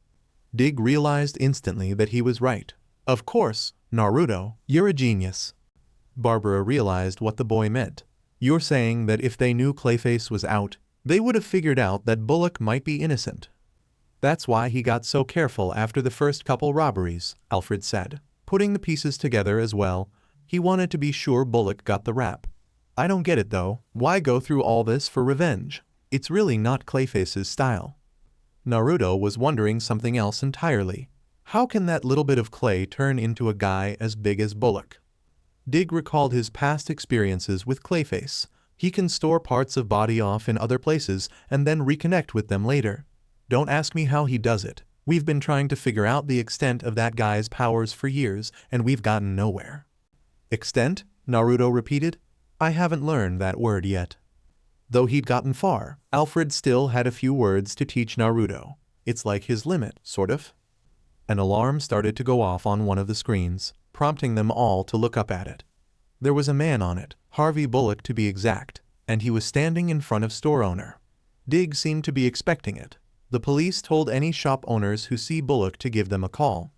Dig realized instantly that he was right. Of course, Naruto, you're a genius. Barbara realized what the boy meant. You're saying that if they knew Clayface was out, they would have figured out that Bullock might be innocent. That's why he got so careful after the first couple robberies, Alfred said, putting the pieces together as well. He wanted to be sure Bullock got the rap. I don't get it though. Why go through all this for revenge? It's really not Clayface's style. Naruto was wondering something else entirely. How can that little bit of clay turn into a guy as big as Bullock? Dig recalled his past experiences with Clayface. He can store parts of body off in other places and then reconnect with them later. Don't ask me how he does it. We've been trying to figure out the extent of that guy's powers for years, and we've gotten nowhere. Extent? Naruto repeated. I haven't learned that word yet. Though he'd gotten far, Alfred still had a few words to teach Naruto. It's like his limit, sort of. An alarm started to go off on one of the screens, prompting them all to look up at it. There was a man on it, Harvey Bullock to be exact, and he was standing in front of store owner. Dig seemed to be expecting it. The police told any shop owners who see Bullock to give them a call.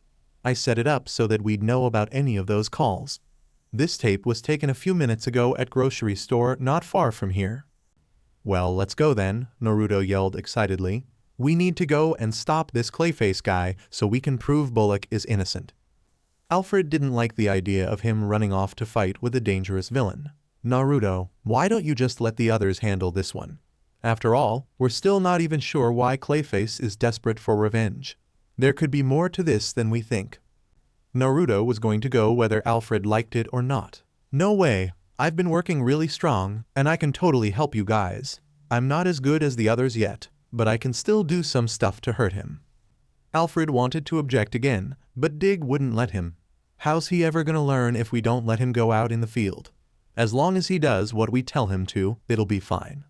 I set it up so that we'd know about any of those calls. This tape was taken a few minutes ago at grocery store not far from here. Well, let's go then, Naruto yelled excitedly. We need to go and stop this Clayface guy so we can prove Bullock is innocent. Alfred didn't like the idea of him running off to fight with a dangerous villain. Naruto, why don't you just let the others handle this one? After all, we're still not even sure why Clayface is desperate for revenge. There could be more to this than we think. Naruto was going to go whether Alfred liked it or not. No way, I've been working really strong, and I can totally help you guys. I'm not as good as the others yet, but I can still do some stuff to hurt him. Alfred wanted to object again, but Dig wouldn't let him. How's he ever gonna learn if we don't let him go out in the field? As long as he does what we tell him to, it'll be fine.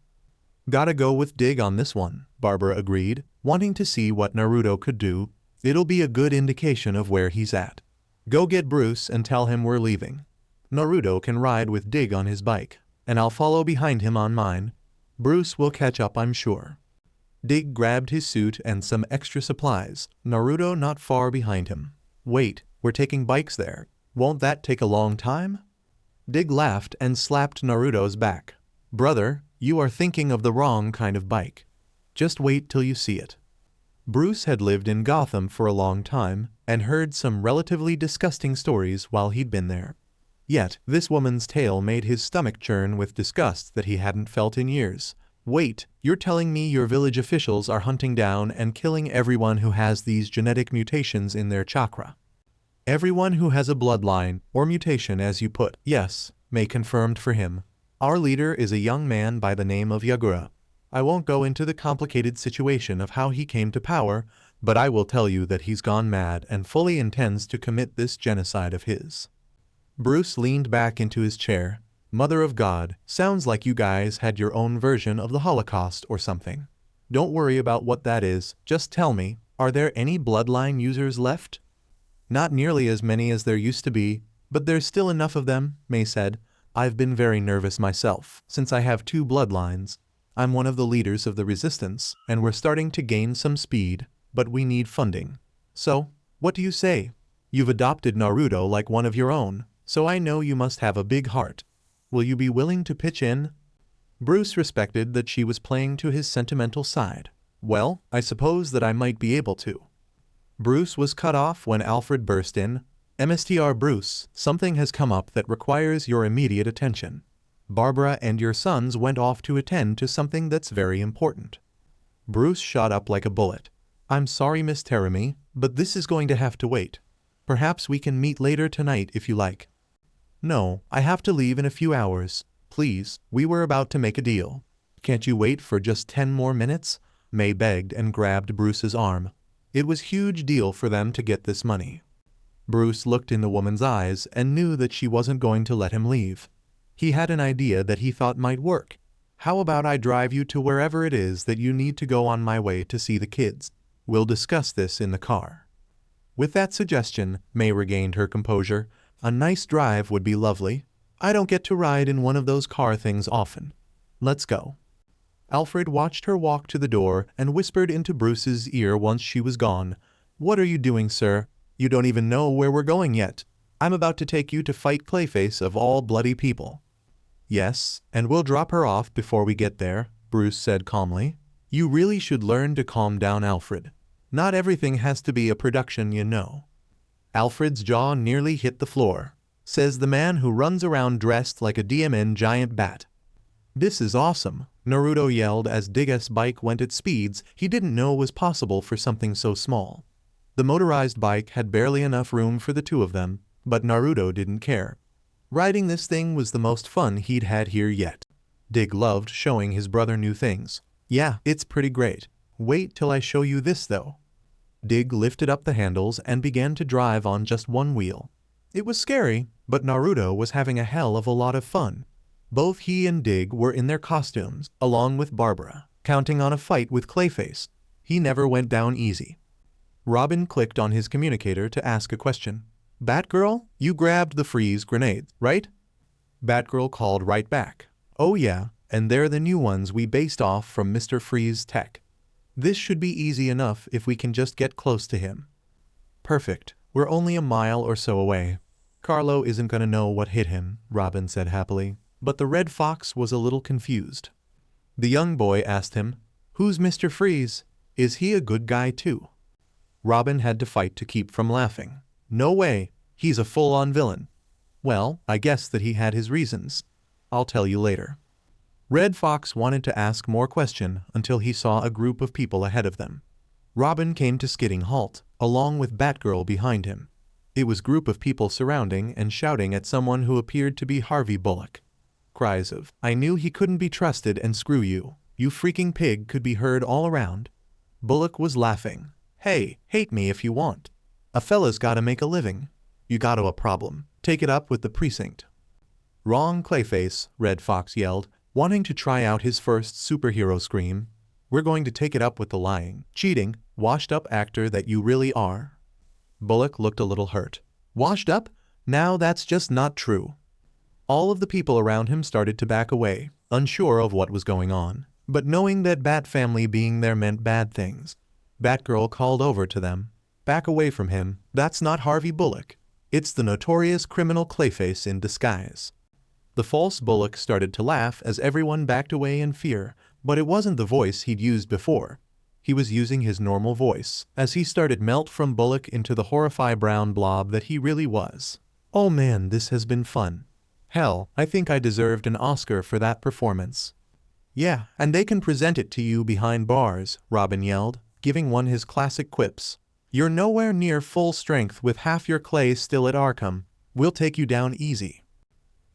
Gotta go with Dig on this one, Barbara agreed, wanting to see what Naruto could do. It'll be a good indication of where he's at. Go get Bruce and tell him we're leaving. Naruto can ride with Dig on his bike, and I'll follow behind him on mine. Bruce will catch up, I'm sure. Dig grabbed his suit and some extra supplies, Naruto not far behind him. Wait, we're taking bikes there. Won't that take a long time? Dig laughed and slapped Naruto's back. Brother, you are thinking of the wrong kind of bike. Just wait till you see it. Bruce had lived in Gotham for a long time and heard some relatively disgusting stories while he'd been there. Yet, this woman's tale made his stomach churn with disgust that he hadn't felt in years. Wait, you're telling me your village officials are hunting down and killing everyone who has these genetic mutations in their chakra? Everyone who has a bloodline, or mutation as you put, yes, May confirmed for him. Our leader is a young man by the name of Yagura. I won't go into the complicated situation of how he came to power, but I will tell you that he's gone mad and fully intends to commit this genocide of his. Bruce leaned back into his chair. Mother of God, sounds like you guys had your own version of the Holocaust or something. Don't worry about what that is, just tell me, are there any bloodline users left? Not nearly as many as there used to be, but there's still enough of them, May said. I've been very nervous myself, since I have 2 bloodlines. I'm one of the leaders of the resistance, and we're starting to gain some speed, but we need funding. So, what do you say? You've adopted Naruto like one of your own, so I know you must have a big heart. Will you be willing to pitch in? Bruce respected that she was playing to his sentimental side. Well, I suppose that I might be able to. Bruce was cut off when Alfred burst in. Mstr Bruce, something has come up that requires your immediate attention. Barbara and your sons went off to attend to something that's very important. Bruce shot up like a bullet. I'm sorry, Miss Terumi, but this is going to have to wait. Perhaps we can meet later tonight if you like. No, I have to leave in a few hours. Please, we were about to make a deal. Can't you wait for just 10 more minutes? May begged and grabbed Bruce's arm. It was a huge deal for them to get this money. Bruce looked in the woman's eyes and knew that she wasn't going to let him leave. He had an idea that he thought might work. How about I drive you to wherever it is that you need to go on my way to see the kids? We'll discuss this in the car. With that suggestion, May regained her composure. A nice drive would be lovely. I don't get to ride in one of those car things often. Let's go. Alfred watched her walk to the door and whispered into Bruce's ear once she was gone. What are you doing, sir? You don't even know where we're going yet. I'm about to take you to fight Clayface of all bloody people. Yes, and we'll drop her off before we get there, Bruce said calmly. You really should learn to calm down, Alfred. Not everything has to be a production, you know. Alfred's jaw nearly hit the floor. Says the man who runs around dressed like a DMN giant bat. This is awesome, Naruto yelled as Dig's bike went at speeds he didn't know was possible for something so small. The motorized bike had barely enough room for the two of them, but Naruto didn't care. Riding this thing was the most fun he'd had here yet. Dig loved showing his brother new things. Yeah, it's pretty great. Wait till I show you this though. Dig lifted up the handles and began to drive on just one wheel. It was scary, but Naruto was having a hell of a lot of fun. Both he and Dig were in their costumes, along with Barbara, counting on a fight with Clayface. He never went down easy. Robin clicked on his communicator to ask a question. Batgirl, you grabbed the freeze grenades, right? Batgirl called right back. Oh yeah, and they're the new ones we based off from Mr. Freeze tech. This should be easy enough if we can just get close to him. Perfect. We're only a mile or so away. Carlo isn't gonna know what hit him, Robin said happily. But the Red Fox was a little confused. The young boy asked him, Who's Mr. Freeze? Is he a good guy too? Robin had to fight to keep from laughing. No way, he's a full-on villain. Well, I guess that he had his reasons. I'll tell you later. Red Fox wanted to ask more question until he saw a group of people ahead of them. Robin came to skidding halt, along with Batgirl behind him. It was a group of people surrounding and shouting at someone who appeared to be Harvey Bullock. Cries of, I knew he couldn't be trusted and screw you, you freaking pig could be heard all around. Bullock was laughing. Hey, hate me if you want. A fella's gotta make a living. You got a problem. Take it up with the precinct. Wrong, Clayface, Red Fox yelled, wanting to try out his first superhero scream. We're going to take it up with the lying, cheating, washed-up actor that you really are. Bullock looked a little hurt. Washed up? Now that's just not true. All of the people around him started to back away, unsure of what was going on, but knowing that Bat family being there meant bad things. Batgirl called over to them. Back away from him, that's not Harvey Bullock. It's the notorious criminal Clayface in disguise. The false Bullock started to laugh as everyone backed away in fear, but it wasn't the voice he'd used before. He was using his normal voice, as he started melt from Bullock into the horrified brown blob that he really was. Oh man, this has been fun. Hell, I think I deserved an Oscar for that performance. Yeah, and they can present it to you behind bars, Robin yelled, giving one his classic quips. You're nowhere near full strength with half your clay still at Arkham. We'll take you down easy.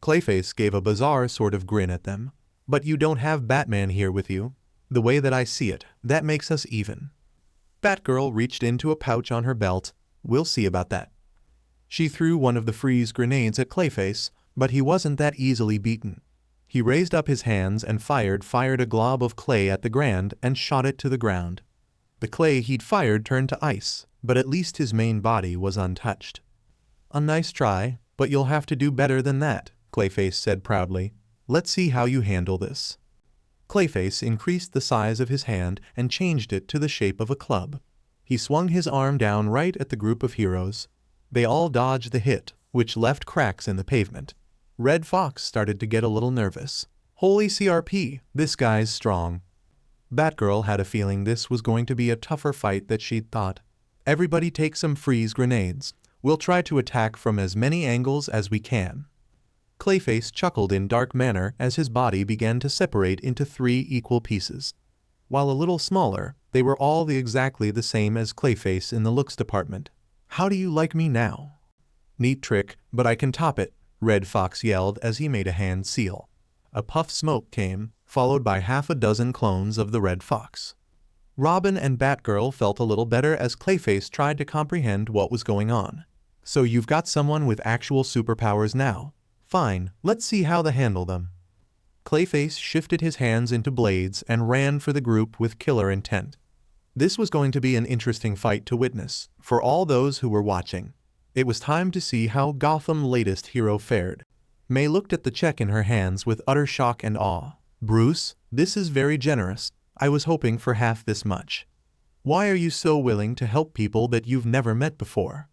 Clayface gave a bizarre sort of grin at them. But you don't have Batman here with you. The way that I see it, that makes us even. Batgirl reached into a pouch on her belt. We'll see about that. She threw one of the freeze grenades at Clayface, but he wasn't that easily beaten. He raised up his hands and fired a glob of clay at the ground and shot it to the ground. The clay he'd fired turned to ice, but at least his main body was untouched. A nice try, but you'll have to do better than that, Clayface said proudly. Let's see how you handle this. Clayface increased the size of his hand and changed it to the shape of a club. He swung his arm down right at the group of heroes. They all dodged the hit, which left cracks in the pavement. Red Fox started to get a little nervous. Holy CRP, this guy's strong. Batgirl had a feeling this was going to be a tougher fight than she'd thought. Everybody take some freeze grenades. We'll try to attack from as many angles as we can. Clayface chuckled in dark manner as his body began to separate into 3 equal pieces. While a little smaller, they were all exactly the same as Clayface in the looks department. How do you like me now? Neat trick, but I can top it, Red Fox yelled as he made a hand seal. A puff smoke came, followed by half a dozen clones of the Red Fox. Robin and Batgirl felt a little better as Clayface tried to comprehend what was going on. So you've got someone with actual superpowers now. Fine, let's see how they handle them. Clayface shifted his hands into blades and ran for the group with killer intent. This was going to be an interesting fight to witness, for all those who were watching. It was time to see how Gotham's latest hero fared. May looked at the check in her hands with utter shock and awe. Bruce, this is very generous. I was hoping for half this much. Why are you so willing to help people that you've never met before?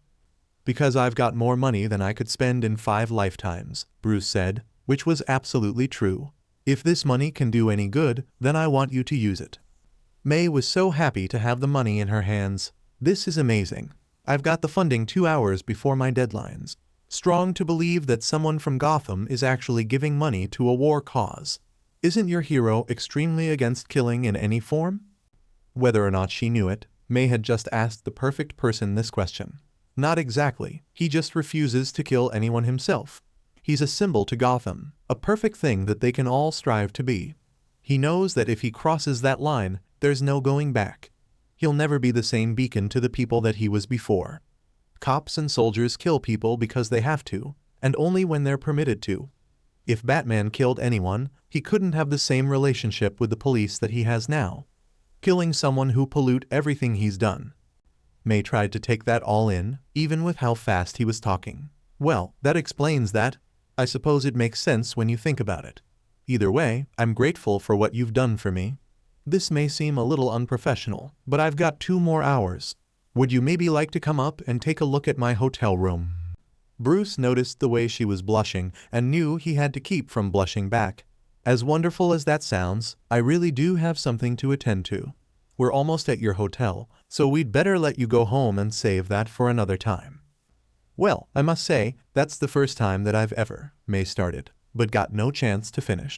Because I've got more money than I could spend in 5 lifetimes, Bruce said, which was absolutely true. If this money can do any good, then I want you to use it. May was so happy to have the money in her hands. This is amazing. I've got the funding 2 hours before my deadlines. Strong to believe that someone from Gotham is actually giving money to a war cause. Isn't your hero extremely against killing in any form? Whether or not she knew it, May had just asked the perfect person this question. Not exactly, he just refuses to kill anyone himself. He's a symbol to Gotham, a perfect thing that they can all strive to be. He knows that if he crosses that line, there's no going back. He'll never be the same beacon to the people that he was before. Cops and soldiers kill people because they have to, and only when they're permitted to. If Batman killed anyone, he couldn't have the same relationship with the police that he has now. Killing someone who pollute everything he's done. May tried to take that all in, even with how fast he was talking. Well, that explains that. I suppose it makes sense when you think about it. Either way, I'm grateful for what you've done for me. This may seem a little unprofessional, but I've got 2 more hours. Would you maybe like to come up and take a look at my hotel room? Bruce noticed the way she was blushing and knew he had to keep from blushing back. As wonderful as that sounds, I really do have something to attend to. We're almost at your hotel, so we'd better let you go home and save that for another time. Well, I must say, that's the first time that I've ever, May started, but got no chance to finish.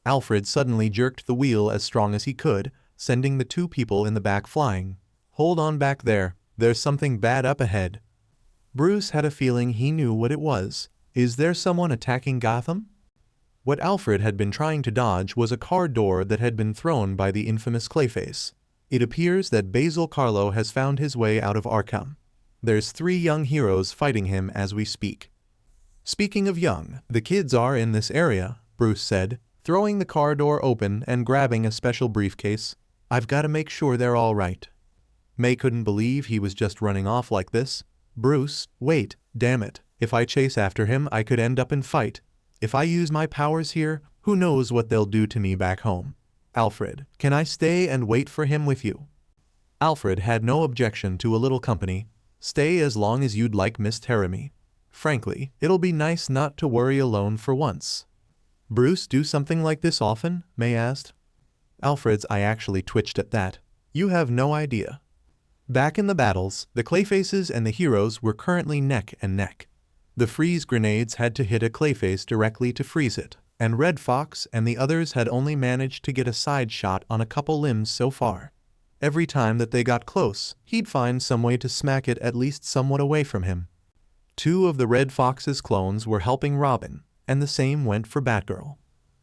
Alfred suddenly jerked the wheel as strong as he could, sending the 2 people in the back flying. Hold on back there, there's something bad up ahead. Bruce had a feeling he knew what it was. Is there someone attacking Gotham? What Alfred had been trying to dodge was a car door that had been thrown by the infamous Clayface. It appears that Basil Carlo has found his way out of Arkham. There's 3 young heroes fighting him as we speak. Speaking of young, the kids are in this area, Bruce said, throwing the car door open and grabbing a special briefcase. I've got to make sure they're all right. May couldn't believe he was just running off like this. Bruce, wait, damn it, if I chase after him I could end up in fight. If I use my powers here, who knows what they'll do to me back home. Alfred, can I stay and wait for him with you? Alfred had no objection to a little company. Stay as long as you'd like, Miss Teremy. Frankly, it'll be nice not to worry alone for once. Bruce do something like this often? May asked. Alfred's eye actually twitched at that. You have no idea. Back in the battles, the Clayfaces and the heroes were currently neck and neck. The freeze grenades had to hit a Clayface directly to freeze it, and Red Fox and the others had only managed to get a side shot on a couple limbs so far. Every time that they got close, he'd find some way to smack it at least somewhat away from him. 2 of the Red Fox's clones were helping Robin, and the same went for Batgirl.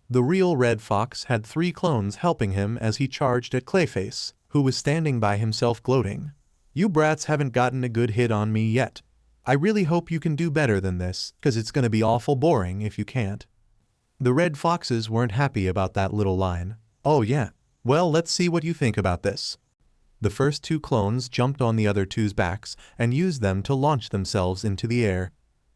The real Red Fox had 3 clones helping him as he charged at Clayface, who was standing by himself gloating. You brats haven't gotten a good hit on me yet. I really hope you can do better than this, 'cause it's gonna be awful boring if you can't. The Red Foxes weren't happy about that little line. Oh yeah, well let's see what you think about this. The first 2 clones jumped on the other 2's backs and used them to launch themselves into the air.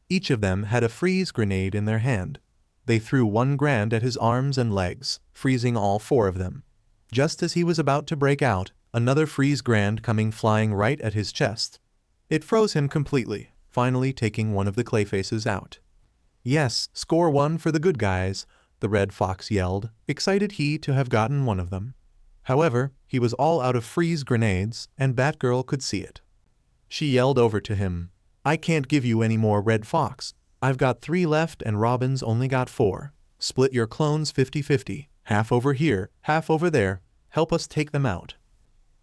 Each of them had a freeze grenade in their hand. They threw 1 grand at his arms and legs, freezing all 4 of them. Just as he was about to break out, another freeze grand coming flying right at his chest. It froze him completely, finally taking one of the Clayfaces out. Yes, score 1 for the good guys, the Red Fox yelled, excited he to have gotten one of them. However, he was all out of freeze grenades, and Batgirl could see it. She yelled over to him, I can't give you any more, Red Fox. I've got 3 left and Robin's only got 4. Split your clones 50-50, half over here, half over there. Help us take them out.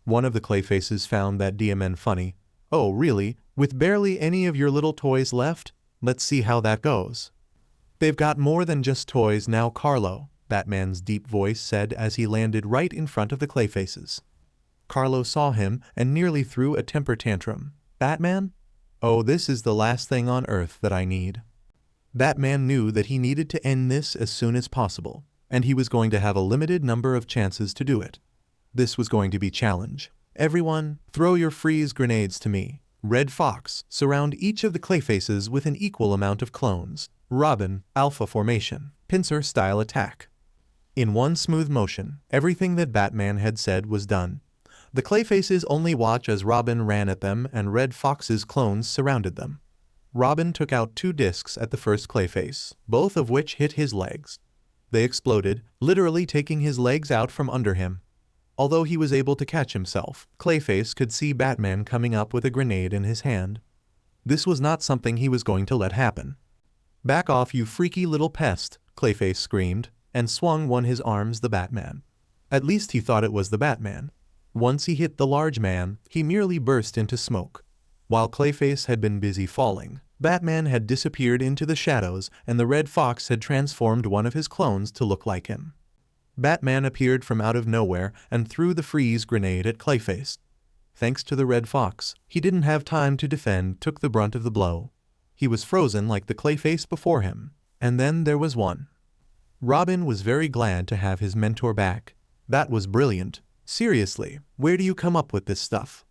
One of the Clayfaces found that DMN funny. Oh really, with barely any of your little toys left? Let's see how that goes. They've got more than just toys now, Carlo, Batman's deep voice said as he landed right in front of the Clayfaces. Carlo saw him and nearly threw a temper tantrum. Batman? Oh, this is the last thing on earth that I need. Batman knew that he needed to end this as soon as possible, and he was going to have a limited number of chances to do it. This was going to be challenge. Everyone, throw your freeze grenades to me. Red Fox, surround each of the Clayfaces with an equal amount of clones. Robin, Alpha Formation, pincer-style attack. In one smooth motion, everything that Batman had said was done. The Clayfaces only watch as Robin ran at them and Red Fox's clones surrounded them. Robin took out 2 discs at the first Clayface, both of which hit his legs. They exploded, literally taking his legs out from under him. Although he was able to catch himself, Clayface could see Batman coming up with a grenade in his hand. This was not something he was going to let happen. "Back off, you freaky little pest," Clayface screamed, and swung one his arms the Batman. At least he thought it was the Batman. Once he hit the large man, he merely burst into smoke. While Clayface had been busy falling, Batman had disappeared into the shadows and the Red Fox had transformed one of his clones to look like him. Batman appeared from out of nowhere and threw the freeze grenade at Clayface. Thanks to the Red Fox, he didn't have time to defend, took the brunt of the blow. He was frozen like the Clayface before him. And then there was one. Robin was very glad to have his mentor back. That was brilliant. Seriously, where do you come up with this stuff?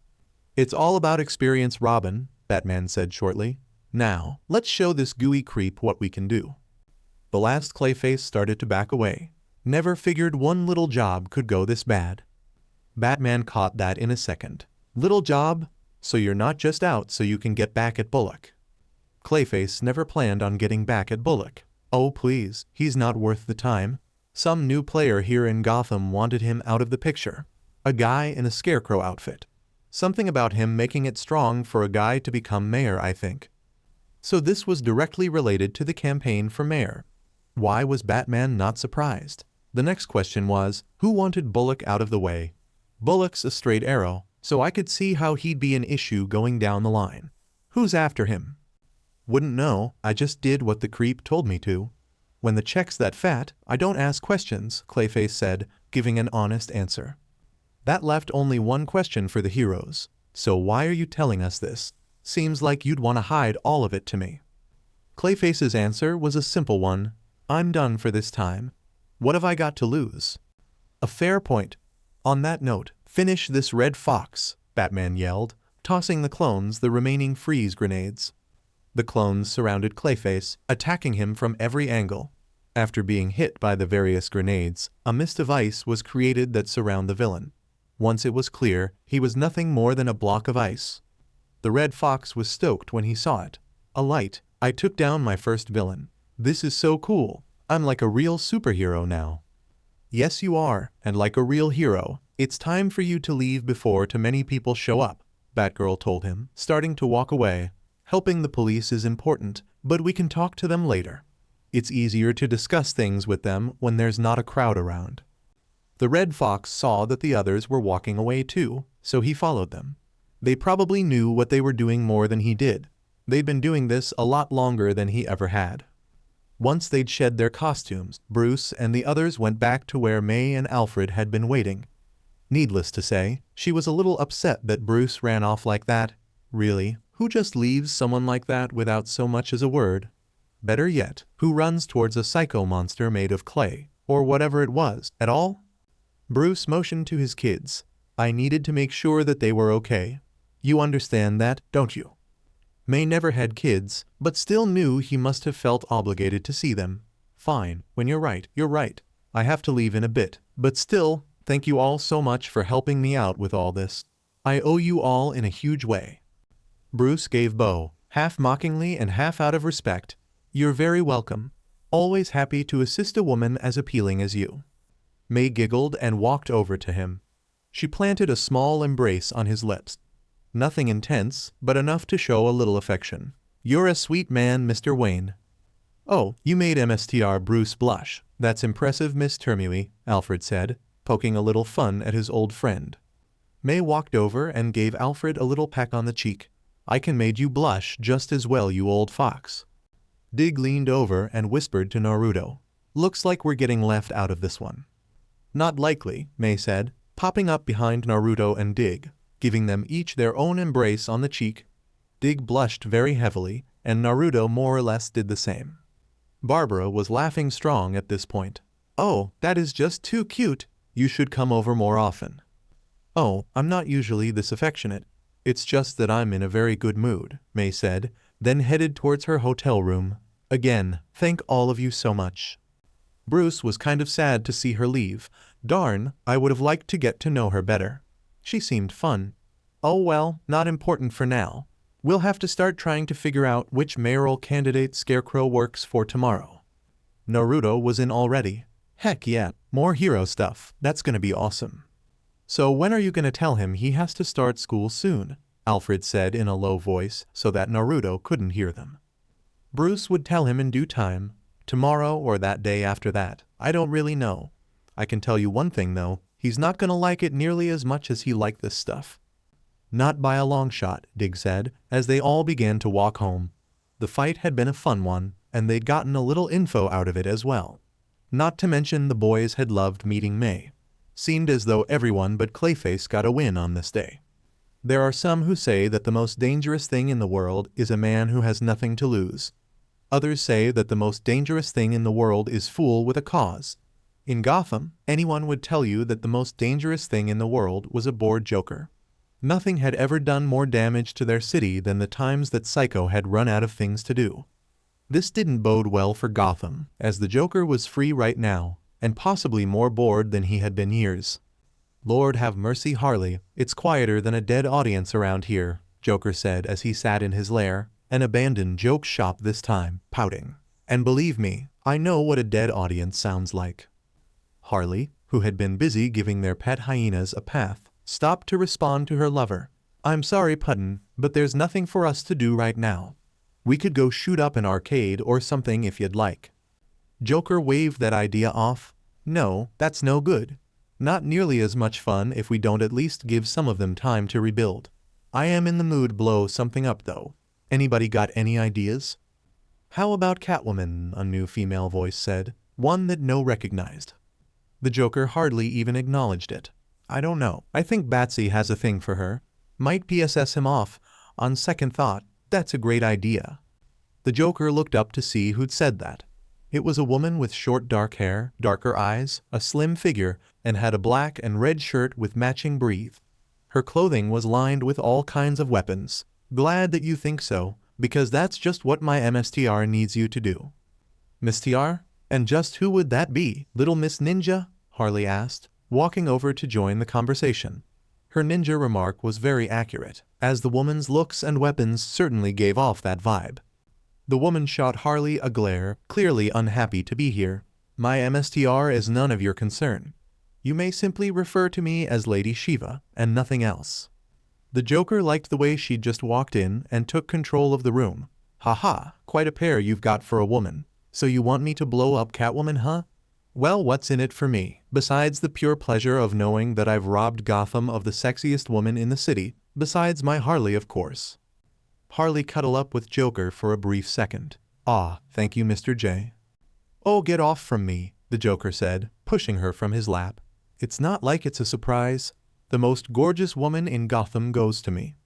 It's all about experience, Robin, Batman said shortly. Now, let's show this gooey creep what we can do. The last Clayface started to back away. Never figured one little job could go this bad. Batman caught that in a second. Little job? So you're not just out so you can get back at Bullock. Clayface never planned on getting back at Bullock. Oh please, he's not worth the time. Some new player here in Gotham wanted him out of the picture. A guy in a Scarecrow outfit. Something about him making it strong for a guy to become mayor, I think. So this was directly related to the campaign for mayor. Why was Batman not surprised? The next question was, who wanted Bullock out of the way? Bullock's a straight arrow, so I could see how he'd be an issue going down the line. Who's after him? Wouldn't know, I just did what the creep told me to. When the check's that fat, I don't ask questions, Clayface said, giving an honest answer. That left only one question for the heroes. So why are you telling us this? Seems like you'd want to hide all of it to me. Clayface's answer was a simple one. I'm done for this time. What have I got to lose? A fair point. On that note, finish this Red Fox, Batman yelled, tossing the clones the remaining freeze grenades. The clones surrounded Clayface, attacking him from every angle. After being hit by the various grenades, a mist of ice was created that surrounded the villain. Once it was clear, he was nothing more than a block of ice. The Red Fox was stoked when he saw it. A light. I took down my first villain. This is so cool. I'm like a real superhero now. Yes, you are, and like a real hero. It's time for you to leave before too many people show up, Batgirl told him, starting to walk away. Helping the police is important, but we can talk to them later. It's easier to discuss things with them when there's not a crowd around. The Red Fox saw that the others were walking away too, so he followed them. They probably knew what they were doing more than he did. They'd been doing this a lot longer than he ever had. Once they'd shed their costumes, Bruce and the others went back to where May and Alfred had been waiting. Needless to say, she was a little upset that Bruce ran off like that. Really, who just leaves someone like that without so much as a word? Better yet, who runs towards a psycho monster made of clay, or whatever it was, at all? Bruce motioned to his kids. I needed to make sure that they were okay. You understand that, don't you? May never had kids, but still knew he must have felt obligated to see them. Fine, when you're right, you're right. I have to leave in a bit, but still, thank you all so much for helping me out with all this. I owe you all in a huge way. Bruce gave Bo, half mockingly and half out of respect. You're very welcome. Always happy to assist a woman as appealing as you. May giggled and walked over to him. She planted a small embrace on his lips. Nothing intense, but enough to show a little affection. You're a sweet man, Mr. Wayne. Oh, you made Mr. Bruce blush. That's impressive, Miss Termui, Alfred said, poking a little fun at his old friend. May walked over and gave Alfred a little peck on the cheek. I can made you blush just as well, you old fox. Dig leaned over and whispered to Naruto. Looks like we're getting left out of this one. Not likely, May said, popping up behind Naruto and Dig, giving them each their own embrace on the cheek. Dig blushed very heavily, and Naruto more or less did the same. Barbara was laughing strong at this point. "Oh, that is just too cute. You should come over more often." "Oh, I'm not usually this affectionate. It's just that I'm in a very good mood," May said, then headed towards her hotel room. "Again, thank all of you so much." Bruce was kind of sad to see her leave. Darn, I would have liked to get to know her better. She seemed fun. Oh well, not important for now. We'll have to start trying to figure out which mayoral candidate Scarecrow works for tomorrow. Naruto was in already. Heck yeah, more hero stuff. That's gonna be awesome. "So when are you gonna tell him he has to start school soon?" Alfred said in a low voice so that Naruto couldn't hear them. Bruce would tell him in due time, tomorrow or that day after that. I don't really know. I can tell you one thing though, he's not gonna like it nearly as much as he liked this stuff. Not by a long shot, Dig said, as they all began to walk home. The fight had been a fun one, and they'd gotten a little info out of it as well. Not to mention the boys had loved meeting May. Seemed as though everyone but Clayface got a win on this day. There are some who say that the most dangerous thing in the world is a man who has nothing to lose. Others say that the most dangerous thing in the world is fool with a cause. In Gotham, anyone would tell you that the most dangerous thing in the world was a bored joker. Nothing had ever done more damage to their city than the times that Psycho had run out of things to do. This didn't bode well for Gotham, as the Joker was free right now, and possibly more bored than he had been years. "Lord have mercy, Harley, it's quieter than a dead audience around here," Joker said as he sat in his lair, an abandoned joke shop this time, pouting. "And believe me, I know what a dead audience sounds like." Harley, who had been busy giving their pet hyenas a bath, stopped to respond to her lover. "I'm sorry, Puddin', but there's nothing for us to do right now. We could go shoot up an arcade or something if you'd like." Joker waved that idea off. "No, that's no good. Not nearly as much fun if we don't at least give some of them time to rebuild. I am in the mood blow something up though. Anybody got any ideas?" "How about Catwoman?" a new female voice said, one that no recognized. The Joker hardly even acknowledged it. "I don't know. I think Batsy has a thing for her. Might PSS him off. On second thought, that's a great idea." The Joker looked up to see who'd said that. It was a woman with short dark hair, darker eyes, a slim figure, and had a black and red shirt with matching breathe. Her clothing was lined with all kinds of weapons. "Glad that you think so, because that's just what my MSTR needs you to do." "MSTR? And just who would that be, Little Miss Ninja?" Harley asked, walking over to join the conversation. Her ninja remark was very accurate, as the woman's looks and weapons certainly gave off that vibe. The woman shot Harley a glare, clearly unhappy to be here. "My MSTR is none of your concern. You may simply refer to me as Lady Shiva, and nothing else." The Joker liked the way she'd just walked in and took control of the room. "Haha, quite a pair you've got for a woman. So you want me to blow up Catwoman, huh? Well, what's in it for me, besides the pure pleasure of knowing that I've robbed Gotham of the sexiest woman in the city, besides my Harley, of course." Harley cuddled up with Joker for a brief second. "Ah, thank you, Mr. J." "Oh, get off from me," the Joker said, pushing her from his lap. "It's not like it's a surprise. The most gorgeous woman in Gotham goes to me."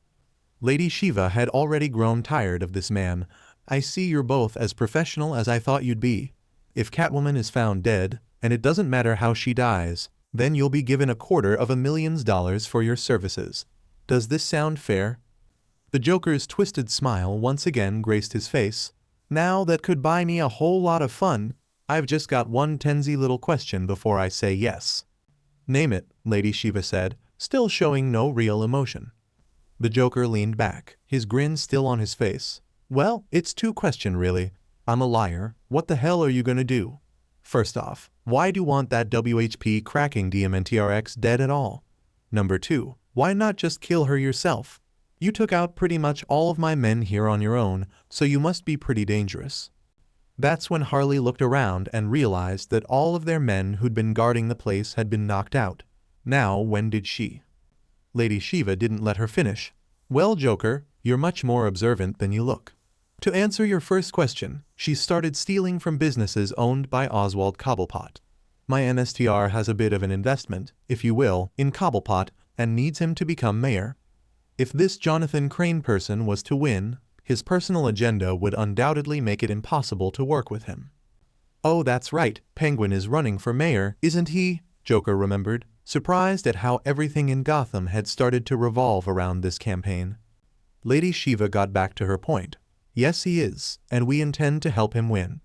Lady Shiva had already grown tired of this man. "I see you're both as professional as I thought you'd be. If Catwoman is found dead, and it doesn't matter how she dies, then you'll be given $250,000 for your services. Does this sound fair?" The Joker's twisted smile once again graced his face. "Now that could buy me a whole lot of fun. I've just got one tensy little question before I say yes." "Name it," Lady Shiva said, still showing no real emotion. The Joker leaned back, his grin still on his face. "Well, it's two-question really. I'm a liar. What the hell are you gonna do? First off, why do you want that WHP cracking DMNTRX dead at all? Number 2, why not just kill her yourself? You took out pretty much all of my men here on your own, so you must be pretty dangerous." That's when Harley looked around and realized that all of their men who'd been guarding the place had been knocked out. Now, when did she? Lady Shiva didn't let her finish. "Well, Joker, you're much more observant than you look. To answer your first question, she started stealing from businesses owned by Oswald Cobblepot. My NSTR has a bit of an investment, if you will, in Cobblepot, and needs him to become mayor. If this Jonathan Crane person was to win, his personal agenda would undoubtedly make it impossible to work with him. Oh, that's right, Penguin is running for mayor, isn't he? Joker remembered, surprised at how everything in Gotham had started to revolve around this campaign. Lady Shiva got back to her point. Yes, he is, and we intend to help him win.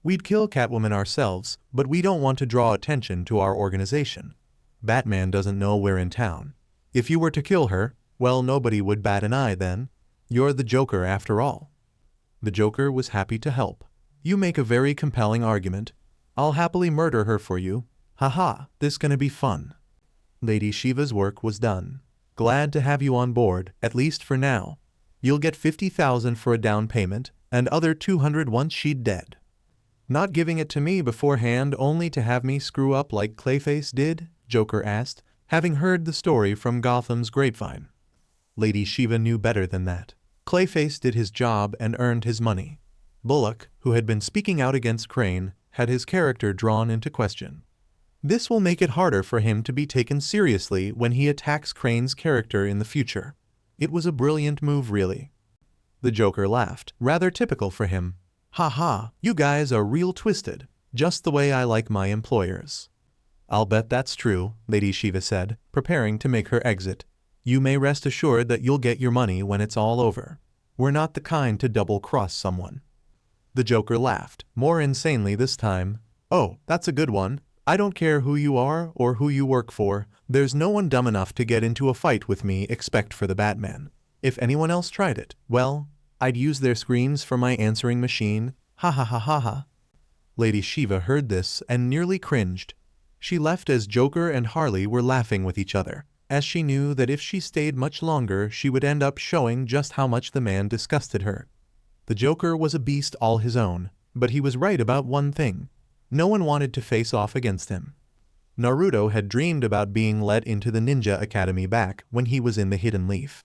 We'd kill Catwoman ourselves, but we don't want to draw attention to our organization. Batman doesn't know we're in town. If you were to kill her, well, nobody would bat an eye then. You're the Joker after all. The Joker was happy to help. You make a very compelling argument. I'll happily murder her for you. Haha, this gonna be fun. Lady Shiva's work was done. Glad to have you on board, at least for now. You'll get 50,000 for a down payment, and other 200 once she's dead. Not giving it to me beforehand only to have me screw up like Clayface did? Joker asked, having heard the story from Gotham's grapevine. Lady Shiva knew better than that. Clayface did his job and earned his money. Bullock, who had been speaking out against Crane, had his character drawn into question. This will make it harder for him to be taken seriously when he attacks Crane's character in the future. It was a brilliant move, really. The Joker laughed, rather typical for him. Ha ha, you guys are real twisted, just the way I like my employers. I'll bet that's true, Lady Shiva said, preparing to make her exit. You may rest assured that you'll get your money when it's all over. We're not the kind to double-cross someone. The Joker laughed, more insanely this time. Oh, that's a good one. I don't care who you are or who you work for. There's no one dumb enough to get into a fight with me except for the Batman. If anyone else tried it, well, I'd use their screams for my answering machine. Ha ha ha ha ha. Lady Shiva heard this and nearly cringed. She left as Joker and Harley were laughing with each other, as she knew that if she stayed much longer she would end up showing just how much the man disgusted her. The Joker was a beast all his own, but he was right about one thing. No one wanted to face off against him. Naruto had dreamed about being let into the Ninja Academy back when he was in the Hidden Leaf.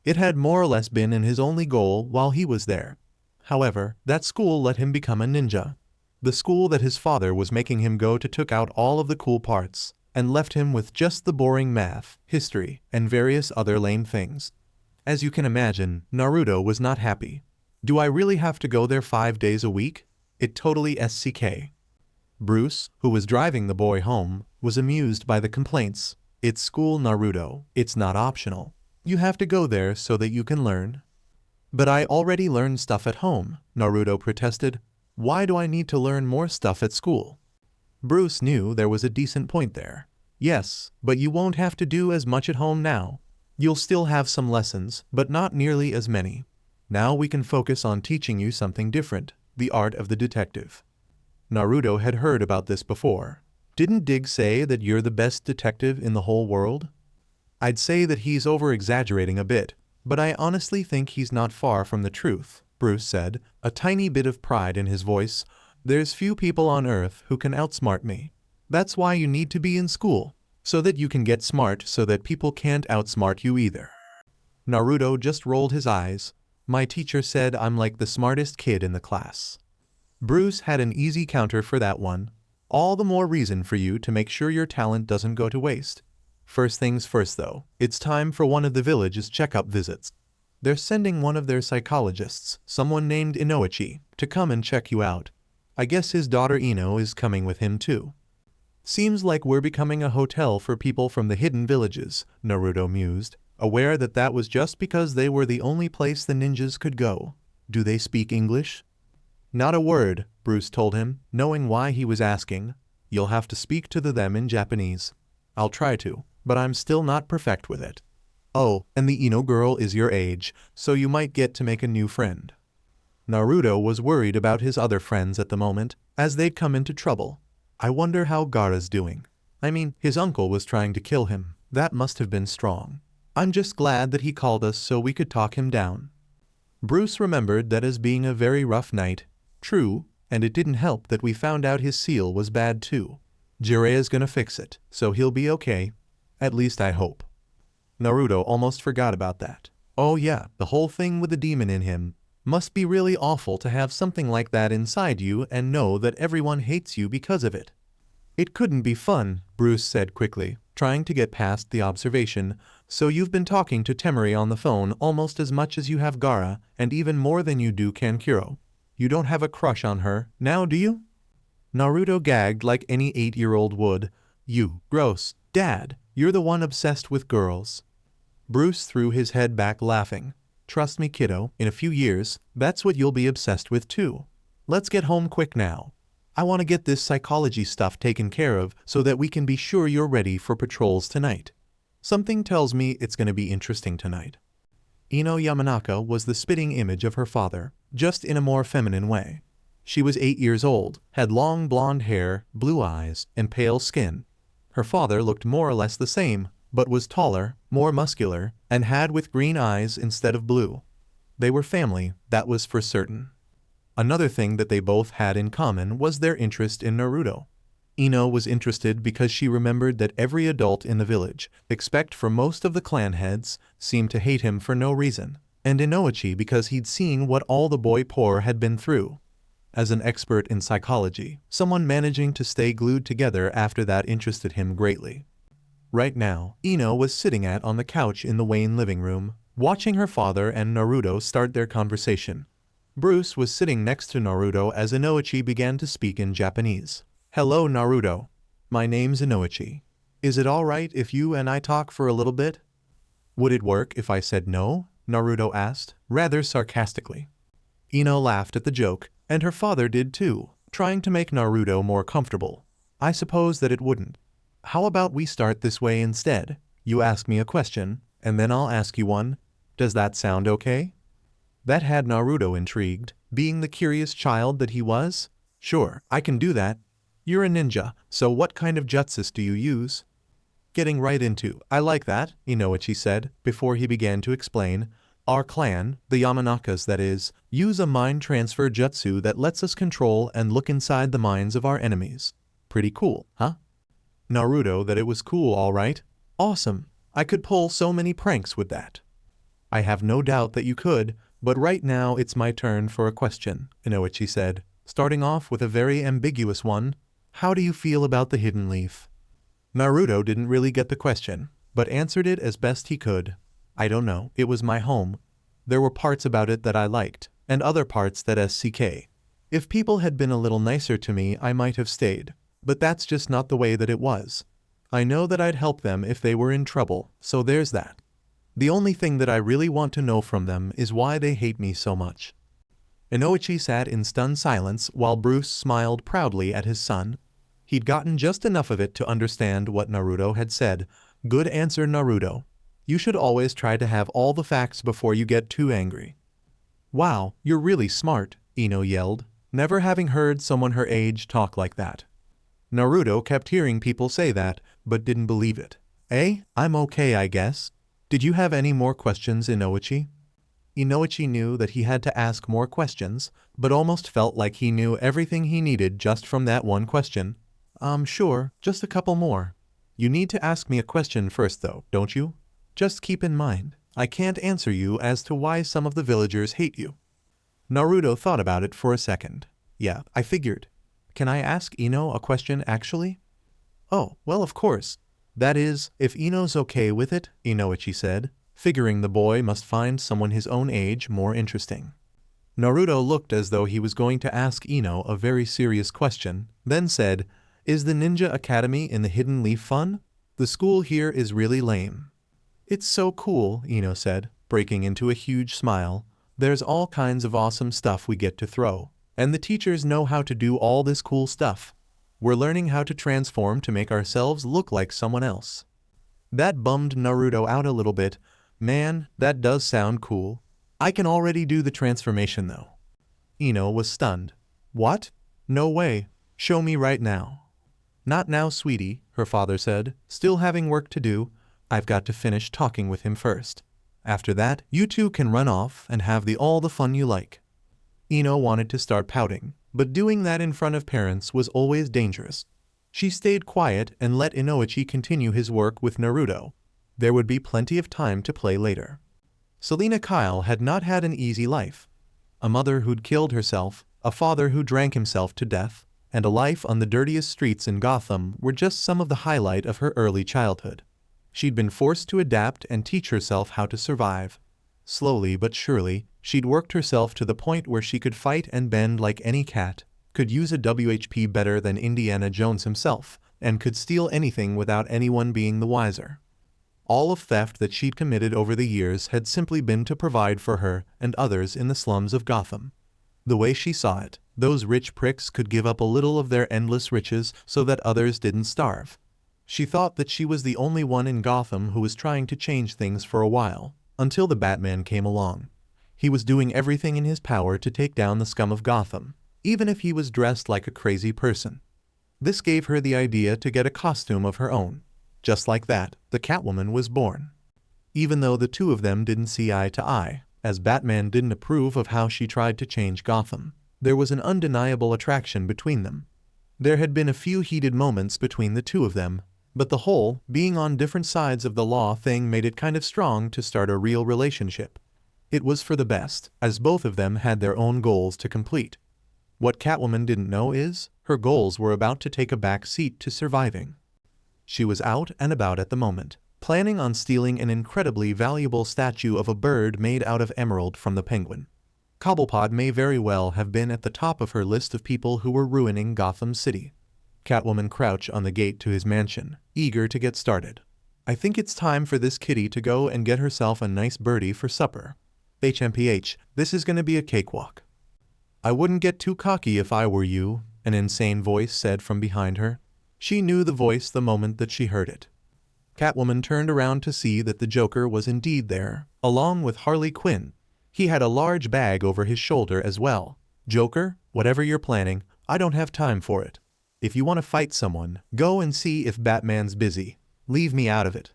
It had more or less been his only goal while he was there. However, that school let him become a ninja. The school that his father was making him go to took out all of the cool parts and left him with just the boring math, history, and various other lame things. As you can imagine, Naruto was not happy. Do I really have to go there 5 days a week? It totally SCK. Bruce, who was driving the boy home, was amused by the complaints. It's school, Naruto. It's not optional. You have to go there so that you can learn. But I already learned stuff at home, Naruto protested. Why do I need to learn more stuff at school? Bruce knew there was a decent point there. Yes, but you won't have to do as much at home now. You'll still have some lessons, but not nearly as many. Now we can focus on teaching you something different, the art of the detective. Naruto had heard about this before. Didn't Dig say that you're the best detective in the whole world? I'd say that he's over-exaggerating a bit, but I honestly think he's not far from the truth, Bruce said, a tiny bit of pride in his voice. There's few people on Earth who can outsmart me. That's why you need to be in school, so that you can get smart so that people can't outsmart you either. Naruto just rolled his eyes. My teacher said I'm like the smartest kid in the class. Bruce had an easy counter for that one. All the more reason for you to make sure your talent doesn't go to waste. First things first though, it's time for one of the village's checkup visits. They're sending one of their psychologists, someone named Inoichi, to come and check you out. I guess his daughter Ino is coming with him too. Seems like we're becoming a hotel for people from the hidden villages, Naruto mused, aware that that was just because they were the only place the ninjas could go. Do they speak English? Not a word, Bruce told him, knowing why he was asking. You'll have to speak to them in Japanese. I'll try to, but I'm still not perfect with it. Oh, and the Ino girl is your age, so you might get to make a new friend. Naruto was worried about his other friends at the moment, as they'd come into trouble. I wonder how Gaara's doing. I mean, his uncle was trying to kill him. That must have been strong. I'm just glad that he called us so we could talk him down. Bruce remembered that as being a very rough night. True, and it didn't help that we found out his seal was bad too. Jiraiya's gonna fix it, so he'll be okay. At least I hope. Naruto almost forgot about that. Oh yeah, the whole thing with the demon in him. Must be really awful to have something like that inside you and know that everyone hates you because of it. It couldn't be fun, Bruce said quickly. trying to get past the observation. So you've been talking to Temari on the phone almost as much as you have Gaara, and even more than you do Kankuro. You don't have a crush on her, now do you? Naruto gagged like any 8-year-old would. You, gross, Dad, you're the one obsessed with girls. Bruce threw his head back laughing. Trust me, kiddo, in a few years, that's what you'll be obsessed with too. Let's get home quick now. I want to get this psychology stuff taken care of so that we can be sure you're ready for patrols tonight. Something tells me it's going to be interesting tonight. Ino Yamanaka was the spitting image of her father, just in a more feminine way. She was 8 years old, had long blonde hair, blue eyes, and pale skin. Her father looked more or less the same, but was taller, more muscular, and had with green eyes instead of blue. They were family, that was for certain. Another thing that they both had in common was their interest in Naruto. Ino was interested because she remembered that every adult in the village, except for most of the clan heads, seemed to hate him for no reason, and Inoichi because he'd seen what all the boy poor had been through. As an expert in psychology, someone managing to stay glued together after that interested him greatly. Right now, Ino was sitting on the couch in the Wayne living room, watching her father and Naruto start their conversation. Bruce was sitting next to Naruto as Inoichi began to speak in Japanese. Hello, Naruto. My name's Inoichi. Is it alright if you and I talk for a little bit? Would it work if I said no? Naruto asked, rather sarcastically. Ino laughed at the joke, and her father did too, trying to make Naruto more comfortable. I suppose that it wouldn't. How about we start this way instead? You ask me a question, and then I'll ask you one. Does that sound okay? That had Naruto intrigued, being the curious child that he was. Sure, I can do that. You're a ninja, so what kind of jutsus do you use? Getting right into, I like that, Inoichi said, before he began to explain. Our clan, the Yamanakas that is, use a mind transfer jutsu that lets us control and look inside the minds of our enemies. Pretty cool, huh? Naruto, that it was cool, alright. Awesome. I could pull so many pranks with that. I have no doubt that you could, but right now it's my turn for a question, Inoichi said, starting off with a very ambiguous one. How do you feel about the hidden leaf? Naruto didn't really get the question, but answered it as best he could. I don't know, it was my home. There were parts about it that I liked, and other parts that sck. If people had been a little nicer to me, I might have stayed, but that's just not the way that it was. I know that I'd help them if they were in trouble, so there's that. The only thing that I really want to know from them is why they hate me so much. Inoichi sat in stunned silence while Bruce smiled proudly at his son. He'd gotten just enough of it to understand what Naruto had said. Good answer, Naruto. You should always try to have all the facts before you get too angry. Wow, you're really smart, Ino yelled, never having heard someone her age talk like that. Naruto kept hearing people say that, but didn't believe it. I'm okay, I guess. Did you have any more questions, Inoichi? Inoichi knew that he had to ask more questions, but almost felt like he knew everything he needed just from that one question. Sure, just a couple more. You need to ask me a question first though, don't you? Just keep in mind, I can't answer you as to why some of the villagers hate you. Naruto thought about it for a second. Yeah, I figured. Can I ask Ino a question actually? Oh, well of course. That is, if Ino's okay with it, Inoichi said, figuring the boy must find someone his own age more interesting. Naruto looked as though he was going to ask Ino a very serious question, then said, Is the Ninja Academy in the Hidden Leaf fun? The school here is really lame. It's so cool, Ino said, breaking into a huge smile. There's all kinds of awesome stuff we get to throw, and the teachers know how to do all this cool stuff. We're learning how to transform to make ourselves look like someone else. That bummed Naruto out a little bit. Man, that does sound cool. I can already do the transformation though. Ino was stunned. What? No way. Show me right now. Not now, sweetie, her father said, still having work to do. I've got to finish talking with him first. After that, you two can run off and have all the fun you like. Ino wanted to start pouting, but doing that in front of parents was always dangerous. She stayed quiet and let Inoichi continue his work with Naruto. There would be plenty of time to play later. Selena Kyle had not had an easy life. A mother who'd killed herself, a father who drank himself to death, and a life on the dirtiest streets in Gotham were just some of the highlight of her early childhood. She'd been forced to adapt and teach herself how to survive. Slowly but surely, she'd worked herself to the point where she could fight and bend like any cat, could use a WHP better than Indiana Jones himself, and could steal anything without anyone being the wiser. All of theft that she'd committed over the years had simply been to provide for her and others in the slums of Gotham. The way she saw it, those rich pricks could give up a little of their endless riches so that others didn't starve. She thought that she was the only one in Gotham who was trying to change things for a while, until the Batman came along. He was doing everything in his power to take down the scum of Gotham, even if he was dressed like a crazy person. This gave her the idea to get a costume of her own. Just like that, the Catwoman was born. Even though the two of them didn't see eye to eye, as Batman didn't approve of how she tried to change Gotham, there was an undeniable attraction between them. There had been a few heated moments between the two of them, but the whole, being on different sides of the law thing made it kind of strong to start a real relationship. It was for the best, as both of them had their own goals to complete. What Catwoman didn't know is, her goals were about to take a back seat to surviving. She was out and about at the moment, planning on stealing an incredibly valuable statue of a bird made out of emerald from the Penguin. Cobblepot may very well have been at the top of her list of people who were ruining Gotham City. Catwoman crouched on the gate to his mansion, eager to get started. I think it's time for this kitty to go and get herself a nice birdie for supper. HMPH, this is gonna be a cakewalk. I wouldn't get too cocky if I were you, an insane voice said from behind her. She knew the voice the moment that she heard it. Catwoman turned around to see that the Joker was indeed there, along with Harley Quinn. He had a large bag over his shoulder as well. Joker, whatever you're planning, I don't have time for it. If you want to fight someone, go and see if Batman's busy. Leave me out of it.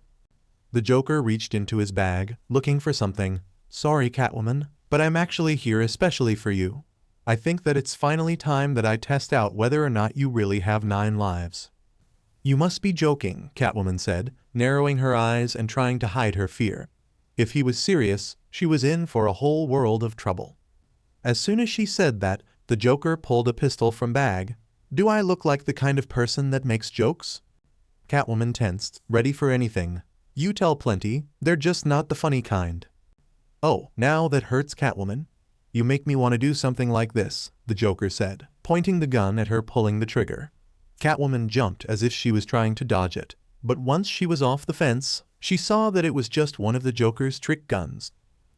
The Joker reached into his bag, looking for something. Sorry, Catwoman, but I'm actually here especially for you. I think that it's finally time that I test out whether or not you really have 9 lives. You must be joking, Catwoman said, narrowing her eyes and trying to hide her fear. If he was serious, she was in for a whole world of trouble. As soon as she said that, the Joker pulled a pistol from bag. Do I look like the kind of person that makes jokes? Catwoman tensed, ready for anything. You tell plenty, they're just not the funny kind. Oh, now that hurts, Catwoman. You make me want to do something like this, the Joker said, pointing the gun at her, pulling the trigger. Catwoman jumped as if she was trying to dodge it, but once she was off the fence, she saw that it was just one of the Joker's trick guns.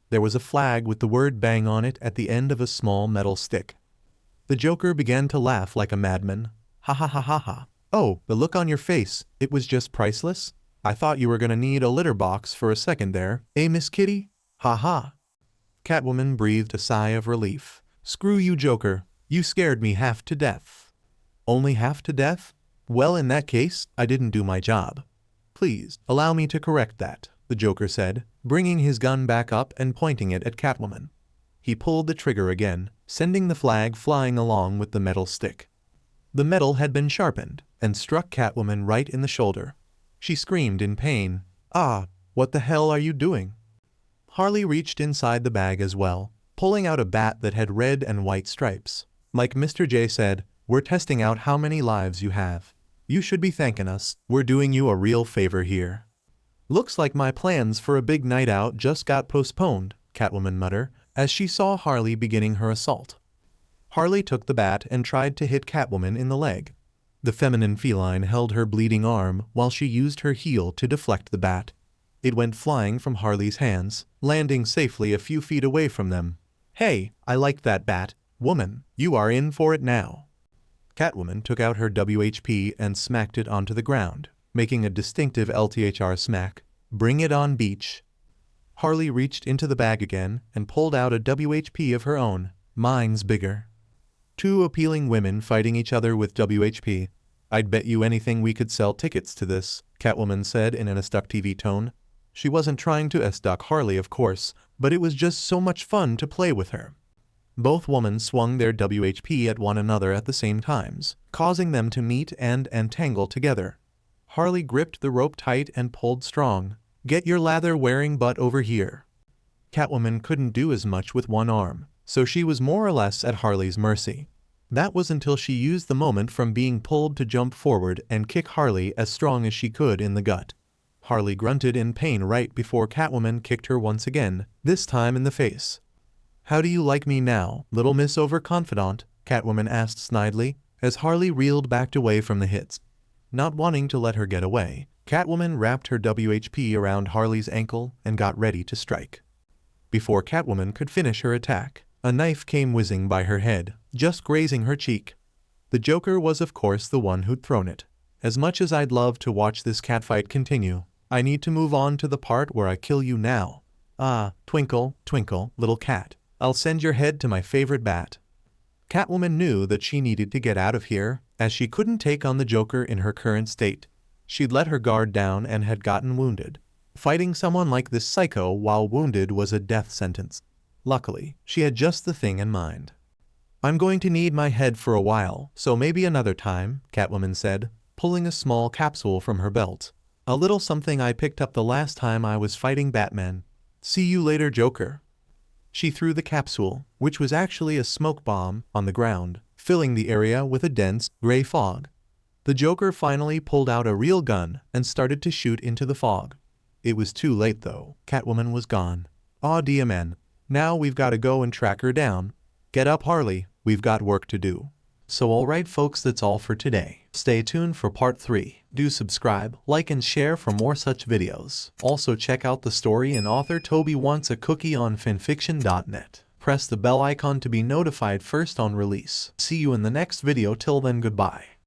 There was a flag with the word bang on it at the end of a small metal stick. The Joker began to laugh like a madman. Ha ha ha ha ha. Oh, the look on your face, it was just priceless? I thought you were gonna need a litter box for a second there, eh, Miss Kitty? Ha ha. Catwoman breathed a sigh of relief. Screw you, Joker. You scared me half to death. Only half to death? Well, in that case, I didn't do my job. Please, allow me to correct that, the Joker said, bringing his gun back up and pointing it at Catwoman. He pulled the trigger again, sending the flag flying along with the metal stick. The metal had been sharpened and struck Catwoman right in the shoulder. She screamed in pain. Ah, what the hell are you doing? Harley reached inside the bag as well, pulling out a bat that had red and white stripes. Like Mr. J said, we're testing out how many lives you have. You should be thanking us, we're doing you a real favor here. Looks like my plans for a big night out just got postponed, Catwoman muttered, as she saw Harley beginning her assault. Harley took the bat and tried to hit Catwoman in the leg. The feminine feline held her bleeding arm while she used her heel to deflect the bat. It went flying from Harley's hands, landing safely a few feet away from them. Hey, I like that bat. Woman, you are in for it now. Catwoman took out her WHP and smacked it onto the ground, making a distinctive LTHR smack. Bring it on, beach. Harley reached into the bag again and pulled out a WHP of her own. Mine's bigger. 2 appealing women fighting each other with WHP. I'd bet you anything we could sell tickets to this, Catwoman said in an S-Duck TV tone. She wasn't trying to S-Duck Harley, of course, but it was just so much fun to play with her. Both women swung their WHP at one another at the same times, causing them to meet and entangle together. Harley gripped the rope tight and pulled strong. Get your lather-wearing butt over here. Catwoman couldn't do as much with one arm, so she was more or less at Harley's mercy. That was until she used the moment from being pulled to jump forward and kick Harley as strong as she could in the gut. Harley grunted in pain right before Catwoman kicked her once again, this time in the face. "How do you like me now, little Miss Overconfidant?" Catwoman asked snidely, as Harley reeled back away from the hits. Not wanting to let her get away, Catwoman wrapped her WHP around Harley's ankle and got ready to strike. Before Catwoman could finish her attack, a knife came whizzing by her head, just grazing her cheek. The Joker was of course the one who'd thrown it. As much as I'd love to watch this catfight continue, I need to move on to the part where I kill you now. Ah, twinkle, twinkle, little cat, I'll send your head to my favorite bat. Catwoman knew that she needed to get out of here, as she couldn't take on the Joker in her current state. She'd let her guard down and had gotten wounded. Fighting someone like this psycho while wounded was a death sentence. Luckily, she had just the thing in mind. "I'm going to need my head for a while, so maybe another time," Catwoman said, pulling a small capsule from her belt. "A little something I picked up the last time I was fighting Batman. See you later, Joker." She threw the capsule, which was actually a smoke bomb, on the ground, filling the area with a dense, gray fog. The Joker finally pulled out a real gun and started to shoot into the fog. It was too late though, Catwoman was gone. Aw dear man, now we've got to go and track her down. Get up Harley, we've got work to do. So alright folks, that's all for today. Stay tuned for part 3. Do subscribe, like and share for more such videos. Also check out the story and author Tobi Wants a Cookie on FANFICTIONnet. Press the bell icon to be notified first on release. See you in the next video, till then goodbye.